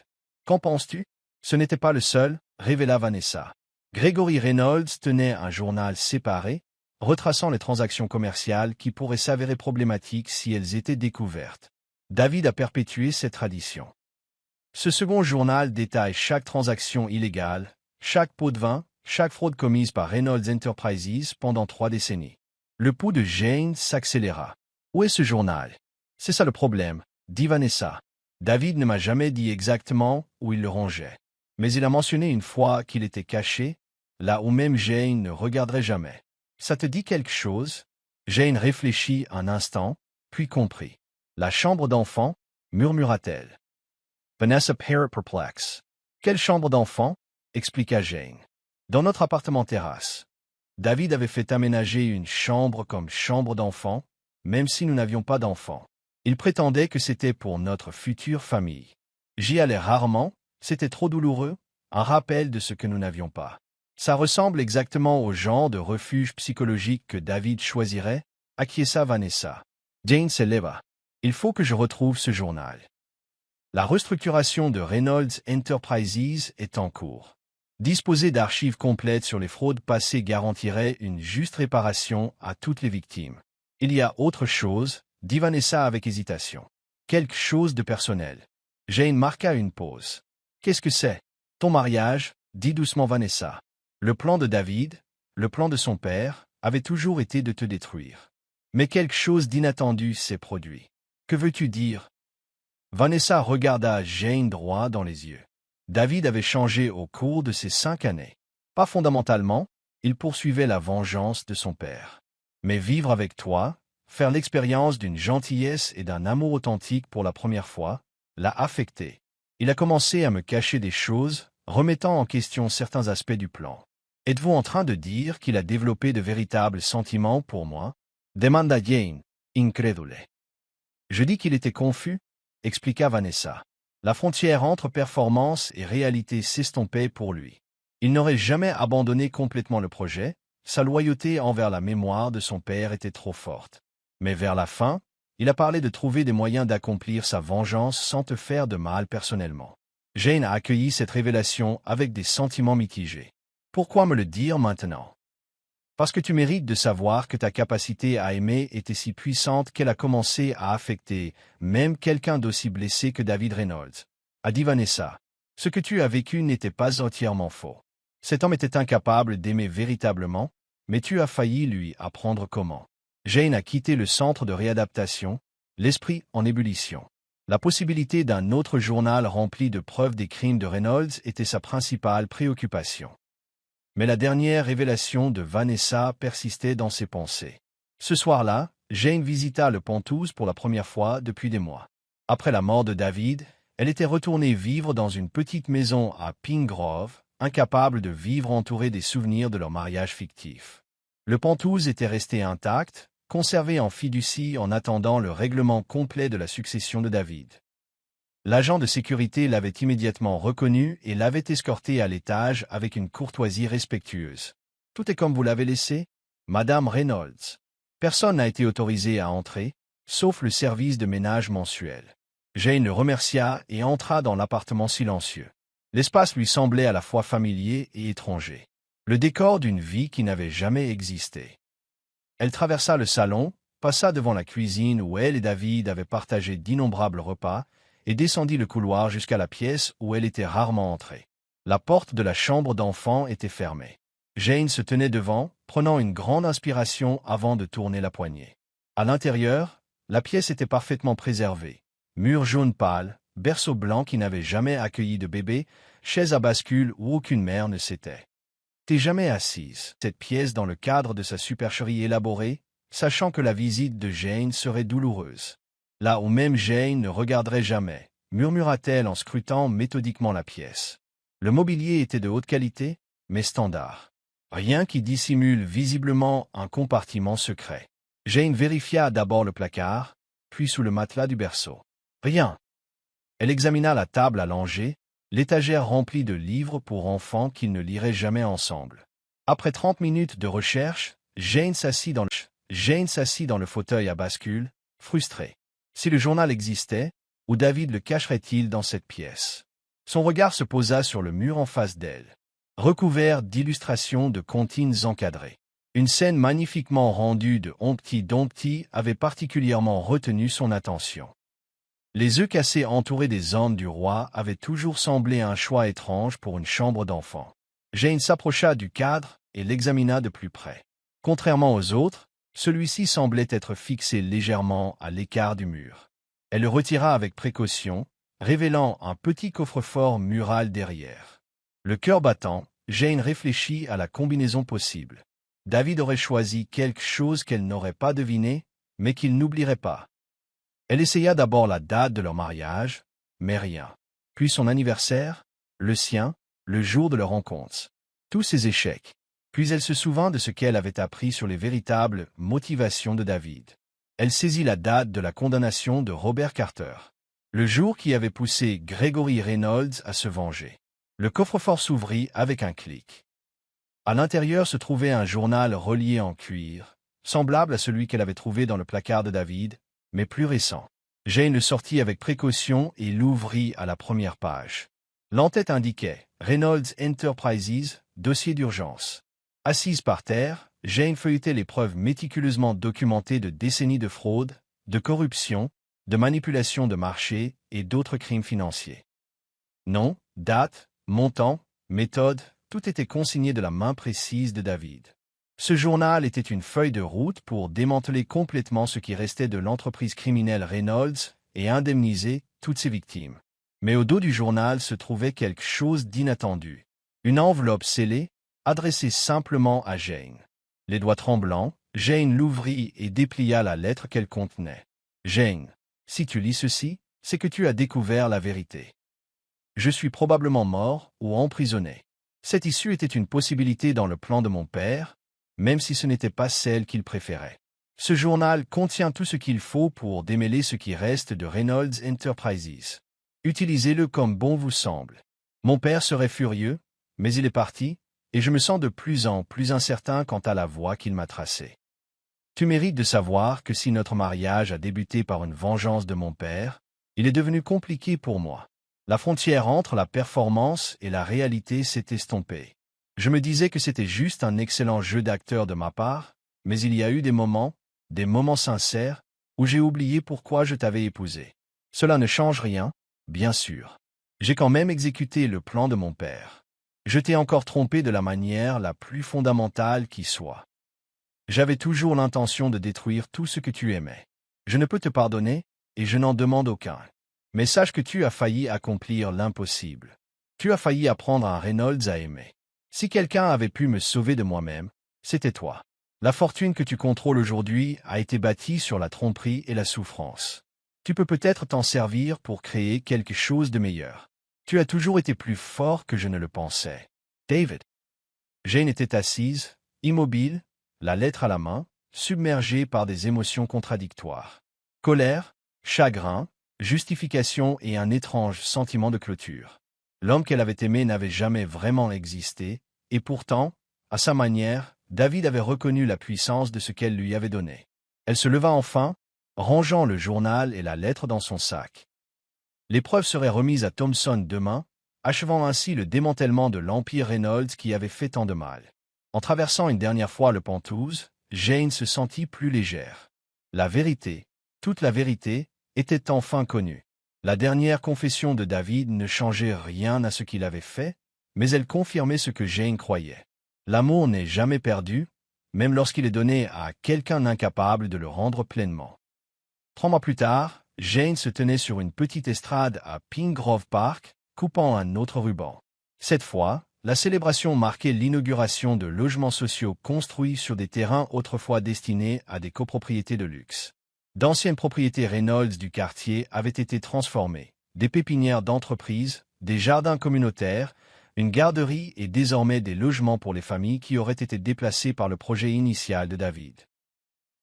Qu'en penses-tu? Ce n'était pas le seul, révéla Vanessa. Gregory Reynolds tenait un journal séparé, retraçant les transactions commerciales qui pourraient s'avérer problématiques si elles étaient découvertes. David a perpétué cette tradition. Ce second journal détaille chaque transaction illégale, chaque pot de vin, chaque fraude commise par Reynolds Enterprises pendant 3 décennies. Le pouls de Jane s'accéléra. Où est ce journal? C'est ça le problème, dit Vanessa. David ne m'a jamais dit exactement où il le rangeait. Mais il a mentionné une fois qu'il était caché, là où même Jane ne regarderait jamais. Ça te dit quelque chose? Jane réfléchit un instant, puis comprit. La chambre d'enfant, murmura-t-elle. Vanessa parut perplexe. Quelle chambre d'enfant? Expliqua Jane. Dans notre appartement terrasse. David avait fait aménager une chambre comme chambre d'enfant, même si nous n'avions pas d'enfant. Il prétendait que c'était pour notre future famille. J'y allais rarement, c'était trop douloureux, un rappel de ce que nous n'avions pas. Ça ressemble exactement au genre de refuge psychologique que David choisirait, acquiesça Vanessa. Jane s'éleva. Il faut que je retrouve ce journal. La restructuration de Reynolds Enterprises est en cours. Disposer d'archives complètes sur les fraudes passées garantirait une juste réparation à toutes les victimes. Il y a autre chose, dit Vanessa avec hésitation. Quelque chose de personnel. Jane marqua une pause. Qu'est-ce que c'est? Ton mariage, dit doucement Vanessa. Le plan de David, le plan de son père, avait toujours été de te détruire. Mais quelque chose d'inattendu s'est produit. Que veux-tu dire? Vanessa regarda Jane droit dans les yeux. David avait changé au cours de ces 5 années. Pas fondamentalement, il poursuivait la vengeance de son père. Mais vivre avec toi, faire l'expérience d'une gentillesse et d'un amour authentique pour la première fois, l'a affecté. Il a commencé à me cacher des choses, remettant en question certains aspects du plan. Êtes-vous en train de dire qu'il a développé de véritables sentiments pour moi? Demanda Jane, incrédule. Je dis qu'il était confus, expliqua Vanessa. La frontière entre performance et réalité s'estompait pour lui. Il n'aurait jamais abandonné complètement le projet, sa loyauté envers la mémoire de son père était trop forte. Mais vers la fin, il a parlé de trouver des moyens d'accomplir sa vengeance sans te faire de mal personnellement. Jane a accueilli cette révélation avec des sentiments mitigés. Pourquoi me le dire maintenant? Parce que tu mérites de savoir que ta capacité à aimer était si puissante qu'elle a commencé à affecter même quelqu'un d'aussi blessé que David Reynolds. A dit Vanessa. Ce que tu as vécu n'était pas entièrement faux. Cet homme était incapable d'aimer véritablement, mais tu as failli lui apprendre comment. Jane a quitté le centre de réadaptation, l'esprit en ébullition. La possibilité d'un autre journal rempli de preuves des crimes de Reynolds était sa principale préoccupation. Mais la dernière révélation de Vanessa persistait dans ses pensées. Ce soir-là, Jane visita le Pentouse pour la première fois depuis des mois. Après la mort de David, elle était retournée vivre dans une petite maison à Pine Grove, incapable de vivre entourée des souvenirs de leur mariage fictif. Le Pentouse était resté intact, conservé en fiducie en attendant le règlement complet de la succession de David. L'agent de sécurité l'avait immédiatement reconnu et l'avait escorté à l'étage avec une courtoisie respectueuse. « Tout est comme vous l'avez laissé, Madame Reynolds. Personne n'a été autorisé à entrer, sauf le service de ménage mensuel. » Jane le remercia et entra dans l'appartement silencieux. L'espace lui semblait à la fois familier et étranger. Le décor d'une vie qui n'avait jamais existé. Elle traversa le salon, passa devant la cuisine où elle et David avaient partagé d'innombrables repas, et descendit le couloir jusqu'à la pièce où elle était rarement entrée. La porte de la chambre d'enfant était fermée. Jane se tenait devant, prenant une grande inspiration avant de tourner la poignée. À l'intérieur, la pièce était parfaitement préservée. Mur jaune pâle, berceau blanc qui n'avait jamais accueilli de bébé, chaise à bascule où aucune mère ne s'était. T'es jamais assise. Cette pièce dans le cadre de sa supercherie élaborée, sachant que la visite de Jane serait douloureuse. Là où même Jane ne regarderait jamais, murmura-t-elle en scrutant méthodiquement la pièce. Le mobilier était de haute qualité, mais standard. Rien qui dissimule visiblement un compartiment secret. Jane vérifia d'abord le placard, puis sous le matelas du berceau. Rien. Elle examina la table à langer, l'étagère remplie de livres pour enfants qu'ils ne liraient jamais ensemble. Après 30 minutes de recherche, Jane s'assit dans le fauteuil à bascule, frustrée. Si le journal existait, où David le cacherait-il dans cette pièce? Son regard se posa sur le mur en face d'elle, recouvert d'illustrations de comptines encadrées. Une scène magnifiquement rendue de Humpty Dumpty avait particulièrement retenu son attention. Les œufs cassés entourés des hommes du roi avaient toujours semblé un choix étrange pour une chambre d'enfant. Jane s'approcha du cadre et l'examina de plus près. Contrairement aux autres, celui-ci semblait être fixé légèrement à l'écart du mur. Elle le retira avec précaution, révélant un petit coffre-fort mural derrière. Le cœur battant, Jane réfléchit à la combinaison possible. David aurait choisi quelque chose qu'elle n'aurait pas deviné, mais qu'il n'oublierait pas. Elle essaya d'abord la date de leur mariage, mais rien. Puis son anniversaire, le sien, le jour de leur rencontre. Tous ses échecs. Puis elle se souvint de ce qu'elle avait appris sur les véritables motivations de David. Elle saisit la date de la condamnation de Robert Carter. Le jour qui avait poussé Gregory Reynolds à se venger. Le coffre-fort s'ouvrit avec un clic. À l'intérieur se trouvait un journal relié en cuir, semblable à celui qu'elle avait trouvé dans le placard de David, mais plus récent. Jane le sortit avec précaution et l'ouvrit à la première page. L'entête indiquait « Reynolds Enterprises, dossier d'urgence ». Assise par terre, Jane feuilletait les preuves méticuleusement documentées de décennies de fraude, de corruption, de manipulation de marché et d'autres crimes financiers. Nom, date, montant, méthode, tout était consigné de la main précise de David. Ce journal était une feuille de route pour démanteler complètement ce qui restait de l'entreprise criminelle Reynolds et indemniser toutes ses victimes. Mais au dos du journal se trouvait quelque chose d'inattendu. Une enveloppe scellée, adressée simplement à Jane. Les doigts tremblants, Jane l'ouvrit et déplia la lettre qu'elle contenait. « Jane, si tu lis ceci, c'est que tu as découvert la vérité. Je suis probablement mort ou emprisonné. Cette issue était une possibilité dans le plan de mon père, même si ce n'était pas celle qu'il préférait. Ce journal contient tout ce qu'il faut pour démêler ce qui reste de Reynolds Enterprises. Utilisez-le comme bon vous semble. Mon père serait furieux, mais il est parti, et je me sens de plus en plus incertain quant à la voie qu'il m'a tracée. Tu mérites de savoir que si notre mariage a débuté par une vengeance de mon père, il est devenu compliqué pour moi. La frontière entre la performance et la réalité s'est estompée. Je me disais que c'était juste un excellent jeu d'acteur de ma part, mais il y a eu des moments sincères, où j'ai oublié pourquoi je t'avais épousé. Cela ne change rien, bien sûr. J'ai quand même exécuté le plan de mon père. Je t'ai encore trompé de la manière la plus fondamentale qui soit. J'avais toujours l'intention de détruire tout ce que tu aimais. Je ne peux te pardonner, et je n'en demande aucun. Mais sache que tu as failli accomplir l'impossible. Tu as failli apprendre à Reynolds à aimer. Si quelqu'un avait pu me sauver de moi-même, c'était toi. La fortune que tu contrôles aujourd'hui a été bâtie sur la tromperie et la souffrance. Tu peux peut-être t'en servir pour créer quelque chose de meilleur. Tu as toujours été plus fort que je ne le pensais. David. Jane était assise, immobile, la lettre à la main, submergée par des émotions contradictoires. Colère, chagrin, justification et un étrange sentiment de clôture. L'homme qu'elle avait aimé n'avait jamais vraiment existé, et pourtant, à sa manière, David avait reconnu la puissance de ce qu'elle lui avait donné. Elle se leva enfin, rangeant le journal et la lettre dans son sac. L'épreuve serait remise à Thompson demain, achevant ainsi le démantèlement de l'Empire Reynolds qui avait fait tant de mal. En traversant une dernière fois le Penthouse, Jane se sentit plus légère. La vérité, toute la vérité, était enfin connue. La dernière confession de David ne changeait rien à ce qu'il avait fait, mais elle confirmait ce que Jane croyait. L'amour n'est jamais perdu, même lorsqu'il est donné à quelqu'un d'incapable de le rendre pleinement. 3 mois plus tard, Jane se tenait sur une petite estrade à Pine Grove Park, coupant un autre ruban. Cette fois, la célébration marquait l'inauguration de logements sociaux construits sur des terrains autrefois destinés à des copropriétés de luxe. D'anciennes propriétés Reynolds du quartier avaient été transformées, des pépinières d'entreprises, des jardins communautaires, Une garderie et désormais des logements pour les familles qui auraient été déplacées par le projet initial de David.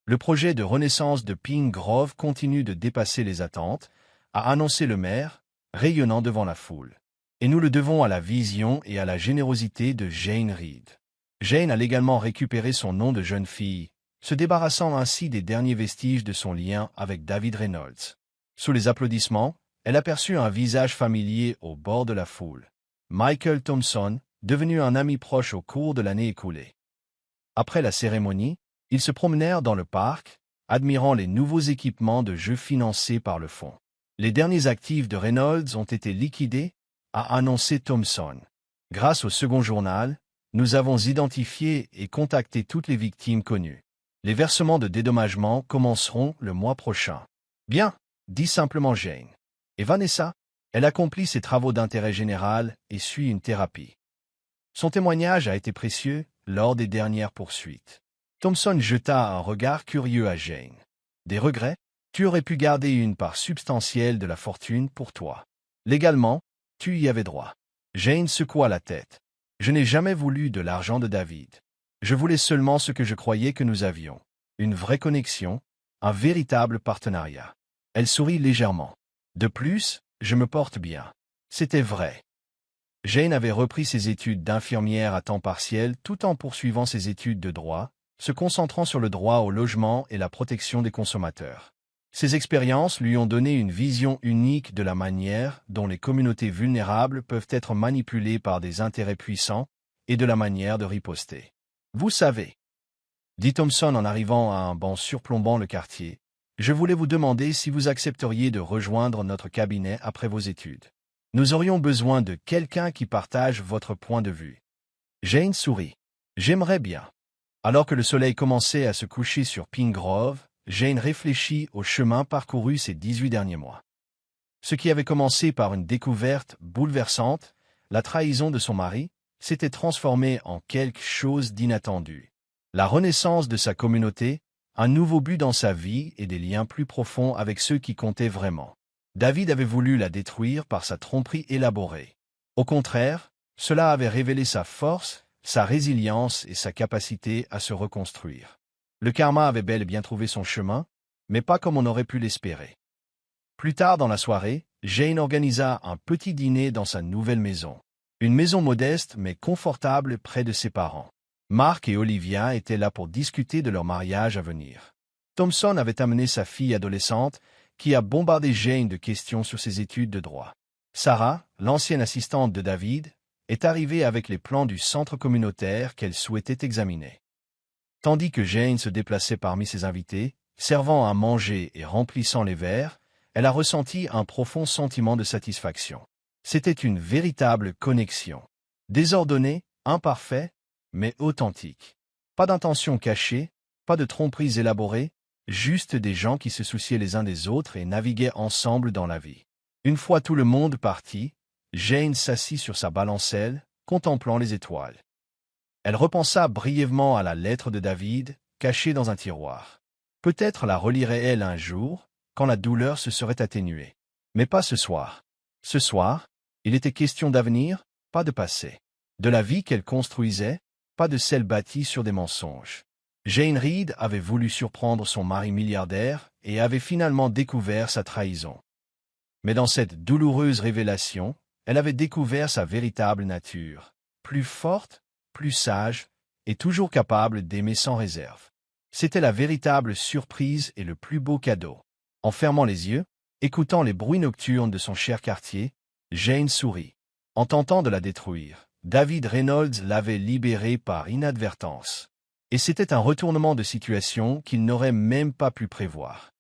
Le projet de renaissance de Pine Grove continue de dépasser les attentes, a annoncé le maire, rayonnant devant la foule. Et nous le devons à la vision et à la générosité de Jane Reed. Jane a légalement récupéré son nom de jeune fille, se débarrassant ainsi des derniers vestiges de son lien avec David Reynolds. Sous les applaudissements, elle aperçut un visage familier au bord de la foule. Michael Thompson, devenu un ami proche au cours de l'année écoulée. Après la cérémonie, ils se promenèrent dans le parc, admirant les nouveaux équipements de jeu financés par le fonds. Les derniers actifs de Reynolds ont été liquidés, a annoncé Thompson. Grâce au second journal, nous avons identifié et contacté toutes les victimes connues. Les versements de dédommagement commenceront le mois prochain. Bien, dit simplement Jane. Et Vanessa? Elle accomplit ses travaux d'intérêt général et suit une thérapie. Son témoignage a été précieux lors des dernières poursuites. Thompson jeta un regard curieux à Jane. Des regrets? Tu aurais pu garder une part substantielle de la fortune pour toi. Légalement, tu y avais droit. Jane secoua la tête. Je n'ai jamais voulu de l'argent de David. Je voulais seulement ce que je croyais que nous avions. Une vraie connexion, un véritable partenariat. Elle sourit légèrement. De plus, je me porte bien. C'était vrai. Jane avait repris ses études d'infirmière à temps partiel tout en poursuivant ses études de droit, se concentrant sur le droit au logement et la protection des consommateurs. Ces expériences lui ont donné une vision unique de la manière dont les communautés vulnérables peuvent être manipulées par des intérêts puissants et de la manière de riposter. Vous savez, dit Thompson en arrivant à un banc surplombant le quartier, je voulais vous demander si vous accepteriez de rejoindre notre cabinet après vos études. Nous aurions besoin de quelqu'un qui partage votre point de vue. Jane sourit. J'aimerais bien. Alors que le soleil commençait à se coucher sur Pine Grove, Jane réfléchit au chemin parcouru ces 18 derniers mois. Ce qui avait commencé par une découverte bouleversante, la trahison de son mari, s'était transformé en quelque chose d'inattendu. La renaissance de sa communauté, un nouveau but dans sa vie et des liens plus profonds avec ceux qui comptaient vraiment. David avait voulu la détruire par sa tromperie élaborée. Au contraire, cela avait révélé sa force, sa résilience et sa capacité à se reconstruire. Le karma avait bel et bien trouvé son chemin, mais pas comme on aurait pu l'espérer. Plus tard dans la soirée, Jane organisa un petit dîner dans sa nouvelle maison. Une maison modeste mais confortable près de ses parents. Mark et Olivia étaient là pour discuter de leur mariage à venir. Thompson avait amené sa fille adolescente, qui a bombardé Jane de questions sur ses études de droit. Sarah, l'ancienne assistante de David, est arrivée avec les plans du centre communautaire qu'elle souhaitait examiner. Tandis que Jane se déplaçait parmi ses invités, servant à manger et remplissant les verres, elle a ressenti un profond sentiment de satisfaction. C'était une véritable connexion. Désordonnée, imparfaite, mais authentique. Pas d'intention cachée, pas de tromperies élaborées, juste des gens qui se souciaient les uns des autres et naviguaient ensemble dans la vie. Une fois tout le monde parti, Jane s'assit sur sa balancelle, contemplant les étoiles. Elle repensa brièvement à la lettre de David, cachée dans un tiroir. Peut-être la relirait-elle un jour, quand la douleur se serait atténuée. Mais pas ce soir. Ce soir, il était question d'avenir, pas de passé. De la vie qu'elle construisait, pas de celle bâtie sur des mensonges. Jane Reed avait voulu surprendre son mari milliardaire et avait finalement découvert sa trahison. Mais dans cette douloureuse révélation, elle avait découvert sa véritable nature, plus forte, plus sage, et toujours capable d'aimer sans réserve. C'était la véritable surprise et le plus beau cadeau. En fermant les yeux, écoutant les bruits nocturnes de son cher quartier, Jane sourit. En tentant de la détruire, David Reynolds l'avait libérée par inadvertance. Et c'était un retournement de situation qu'il n'aurait même pas pu prévoir.